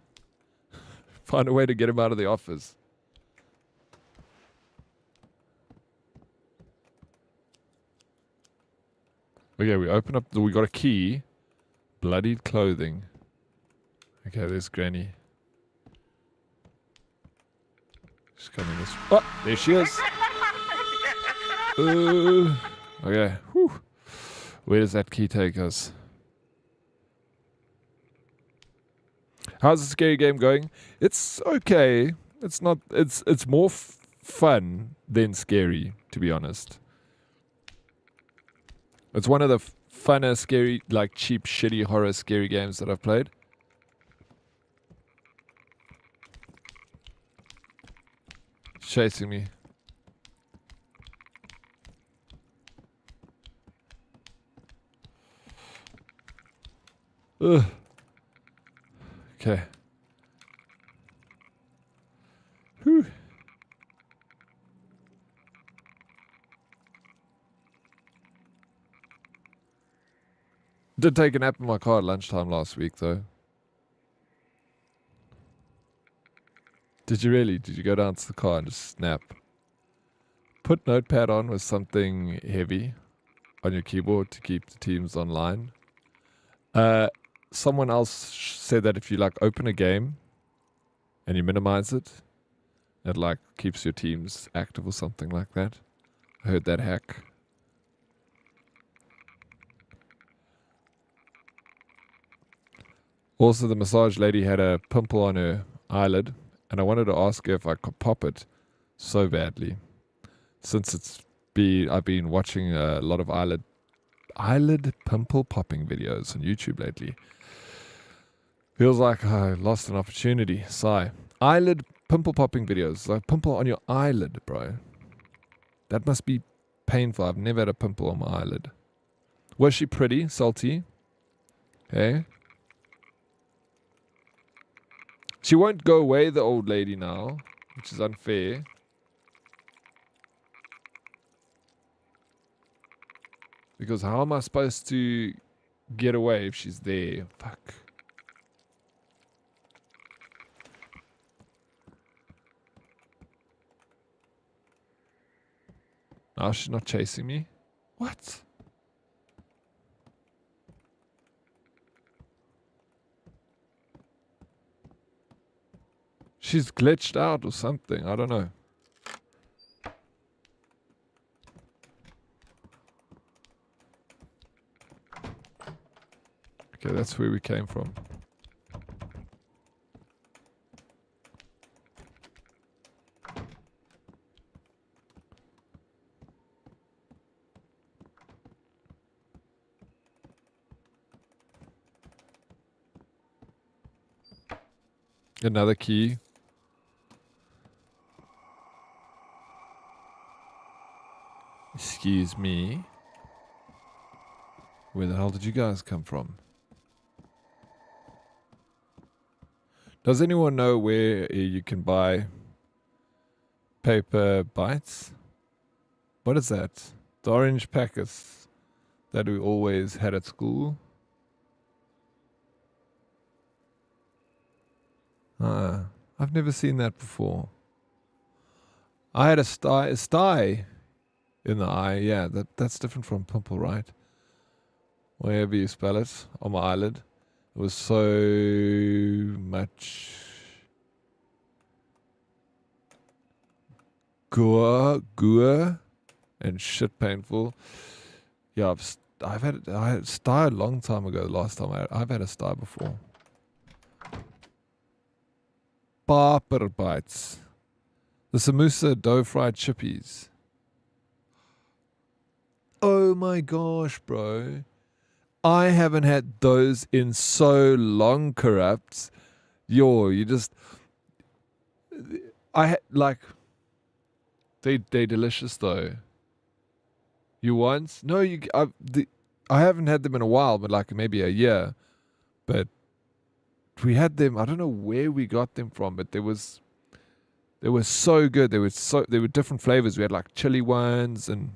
Find a way to get him out of the office. Okay, we open up. We got a key. Bloodied clothing. Okay, there's Granny. She's coming this. Oh, there she is. Okay. Whew. Where does that key take us? How's the scary game going? It's okay. It's not. It's more fun than scary, to be honest. It's one of the funner, scary, like cheap, shitty horror scary games that I've played. Chasing me. Ugh. Okay. Whew. Did take a nap in my car at lunchtime last week, though. Did you really? Did you go down to the car and just snap? Put Notepad on with something heavy on your keyboard to keep the teams online. Someone else said that if you like open a game and you minimize it, it like keeps your teams active or something like that. I heard that hack. Also, the massage lady had a pimple on her eyelid, and I wanted to ask her if I could pop it so badly. Since I've been watching a lot of eyelid pimple popping videos on YouTube lately. Feels like I lost an opportunity. Sigh. Eyelid pimple popping videos. Like pimple on your eyelid, bro. That must be painful. I've never had a pimple on my eyelid. Was she pretty? Salty? Hey? She won't go away, the old lady, now, which is unfair. Because how am I supposed to get away if she's there? Fuck. Now she's not chasing me? What? She's glitched out or something. I don't know. Okay, that's where we came from. Another key. Excuse me. Where the hell did you guys come from? Does anyone know where you can buy paper bites? What is that? The orange packets that we always had at school. I've never seen that before. I had a sty in the eye. Yeah, that's different from pimple, right? Wherever you spell it, on my eyelid. It was so much gore, and shit painful. Yeah, I had a sty a long time ago. The last time I've had a sty before. Barber bites. The samosa dough fried chippies. Oh my gosh, bro. I haven't had those in so long, Corrupts. You just... They're delicious though. You once? No, I haven't had them in a while, but like maybe a year. But we had them, I don't know where we got them from, but they were so good. They were different flavors. We had like chili ones and...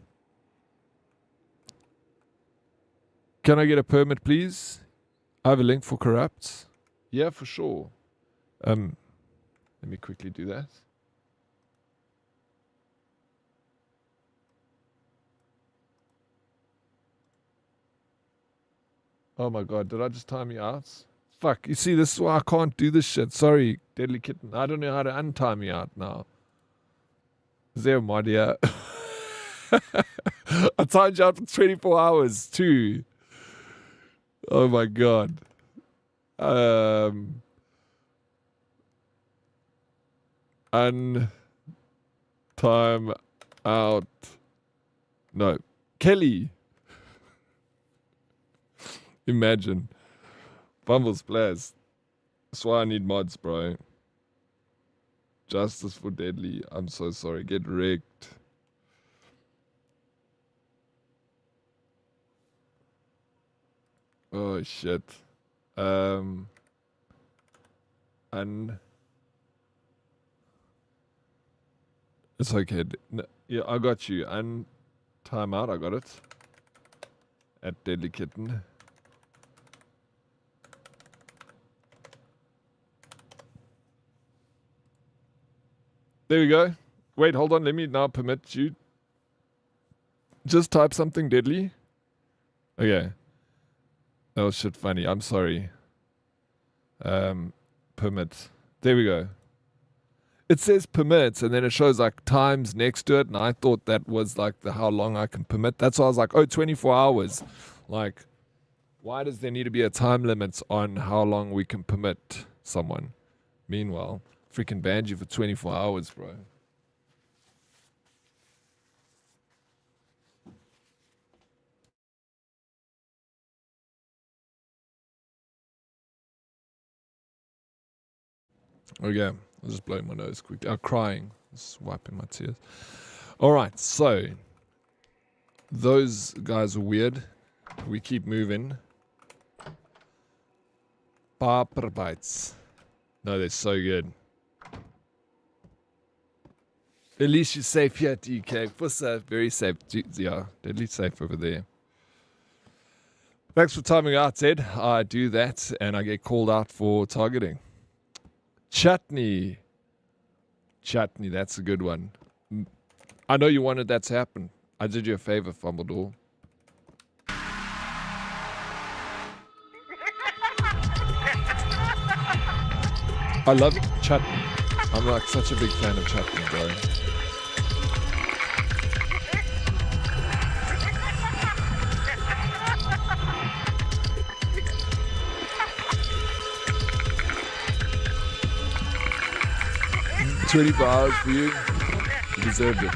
Can I get a permit, please? I have a link for Corrupts. Yeah, for sure. Let me quickly do that. Oh my god, did I just time you out? Fuck, you see, this is why I can't do this shit. Sorry, Deadly Kitten. I don't know how to untime me out now. Is there a mod here? I timed you out for 24 hours, too. Oh my god. Untime out. No. Kelly. Imagine. Bumble's blast. That's why I need mods, bro. Justice for Deadly. I'm so sorry. Get wrecked. Oh shit. It's okay. Yeah, I got you. Time out. I got it. At Deadly Kitten. There we go. Wait, hold on. Let me now permit you. Just type something deadly. Okay. That was shit funny. I'm sorry. Permit. There we go. It says permits and then it shows like times next to it. And I thought that was like how long I can permit. That's why I was like, oh, 24 hours. Like, why does there need to be a time limit on how long we can permit someone? Meanwhile, freaking banned you for 24 hours, bro. Okay, I'll just blow my nose quickly. I'm crying. Just wiping my tears. Alright, so those guys are weird. We keep moving. Barber bites. No, they're so good. At least you're safe here at DK. Very safe. Yeah, deadly safe over there. Thanks for timing out, Ted. I do that and I get called out for targeting. Chutney. Chutney, that's a good one. I know you wanted that to happen. I did you a favor, Fumbledore. I love chutney. I'm like such a big fan of chutney, bro. $24 for you. You deserved it.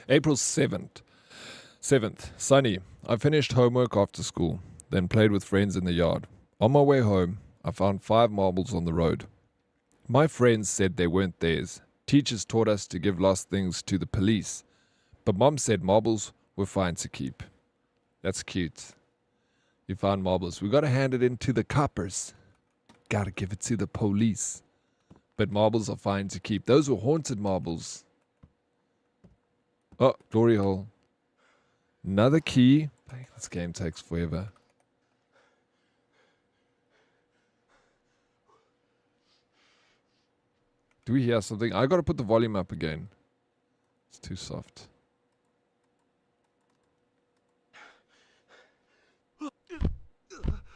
April 7th. Sunny. I finished homework after school, then played with friends in the yard. On my way home, I found 5 marbles on the road. My friends said they weren't theirs. Teachers taught us to give lost things to the police, but Mom said marbles were fine to keep. That's cute. You found marbles. We gotta hand it in to the coppers. Gotta give it to the police. But marbles are fine to keep. Those were haunted marbles. Oh, glory hole. Another key. This game takes forever. Do we hear something? I gotta put the volume up again. It's too soft.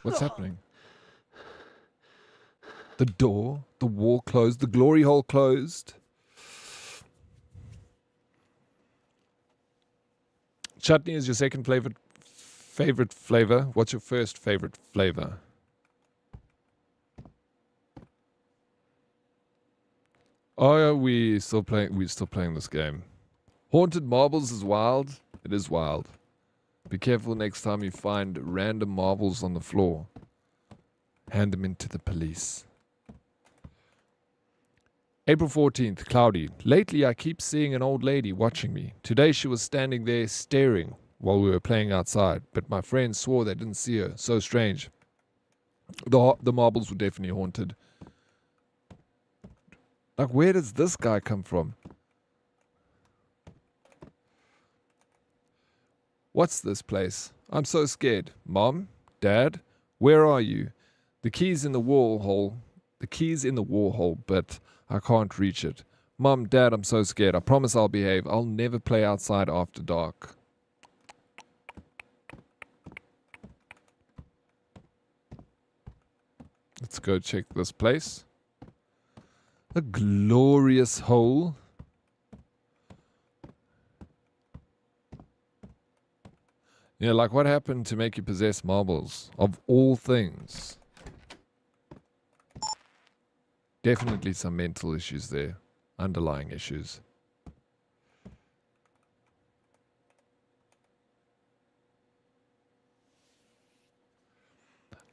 What's happening? The door, the wall closed, the glory hole closed. Chutney is your second favorite flavor. What's your first favorite flavor? Oh, yeah, we're still playing this game. Haunted marbles is wild. It is wild. Be careful next time you find random marbles on the floor. Hand them in to the police. April 14th, cloudy. Lately I keep seeing an old lady watching me. Today she was standing there staring while we were playing outside, but my friends swore they didn't see her. So strange. The marbles were definitely haunted. Like, where does this guy come from? What's this place? I'm so scared. Mom? Dad? Where are you? The key's in the wall hole. The key's in the wall hole, but I can't reach it. Mom, Dad, I'm so scared. I promise I'll behave. I'll never play outside after dark. Let's go check this place. A glorious hole. Yeah, like what happened to make you possess marbles? Of all things. Definitely some mental issues there. Underlying issues.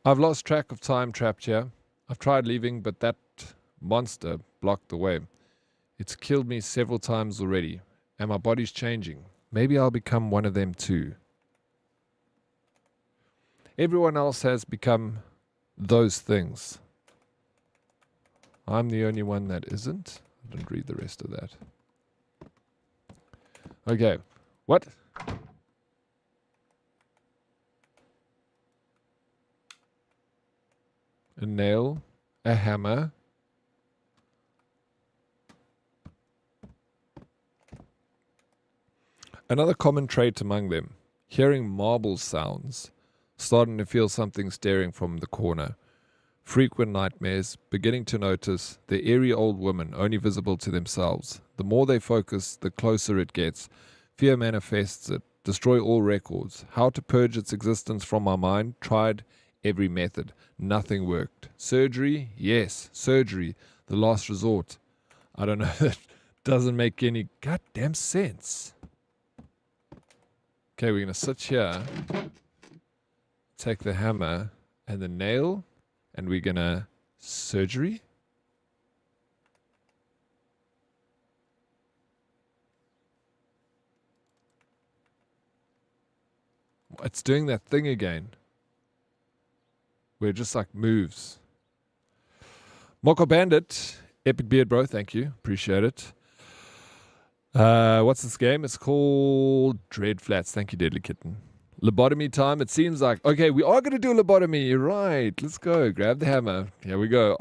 I've lost track of time trapped here. I've tried leaving, but that monster blocked the way. It's killed me several times already, and my body's changing. Maybe I'll become one of them too. Everyone else has become those things. I'm the only one that isn't. I didn't read the rest of that. Okay. What? A nail. A hammer. Another common trait among them. Hearing marble sounds. Starting to feel something staring from the corner. Frequent nightmares, beginning to notice the eerie old woman only visible to themselves. The more they focus, the closer it gets. Fear manifests it. Destroy all records. How to purge its existence from my mind? Tried every method. Nothing worked. Surgery? Yes, surgery. The last resort. I don't know. That doesn't make any goddamn sense. Okay, we're going to sit here, take the hammer and the nail, and we're going to surgery. It's doing that thing again. Where it just like moves. Moko Bandit, Epic Beard Bro, thank you. Appreciate it. What's this game? It's called Dread Flats. Thank you, Deadly Kitten. Lobotomy time. It seems like, okay, we are going to do a lobotomy. Right. Let's go. Grab the hammer. Here we go.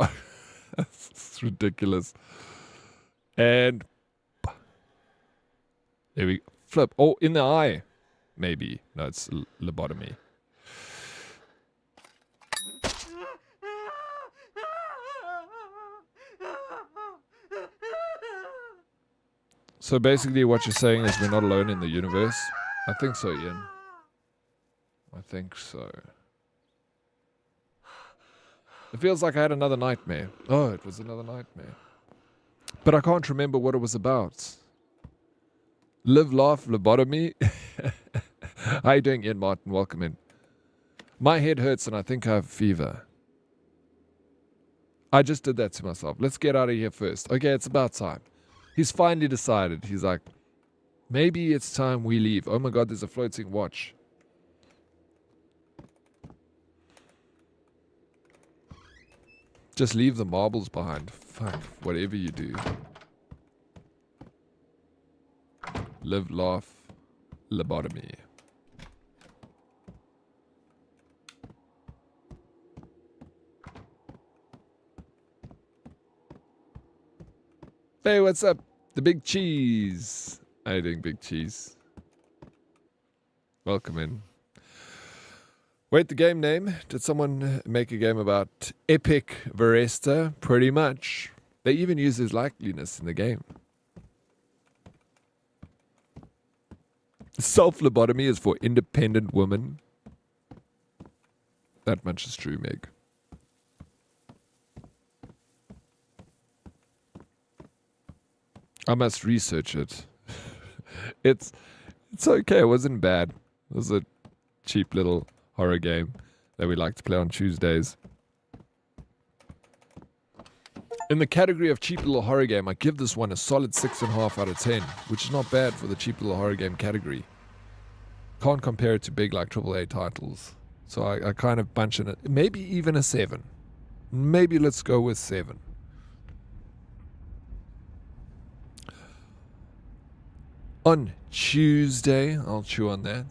It's ridiculous. And there we flip. Oh, in the eye. Maybe. No, it's lobotomy. So basically what you're saying is we're not alone in the universe? I think so, Ian. I think so. It feels like I had another nightmare. Oh, it was another nightmare. But I can't remember what it was about. Live, laugh, lobotomy. How you doing, Ian Martin? Welcome in. My head hurts and I think I have fever. I just did that to myself. Let's get out of here first. Okay, it's about time. He's finally decided. He's like, maybe it's time we leave. Oh my God, there's a floating watch. Just leave the marbles behind. Fuck, whatever you do. Live, laugh, lobotomy. Hey, what's up? The Big Cheese. How you doing, Big Cheese? Welcome in. Wait, the game name? Did someone make a game about Epic Veresta? Pretty much. They even use his likeliness in the game. Self-lobotomy is for independent women. That much is true, Meg. I must research it. It's okay. It wasn't bad. It was a cheap little horror game that we like to play on Tuesdays. In the category of cheap little horror game, I give this one a solid 6.5 out of 10, which is not bad for the cheap little horror game category. Can't compare it to big like AAA titles. So I kind of bunch in it. Maybe even a 7. Maybe let's go with 7. On Tuesday, I'll chew on that.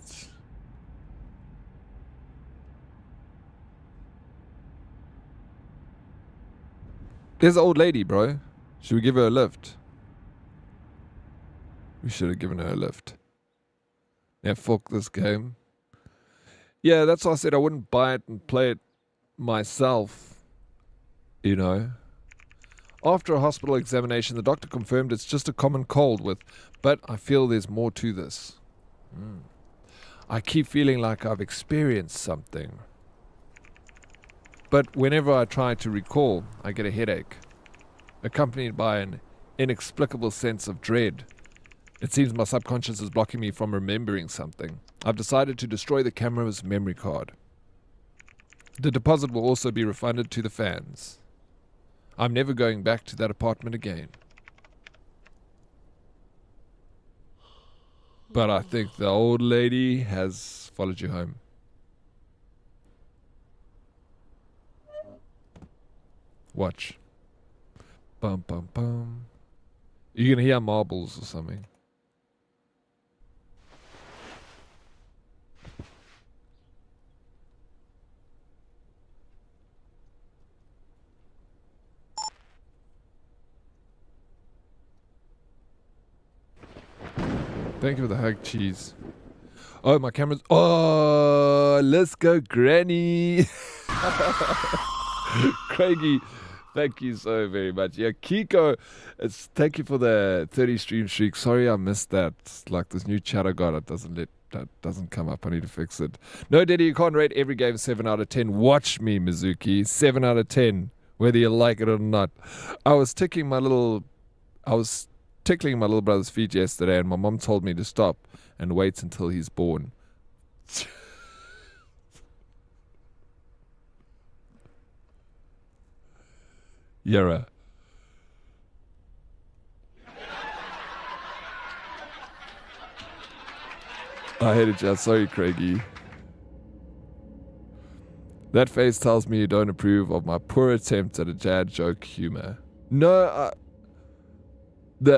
There's an old lady, bro. Should we give her a lift? We should have given her a lift. Yeah, fuck this game. Yeah, that's why I said I wouldn't buy it and play it myself. You know. After a hospital examination, the doctor confirmed it's just a common cold but I feel there's more to this. I keep feeling like I've experienced something. But whenever I try to recall, I get a headache, accompanied by an inexplicable sense of dread. It seems my subconscious is blocking me from remembering something. I've decided to destroy the camera's memory card. The deposit will also be refunded to the fans. I'm never going back to that apartment again. But I think the old lady has followed you home. Watch. Bum, bum, bum. You're going to hear marbles or something. Thank you for the hug, cheese. Oh, my camera's... Oh, let's go, Granny. Craigie, thank you so very much. Yeah, Kiko, thank you for the 30 stream streak. Sorry I missed that. Like this new chat I got, that doesn't come up. I need to fix it. No, Daddy, you can't rate every game 7 out of 10. Watch me, Mizuki. 7 out of 10, whether you like it or not. I was tickling my little brother's feet yesterday, and my mom told me to stop and wait until he's born. Yara. I hate it, Jazz. Sorry, Craigie. That face tells me you don't approve of my poor attempt at a dad joke humor. No,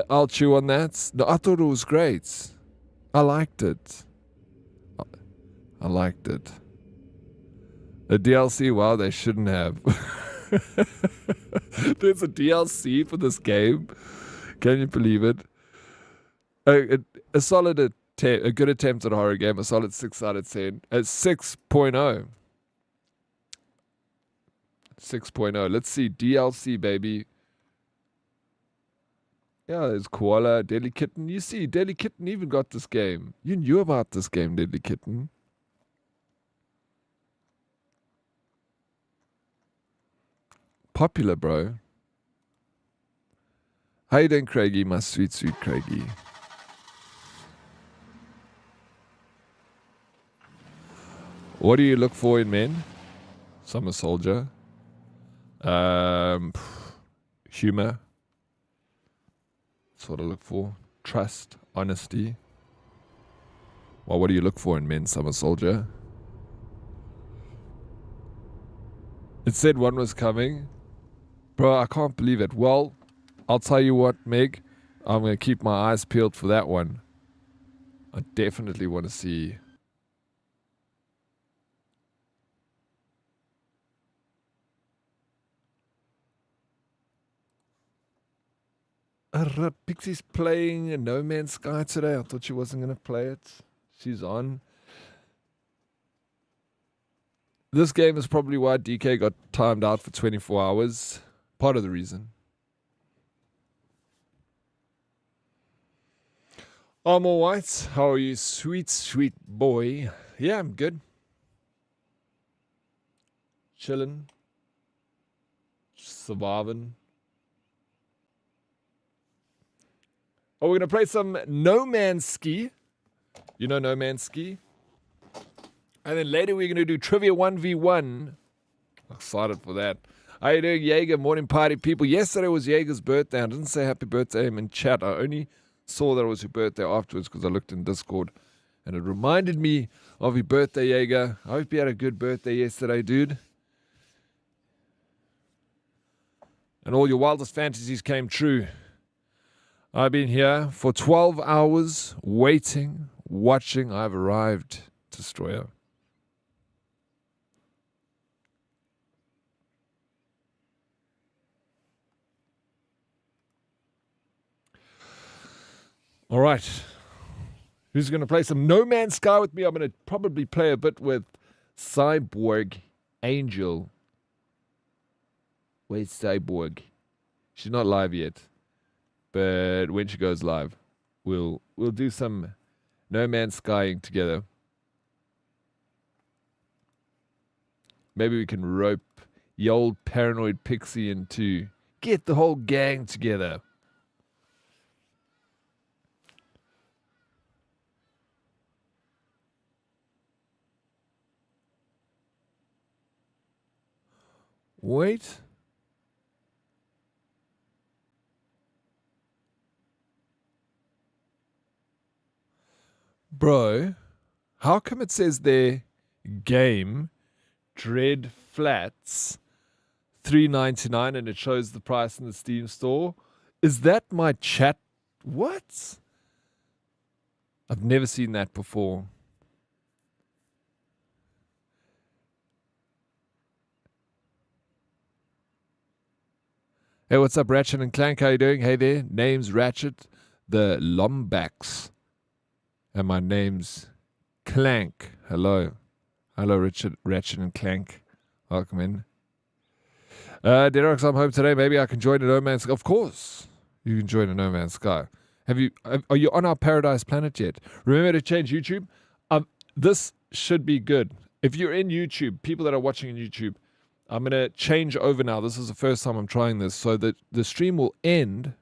I'll chew on that. No, I thought it was great. I liked it. I liked it. A DLC? Wow, they shouldn't have. There's a DLC for this game. Can you believe it? A solid a good attempt at a horror game. A solid 6 out of 10. A 6.0. 6.0. Let's see. DLC, baby. Yeah, there's Koala, Deadly Kitten. You see, Deadly Kitten even got this game. You knew about this game, Deadly Kitten. Popular, bro. How you doing, Craigie? My sweet, sweet Craigie. What do you look for in men? Summer Soldier. Humor. That's what I look for. Trust. Honesty. Well, what do you look for in men, Summer Soldier? It said one was coming. Bro, I can't believe it. Well, I'll tell you what, Meg. I'm going to keep my eyes peeled for that one. I definitely want to see. Pixie's playing No Man's Sky today. I thought she wasn't going to play it. She's on. This game is probably why DK got timed out for 24 hours. Part of the reason. I'm all right. How are you, sweet, sweet boy? Yeah, I'm good. Chilling. Surviving. Oh, we're going to play some No Man's Ski. You know No Man's Ski? And then later we're going to do Trivia 1v1. Excited for that. How you doing, Jaeger? Morning party people. Yesterday was Jaeger's birthday. I didn't say happy birthday to him in chat. I only saw that it was your birthday afterwards because I looked in Discord. And it reminded me of your birthday, Jaeger. I hope you had a good birthday yesterday, dude. And all your wildest fantasies came true. I've been here for 12 hours, waiting, watching. I've arrived, Destroyer. All right. Who's going to play some No Man's Sky with me? I'm going to probably play a bit with Cyborg Angel. Where's Cyborg? She's not live yet. But when she goes live, we'll do some No Man's Skying together. Maybe we can rope the old paranoid pixie into get the whole gang together. Wait. Bro, how come it says their game Dread Flats $3.99 and it shows the price in the Steam store? Is that my chat? What? I've never seen that before. Hey, what's up, Ratchet and Clank? How you doing? Hey there. Name's Ratchet, the Lombax. And my name's Clank. Hello. Hello, Richard, Ratchet and Clank. Welcome in. Derek's, I'm home today. Maybe I can join a No Man's Sky. Of course, you can join a No Man's Sky. Are you on our Paradise Planet yet? Remember to change YouTube. This should be good. If you're in YouTube, people that are watching in YouTube, I'm going to change over now. This is the first time I'm trying this. So that the stream will end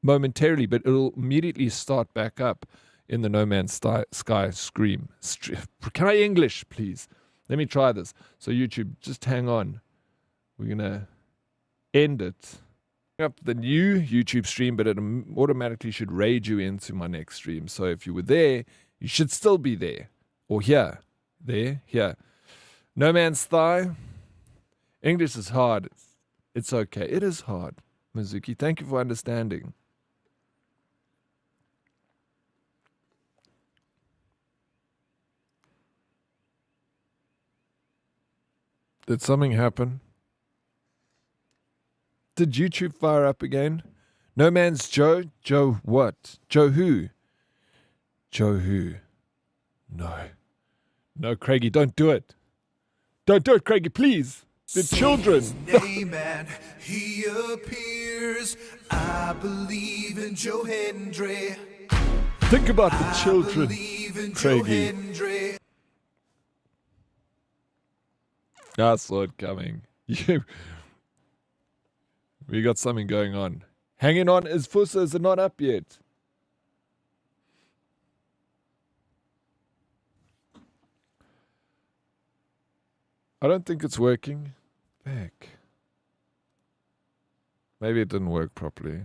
momentarily, but it'll immediately start back up in the No Man's Sky Scream. Can I English, please? Let me try this. So YouTube, just hang on. We're going to end it. Up the new YouTube stream, but it automatically should raid you into my next stream. So if you were there, you should still be there. Or here. There. Here. No Man's Thigh. English is hard. It's okay. It is hard. Mizuki, thank you for understanding. Did something happen? Did YouTube fire up again? No Man's Joe? Joe what? Joe who? Joe who? No. No, Craigie, don't do it. Don't do it, Craigie, please. The children. Name and he appears. I believe in Joe Hendry. Think about the children, Craigie. I saw it coming. We got something going on. Hanging on. Is it not up yet? I don't think it's working. Heck. Maybe it didn't work properly.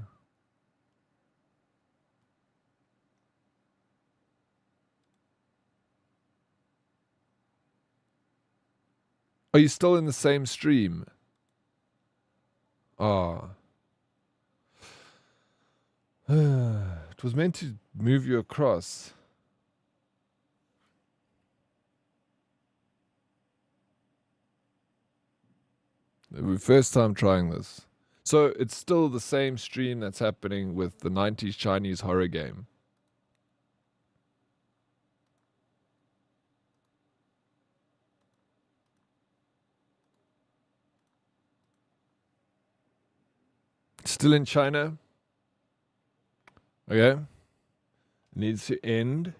Are you still in the same stream? Ah. It was meant to move you across. First time trying this. So it's still the same stream that's happening with the 90s Chinese horror game. Still in China. Okay. Needs to end.